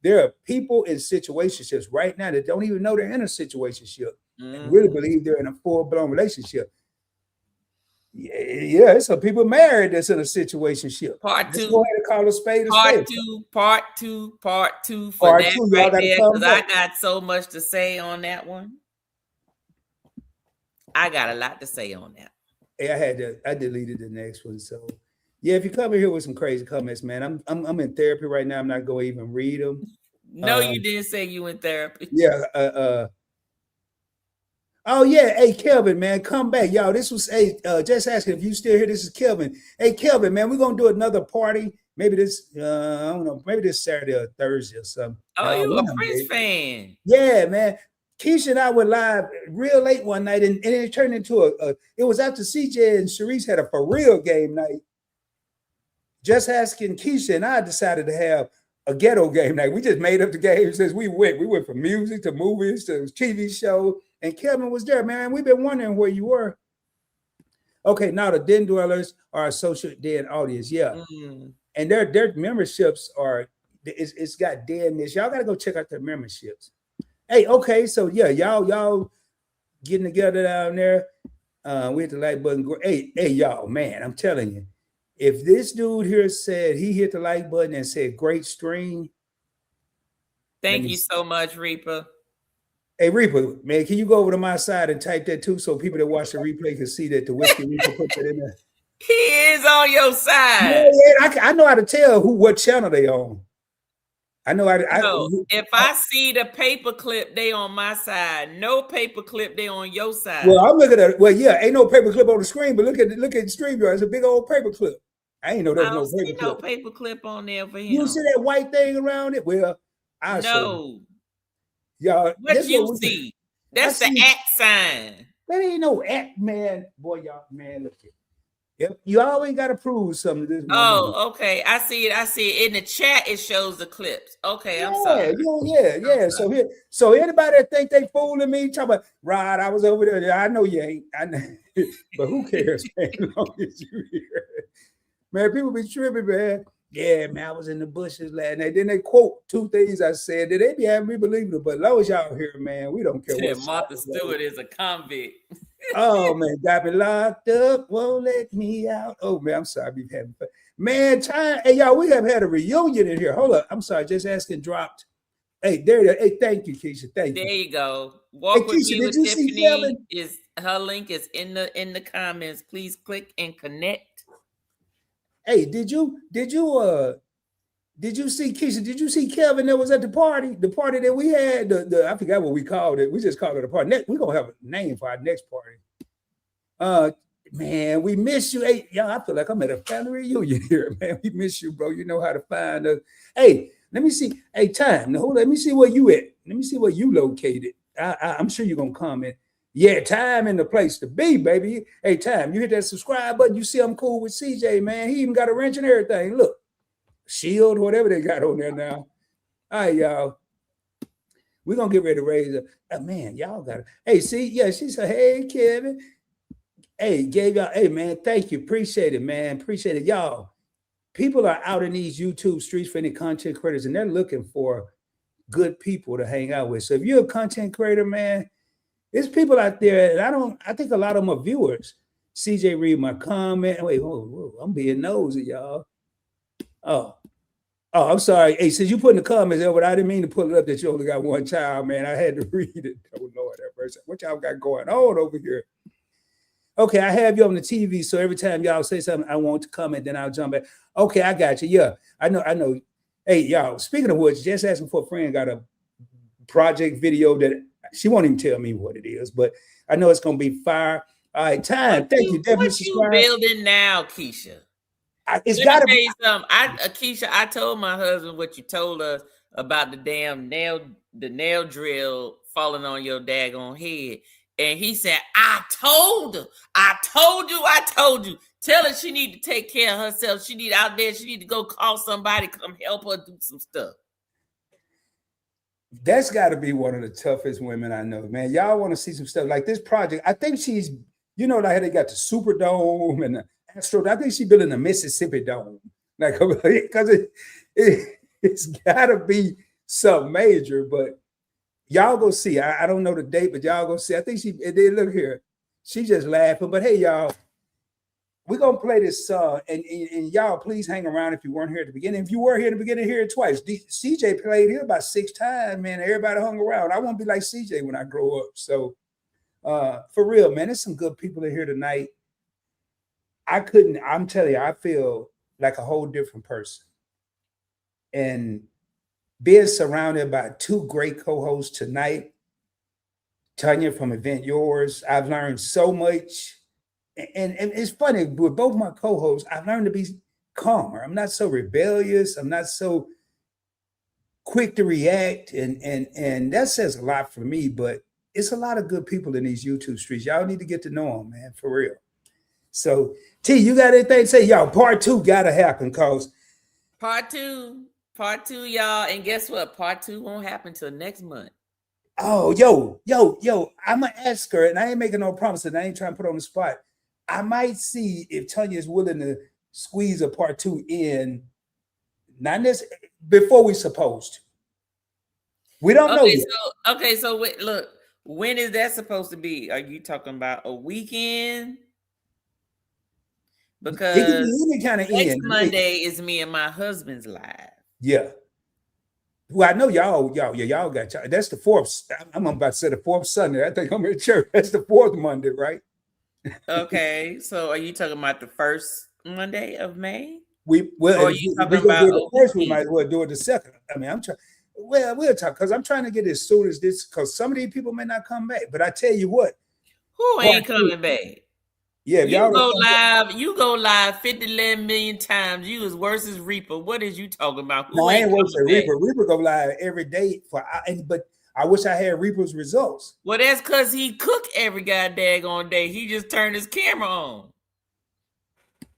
There are people in situationships right now that don't even know they're in a situationship and really believe they're in a full-blown relationship. Yeah, there's some people married that's in a situationship. Part two. Go ahead and call a spade a spade. Part two for that right there, because I got so much to say on that one. I got a lot to say on that. Hey, I deleted the next one. So Yeah, if you come in here with some crazy comments, man, I'm in therapy right now. I'm not going to even read them. No, you didn't say you in therapy. Yeah. Oh yeah, hey Kelvin, man, come back, y'all. This was just asking if you still here. This is Kelvin. Hey Kelvin, man, we're gonna do another party. Maybe this, I don't know, maybe this Saturday or Thursday or something. Oh, you a When, Prince baby? fan? Yeah, man. Keisha and I were live real late one night, and it turned into it was after CJ and Sharice had a for real game night. Just asking Keisha and I decided to have a ghetto game night. We just made up the games as we went. We went from music to movies to TV show, and Kevin was there, man. We've been wondering where you were. Okay, now the Den Dwellers are a social den audience, yeah, and their memberships are it's got denness. Y'all got to go check out their memberships. Hey, okay, so yeah, y'all getting together down there. We hit the like button. Hey, y'all, man, I'm telling you. If this dude here said he hit the like button and said great stream. Thank you so much, Reaper. Hey, Reaper, man, can you go over to my side and type that too so people that watch the replay can see that the Whiskey Reaper put that in there? He is on your side. Yeah, I know how to tell what channel they on. I know if I see the paperclip, they on my side. No paperclip, they on your side. Well, I'm looking at it. Well, yeah, ain't no paperclip on the screen, but look at the StreamYard. It's a big old paperclip. I ain't know there was no paperclip. No paperclip on there for him. You see that white thing around it? Well, I no. Y'all, what you see? That's the @ sign. That ain't no @ man. Boy, y'all, man, look here. Yep, you always got to prove something to this. Oh, okay. I see it. In the chat, it shows the clips. Okay, I'm sorry. Yeah. So anybody that think they fooling me, talk about Rod, I was over there. I know you ain't. I know. But who cares, man? As long as you here. Man, people be tripping, man. Yeah, man, I was in the bushes last night. Then they quote 2 things I said. Did they be having me believe it? But as long as y'all here, man, we don't care. Yeah, Martha Stewart is a convict. Oh man, got me locked up, won't let me out. Oh man, I'm sorry, we've had fun. Man, time. Hey, y'all, we have had a reunion in here. Hold up, I'm sorry, just asking dropped. Hey, there. Hey, thank you, Keisha. Thank you. There you go. Walk with Keisha, me with Tiffany is her link is in the comments. Please click and connect. Hey, did you see Keisha? Did you see Kelvin that was at the party? The party that we had, I forgot what we called it. We just called it a party. We're gonna have a name for our next party. Man, we miss you. Hey, y'all, I feel like I'm at a family reunion here, man. We miss you, bro. You know how to find us. Hey, let me see. Hey, time. Now, let me see where you at. Let me see where you located. I'm sure you're gonna comment. Yeah, time and the place to be, baby. Hey, time. You hit that subscribe button. You see I'm cool with CJ, man. He even got a wrench and everything. Look. Shield, whatever they got on there now. All right, y'all. We're gonna get ready to raise it. Oh, man, y'all got it. Hey, see, yeah, she said, hey, Kevin. Hey, gave y'all, hey man, thank you. Appreciate it, man. Appreciate it. Y'all. People are out in these YouTube streets for any content creators, and they're looking for good people to hang out with. So if you're a content creator, man, there's people out there, and I think a lot of them are viewers. CJ read my comment. Wait, whoa, I'm being nosy, y'all. Oh, I'm sorry. Hey, since you put in the comments there, but I didn't mean to pull it up that you only got one child, man. I had to read it. Oh, Lord, that person. What y'all got going on over here? Okay, I have you on the TV, so every time y'all say something, I want to comment, then I'll jump back. Okay, I got you. Yeah, I know. Hey, y'all, speaking of which, just asking for a friend got a project video that she won't even tell me what it is, but I know it's going to be fire. All right, time. Thank you. Definitely subscribe. What you building now, Keisha? It's got to be something. Keisha, I told my husband what you told us about the damn nail drill falling on your daggone head. And he said, I told you. Tell her she need to take care of herself. She need to go call somebody, come help her do some stuff. That's got to be one of the toughest women I know, man. Y'all want to see some stuff like this project. I think she's, like they got the Superdome and the Astro. I think she's building the Mississippi Dome. Like, because it's got to be something major, but y'all go see. I don't know the date, but y'all go see. I think they look here. She just laughing. But hey, y'all, we're going to play this song. And y'all, please hang around if you weren't here at the beginning. If you were here at the beginning, hear it twice. CJ played here about 6 times, man. Everybody hung around. I want to be like CJ when I grow up. So for real, man, there's some good people in here tonight. I'm telling you, I feel like a whole different person. And being surrounded by two great co-hosts tonight, Tanya from Event Yours, I've learned so much. And it's funny, with both my co-hosts, I've learned to be calmer. I'm not so rebellious. I'm not so quick to react. And that says a lot for me, but it's a lot of good people in these YouTube streets. Y'all need to get to know them, man, for real. So, T, you got anything to say? Y'all, part 2 gotta happen, cause Part two, y'all. And guess what? Part 2 won't happen till next month. oh, yo, I'm gonna ask her, and I ain't making no promises. I ain't trying to put her on the spot. I might see if Tanya is willing to squeeze a part 2 in, not necessarily before we supposed to. We don't know yet. So wait, look, when is that supposed to be? Are you talking about a weekend? It can Because be any kind of next end. Monday is me and my husband's live. Yeah. Well, I know y'all got y'all. That's the fourth. I'm about to say the fourth Sunday. I think I'm in church. That's the fourth Monday, right? Okay, so are you talking about the first Monday of May? Or are if you we talking gonna do it about the a first, we weekend? might as well do it the second. I mean, I'm trying. Well, we'll talk because I'm trying to get as soon as this, because some of these people may not come back. But I tell you what, Who ain't part 2, coming back? yeah, if y'all You go live 50 million times. You as worse as Reaper. What is you talking about? Who no, I ain't ain't worse than coming back? Reaper. Reaper go live every day but I wish I had Reaper's results. Well, that's because he cook every goddamn day. He just turned his camera on.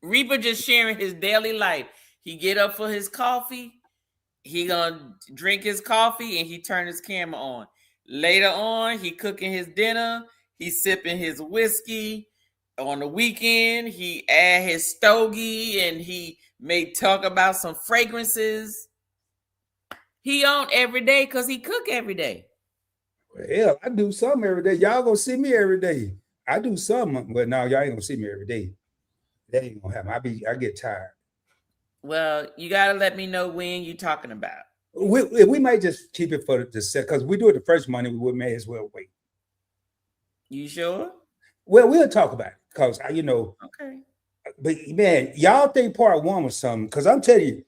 Reaper just sharing his daily life. He get up for his coffee. He gonna drink his coffee and he turn his camera on. Later on, he cooking his dinner. He sipping his whiskey. On the weekend, he add his stogie and he may talk about some fragrances. He on every day because he cook every day. Well, hell, I do something every day. Y'all gonna see me every day. I do something, but now y'all ain't gonna see me every day. That ain't gonna happen. I get tired. Well, you gotta let me know when you're talking about. We might just keep it for the set because we do it the first Monday. We may as well wait. You sure? Well, we'll talk about it because Okay. But man, y'all think part 1 was something? Because I'm telling you,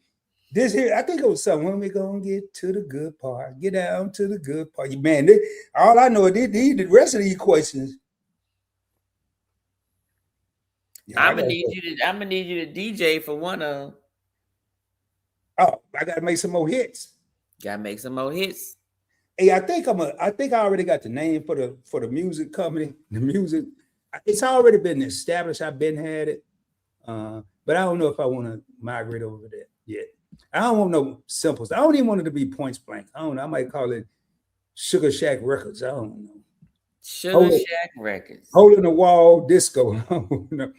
this here, I think it was something. When we gonna get to the good part, get down to the good part, man. All I know is the rest of these questions. Yeah, I'm gonna need you to DJ for one of them. Oh, I gotta make some more hits. Gotta make some more hits. Hey, I think I already got the name for the music company. The music, it's already been established. I've been had it, but I don't know if I want to migrate over that yet. I don't want no simples. I don't even want it to be Points Blank. I don't know. I might call it Sugar Shack Records. I don't know. Sugar Shack Records. Hole in the Wall Disco. I don't know.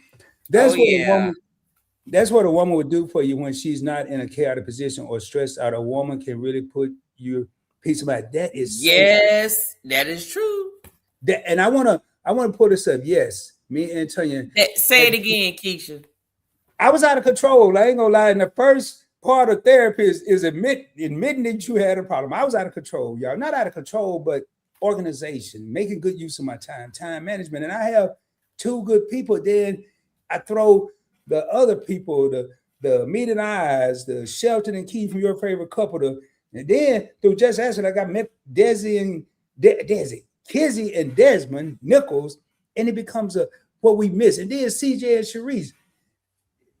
That's what a woman would do for you when she's not in a chaotic position or stressed out. A woman can really put your piece of mind. That is yes, that is true. And I wanna pull this up. Yes, me and Tanya. Say it again, Keisha. I was out of control. I ain't gonna lie. And the first part of therapy is admitting that you had a problem. I was out of control, y'all. Not out of control, but organization, making good use of my time management. And I have 2 good people. Then I throw the other people, the Meet and Eyes, the Shelton and Key from Your Favorite Couple, and then through Just Asking, I got met Kizzy and Desmond Nichols, and it becomes what we miss. And then CJ and Sharice.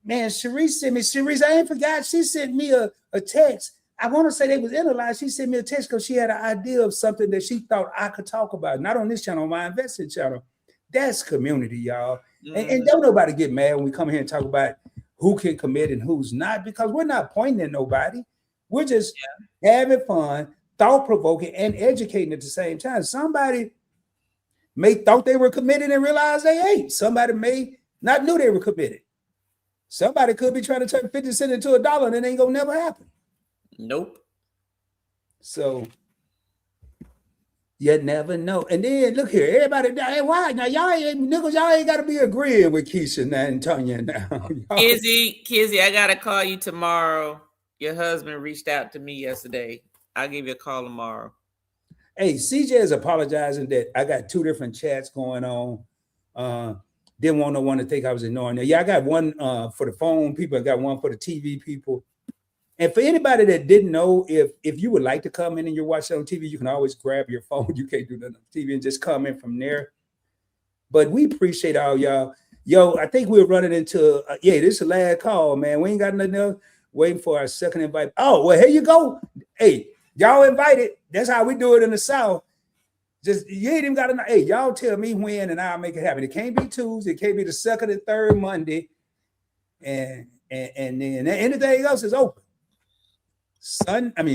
Man, Sharice sent me. Sharice, I ain't forgot. She sent me a text. I want to say they was in a line. She sent me a text because she had an idea of something that she thought I could talk about. Not on this channel, on my investing channel. That's community, y'all. And don't nobody get mad when we come here and talk about who can commit and who's not, because we're not pointing at nobody. We're just having fun, thought-provoking, and educating at the same time. Somebody may thought they were committed and realized they ain't. Somebody may not knew they were committed. Somebody could be trying to turn 50 cents into $1 and it ain't gonna never happen. Nope. So you never know. And then look here, everybody, hey, why now? Y'all ain't got to be agreeing with Keisha now and Tanya now. Kizzy, I gotta call you tomorrow. Your husband reached out to me yesterday. I'll give you a call tomorrow. Hey, CJ is apologizing that I got 2 different chats going on. Didn't want no one to think I was ignoring them. Yeah, I got one for the phone people. I got one for the TV people. And for anybody that didn't know, if you would like to come in and you're watching on TV, you can always grab your phone. You can't do nothing on TV and just come in from there. But we appreciate all y'all. Yo, I think we're running into, this is the last call, man. We ain't got nothing else. Waiting for our second invite. Oh, well, here you go. Hey, y'all invited. That's how we do it in the South. Just, you ain't even got to know. Hey, y'all tell me when and I'll make it happen. It can't be Tuesday. It can't be the second and third Monday. And then anything else is open.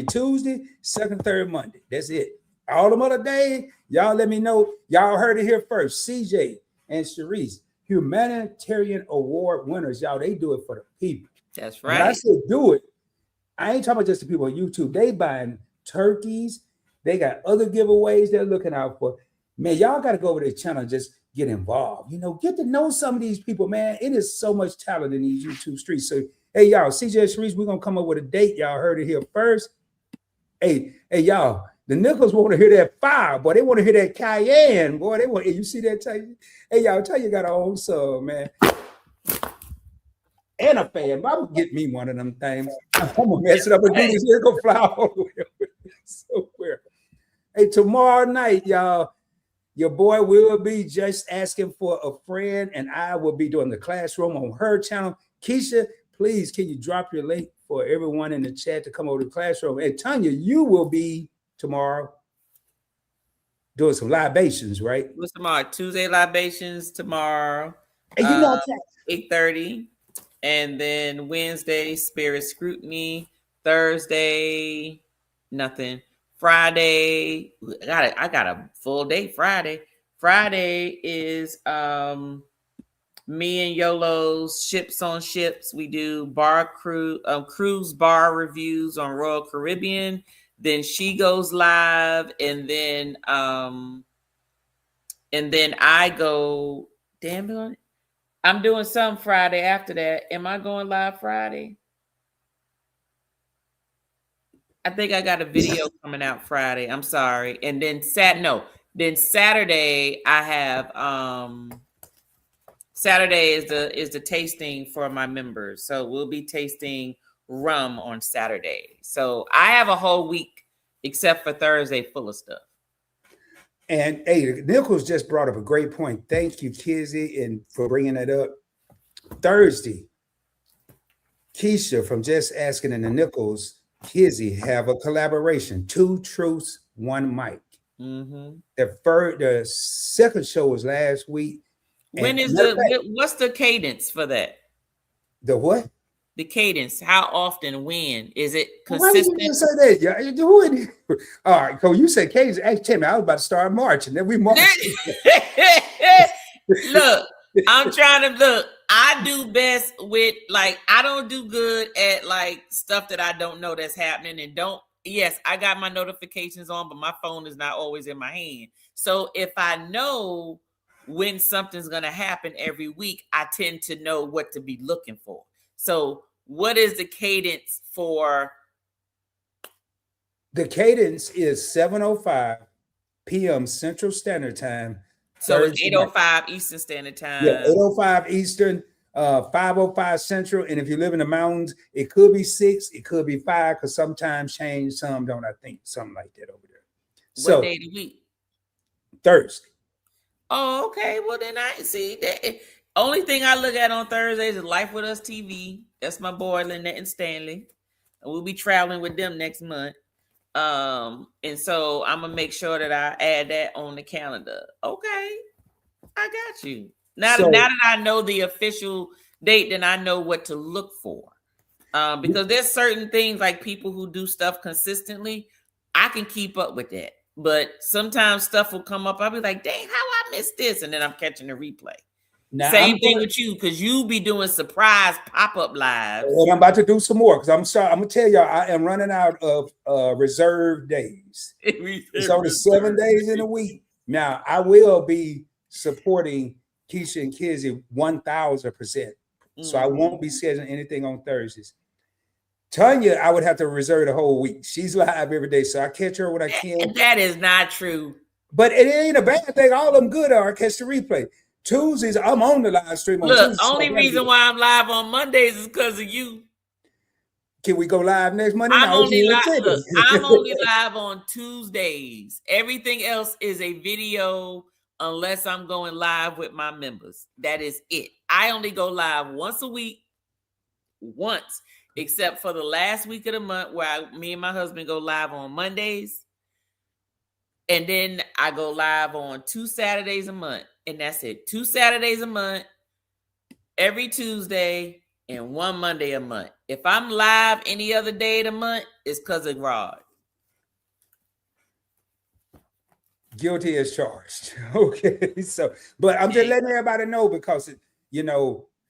Tuesday, second, third Monday. That's it. All them other days, y'all let me know. Y'all heard it here first. CJ and Sharice, humanitarian award winners. Y'all, they do it for the people. That's right. When I said do it, I ain't talking about just the people on YouTube. They buying turkeys. They got other giveaways they're looking out for. Man, y'all got to go over their channel and just get involved. Get to know some of these people, man. It is so much talent in these YouTube streets. So, hey, y'all, CJ and Sharice, we're going to come up with a date. Y'all heard it here first. Hey, y'all, the Nichols want to hear that fire, boy. They want to hear that cayenne, boy. You see that? Hey, y'all, tell you got our own song, man. And a fan. I'm going to get me one of them things. I'm going to mess it up and do this. It's going to fly all the way. So weird. Hey, tomorrow night, y'all, your boy will be just asking for a friend, and I will be doing the classroom on her channel. Keisha, please, can you drop your link for everyone in the chat to come over to the classroom? And Tanya, you will be tomorrow doing some libations, right? What's tomorrow? Tuesday libations tomorrow. And 8:30. And then Wednesday, spirit scrutiny. Thursday, nothing. Friday, I got a full day Friday. Friday is me and Yolo's Ships on Ships. We do cruise bar reviews on Royal Caribbean. Then she goes live, and then I go. Damn it! I'm doing some Friday after that. Am I going live Friday? I think I got a video coming out Friday. I'm sorry. And then Saturday I have Saturday is the tasting for my members. So we'll be tasting rum on Saturday. So I have a whole week except for Thursday full of stuff. And hey, Nichols just brought up a great point. Thank you, Kizzy, and for bringing that up. Thursday, Keisha from Just Asking and the Nichols, Kizzy have a collaboration. 2 truths, 1 mic. Mm-hmm. The second show was last week. What's the cadence for that? The what? The cadence. How often? When? Is it consistent? Why you say that? Yeah, you do it. All right, Cole, you said cadence. Hey, Tim, I was about to start March, and then we march. Look, I'm trying to look. I do best with I don't do good at stuff that I don't know that's happening and yes, I got my notifications on, but my phone is not always in my hand. So if I know when something's going to happen every week, I tend to know what to be looking for. So what is the cadence for? The cadence is 7:05 p.m. Central Standard Time. So it's 8:05 Eastern Standard Time. Yeah, 8:05 Eastern, 5:05 Central. And if you live in the mountains, it could be 6, it could be 5, because sometimes change, some don't, I think. Something like that over there. What day of the week? Thursday. Oh, okay. Well, then I see that. Only thing I look at on Thursdays is Life With Us TV. That's my boy, Lynette and Stanley. And we'll be traveling with them next month. And so I'm gonna make sure that I add that on the calendar. Okay, I got you. Now that I know the official date, then I know what to look for. Because there's certain things like people who do stuff consistently, I can keep up with that. But sometimes stuff will come up. I'll be like, dang, how I missed this? And then I'm catching the replay. Now, Same thing with you, because you be doing surprise pop-up lives. And I'm about to do some more, because I'm sorry. I'm going to tell y'all, I am running out of reserve days. It's only 7 days in a week. Now, I will be supporting Keisha and Kizzy 1,000%. So I won't be scheduling anything on Thursdays. Tanya, I would have to reserve the whole week. She's live every day, so I catch her when I can. That is not true. But it ain't a bad thing. All of them good are. Catch the replay. Tuesdays, I'm on the live stream on Look, Tuesday. so I only gotta reason do it. why I'm live on Mondays is because of you. Can we go live next Monday? I'm No, only you live. ain't Look, finished. I'm only live on Tuesdays. Everything else is a video, unless I'm going live with my members. That is it. I only go live once a week, except for the last week of the month where me and my husband go live on Mondays, and then I go live on 2 Saturdays a month, and that's it. 2 Saturdays a month, every Tuesday, and 1 Monday a month. If I'm live any other day of the month, it's because of Rod. Guilty as charged. Okay, so but I'm just letting everybody know because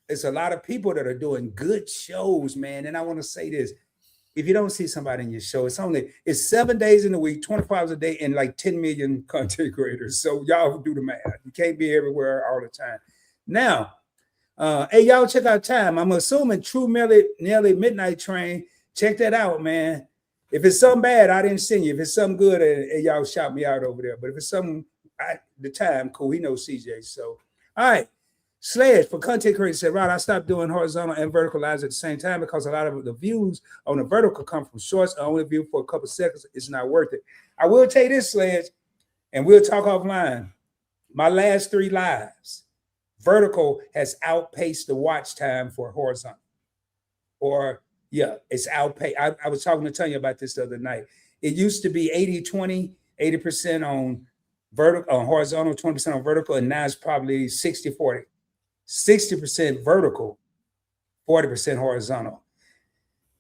it's a lot of people that are doing good shows, man. And I want to say this: if you don't see somebody in your show, it's 7 days in a week, 24 hours a day, and like 10 million content creators. So y'all do the math. You can't be everywhere all the time. Now, hey, y'all check out time. I'm assuming True Nelly Midnight Train. Check that out, man. If it's something bad, I didn't send you. If it's something good, hey, y'all shout me out over there. But if it's something, the time, cool. He knows CJ. So, all right. Sledge for content creators said, Rod, I stopped doing horizontal and vertical lives at the same time because a lot of the views on the vertical come from shorts. I only view for a couple seconds. It's not worth it. I will tell you this, Sledge, and we'll talk offline. My last 3 lives, vertical has outpaced the watch time for horizontal. It's outpaced. I was talking to Tanya about this the other night. It used to be 80-20, 80% on vertical, on horizontal, 20% on vertical, and now it's probably 60-40. 60% vertical, 40% horizontal.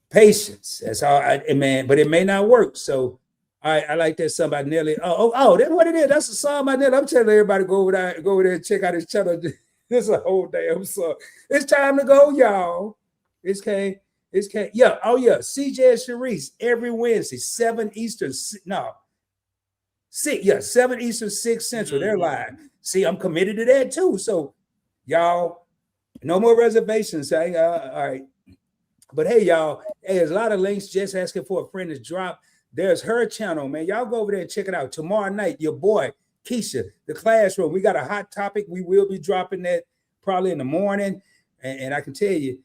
Patience. That's all. But it may not work. So I like that song by Nelly. That's what it is. That's a song by Nelly. I'm telling everybody go over there and check out his channel. This is a whole damn song. It's time to go, y'all. Yeah. Oh yeah. CJ and Sharice every Wednesday, 7 Eastern. 7 Eastern, 6 Central. They're live. See, I'm committed to that too. So y'all, no more reservations. All right. But hey, y'all, there's a lot of links. Just asking for a friend to drop. There's her channel, man. Y'all go over there and check it out. Tomorrow night, your boy, Keisha, the classroom. We got a hot topic. We will be dropping that probably in the morning. And I can tell you,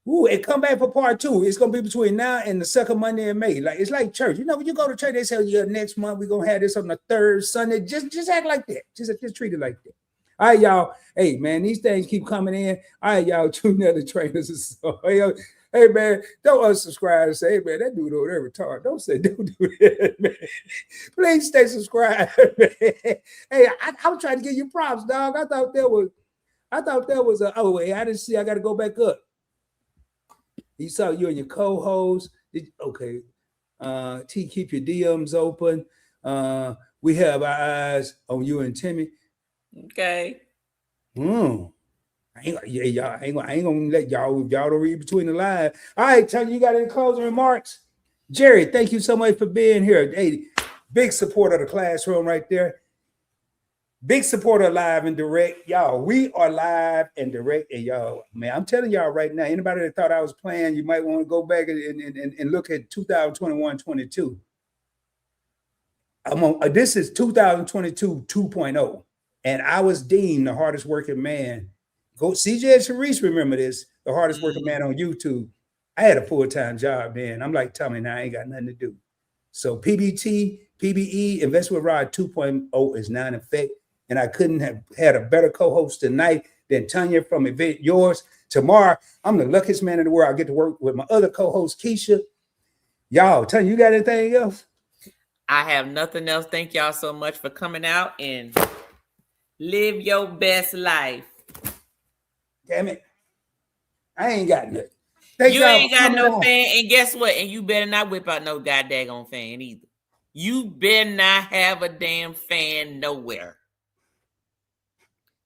and come back for part 2. It's gonna be between now and the second Monday in May. Like it's like church. When you go to church, they say, "Yeah, next month we're gonna have this on the 3rd Sunday." Just act like that. Just treat it like that. All right, y'all. Hey, man, these things keep coming in. All right, y'all. True Nelly trainers. Hey, man, don't unsubscribe and say, "Hey, man, that dude over there retarded." Don't do that, man. Please stay subscribed, man. Hey, I'm trying to give you props, dog. I thought there was a. Oh wait, I didn't see. I got to go back up. You saw you and your co-host. Okay. Keep your DMs open. We have our eyes on you and Timmy. Okay. I ain't gonna let y'all don't read between the lines. All right, Tony, you got any closing remarks? Jerry, thank you so much for being here. Hey, big support of the classroom right there. Big supporter live and direct. Y'all, we are live and direct. And y'all, man, I'm telling y'all right now, anybody that thought I was playing, you might want to go back and look at 2021-22. This is 2022 2.0. And I was deemed the hardest working man. Go CJ and Sharice, remember this, the hardest working man on YouTube. I had a full-time job then. I'm like, tell me now, I ain't got nothing to do. So PBE, Invest with Rod 2.0 is now in effect. And I couldn't have had a better co-host tonight than Tanya from Event Yours. Tomorrow, I'm the luckiest man in the world. I get to work with my other co-host, Keisha. Y'all, Tanya, you got anything else? I have nothing else. Thank y'all so much for coming out and live your best life. Damn it. I ain't got nothing. You ain't got no fan, and guess what? And you better not whip out no goddamn fan either. You better not have a damn fan nowhere.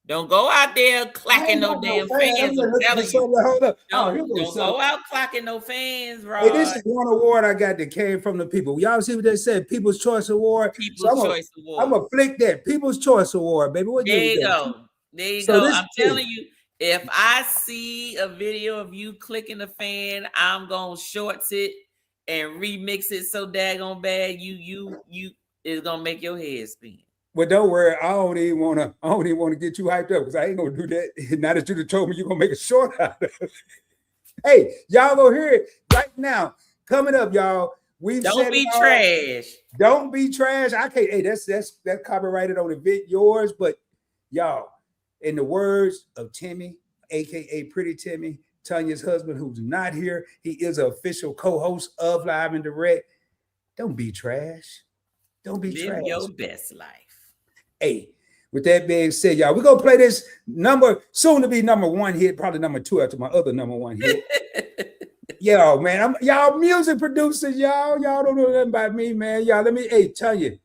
Don't go out there clacking no damn fans. I'm telling you. Don't go out clacking no fans, Rod. Hey, this is one award I got that came from the people. Y'all see what they said? People's Choice Award. People's Choice Award. I'm gonna flick that. People's Choice Award, baby. What there you go. There you go. I'm telling you, if I see a video of you clicking the fan, I'm gonna shorts it and remix it so daggone bad. You is gonna make your head spin. But don't worry, I don't even want to get you hyped up because I ain't gonna do that. Now that you done told me you're gonna make a short out of it. Hey, y'all go hear it right now. Coming up, y'all. Don't be trash. Don't be trash. I can't. Hey, that's copyrighted on Event Yours. But y'all, in the words of Timmy, aka Pretty Timmy, Tanya's husband, who's not here, he is an official co-host of Live and Direct. Don't be trash. Don't be trash. Live your best life. Hey, with that being said, y'all, we're gonna play this soon to be number one hit, probably number two after my other number one hit. Yo, man, y'all music producers, y'all don't know nothing about me, man. Y'all, tell you,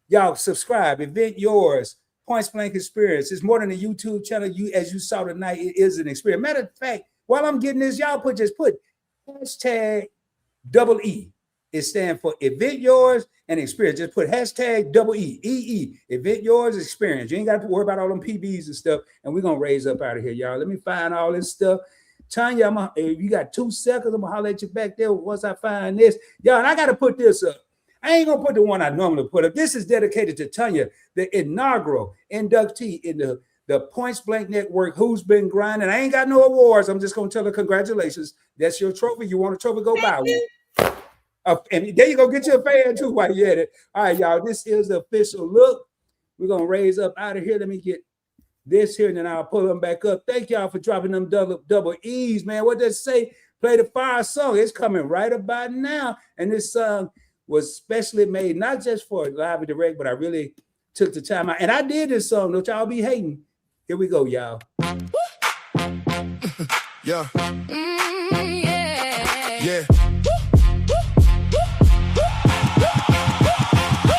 y'all subscribe. Event Yours, Points Blank Experience. It's more than a YouTube channel. As you saw tonight, it is an experience. Matter of fact, while I'm getting this, y'all put hashtag double E. It stands for Event Yours and Experience. Just put hashtag double E, Event Yours Experience. You ain't got to worry about all them PBs and stuff. And we're going to raise up out of here, y'all. Let me find all this stuff. Tanya, if you got 2 seconds, I'm going to holler at you back there once I find this. Y'all, and I got to put this up. I ain't going to put the one I normally put up. This is dedicated to Tanya, the inaugural inductee in the Points Blank Network, who's been grinding. I ain't got no awards. I'm just going to tell her congratulations. That's your trophy. You want a trophy, go buy one. And there you go, get you a fan too while you're at it. All right, y'all, this is the official look. We're going to raise up out of here. Let me get this here, and then I'll pull them back up. Thank y'all for dropping them double E's, man. What does it say? Play the fire song. It's coming right about now. And this song was specially made, not just for Live and Direct, but I really took the time out. And I did this song. Don't y'all be hating. Here we go, y'all. Yeah. Yeah. Yeah.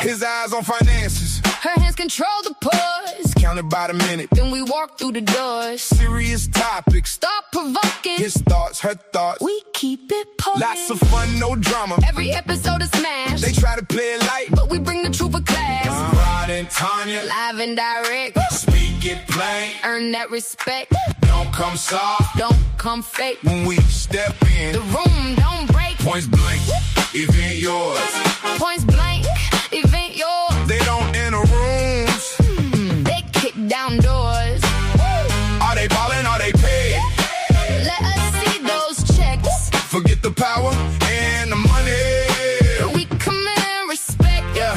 His eyes on finances, Her hands control the pause. counted by the minute. Then we walk through the doors. Serious topics, Stop provoking. his thoughts, her thoughts. We keep it poking. Lots of fun, no drama. Every episode is smashed. They try to play it light. But we bring the truth of class. Rod and Tanya, Live and direct. speak it plain. Earn that respect. Don't come soft Don't come fake. when we step in. The room don't break. Points blank, event yours. Points blank. Event yours. They don't enter rooms. They kick down doors. Are they ballin'? Are they paid? Let us see those checks. Forget the power and the money. We come in respect. Yeah,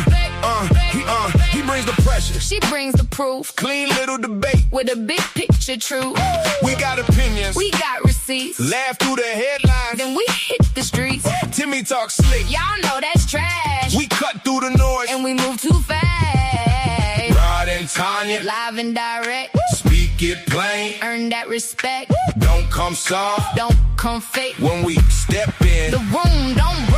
he brings the pressure. She brings the proof. Clean little debate. With a big picture truth. We got opinions. We got receipts. Laugh through the headlines. Then we hit the streets. Timmy talk slick. Y'all know that's trash. We cut through the noise. And we move too fast. Rod and Tanya, Live and direct. speak it plain. Earn that respect. Don't come soft Don't come fake. when we step in. The room don't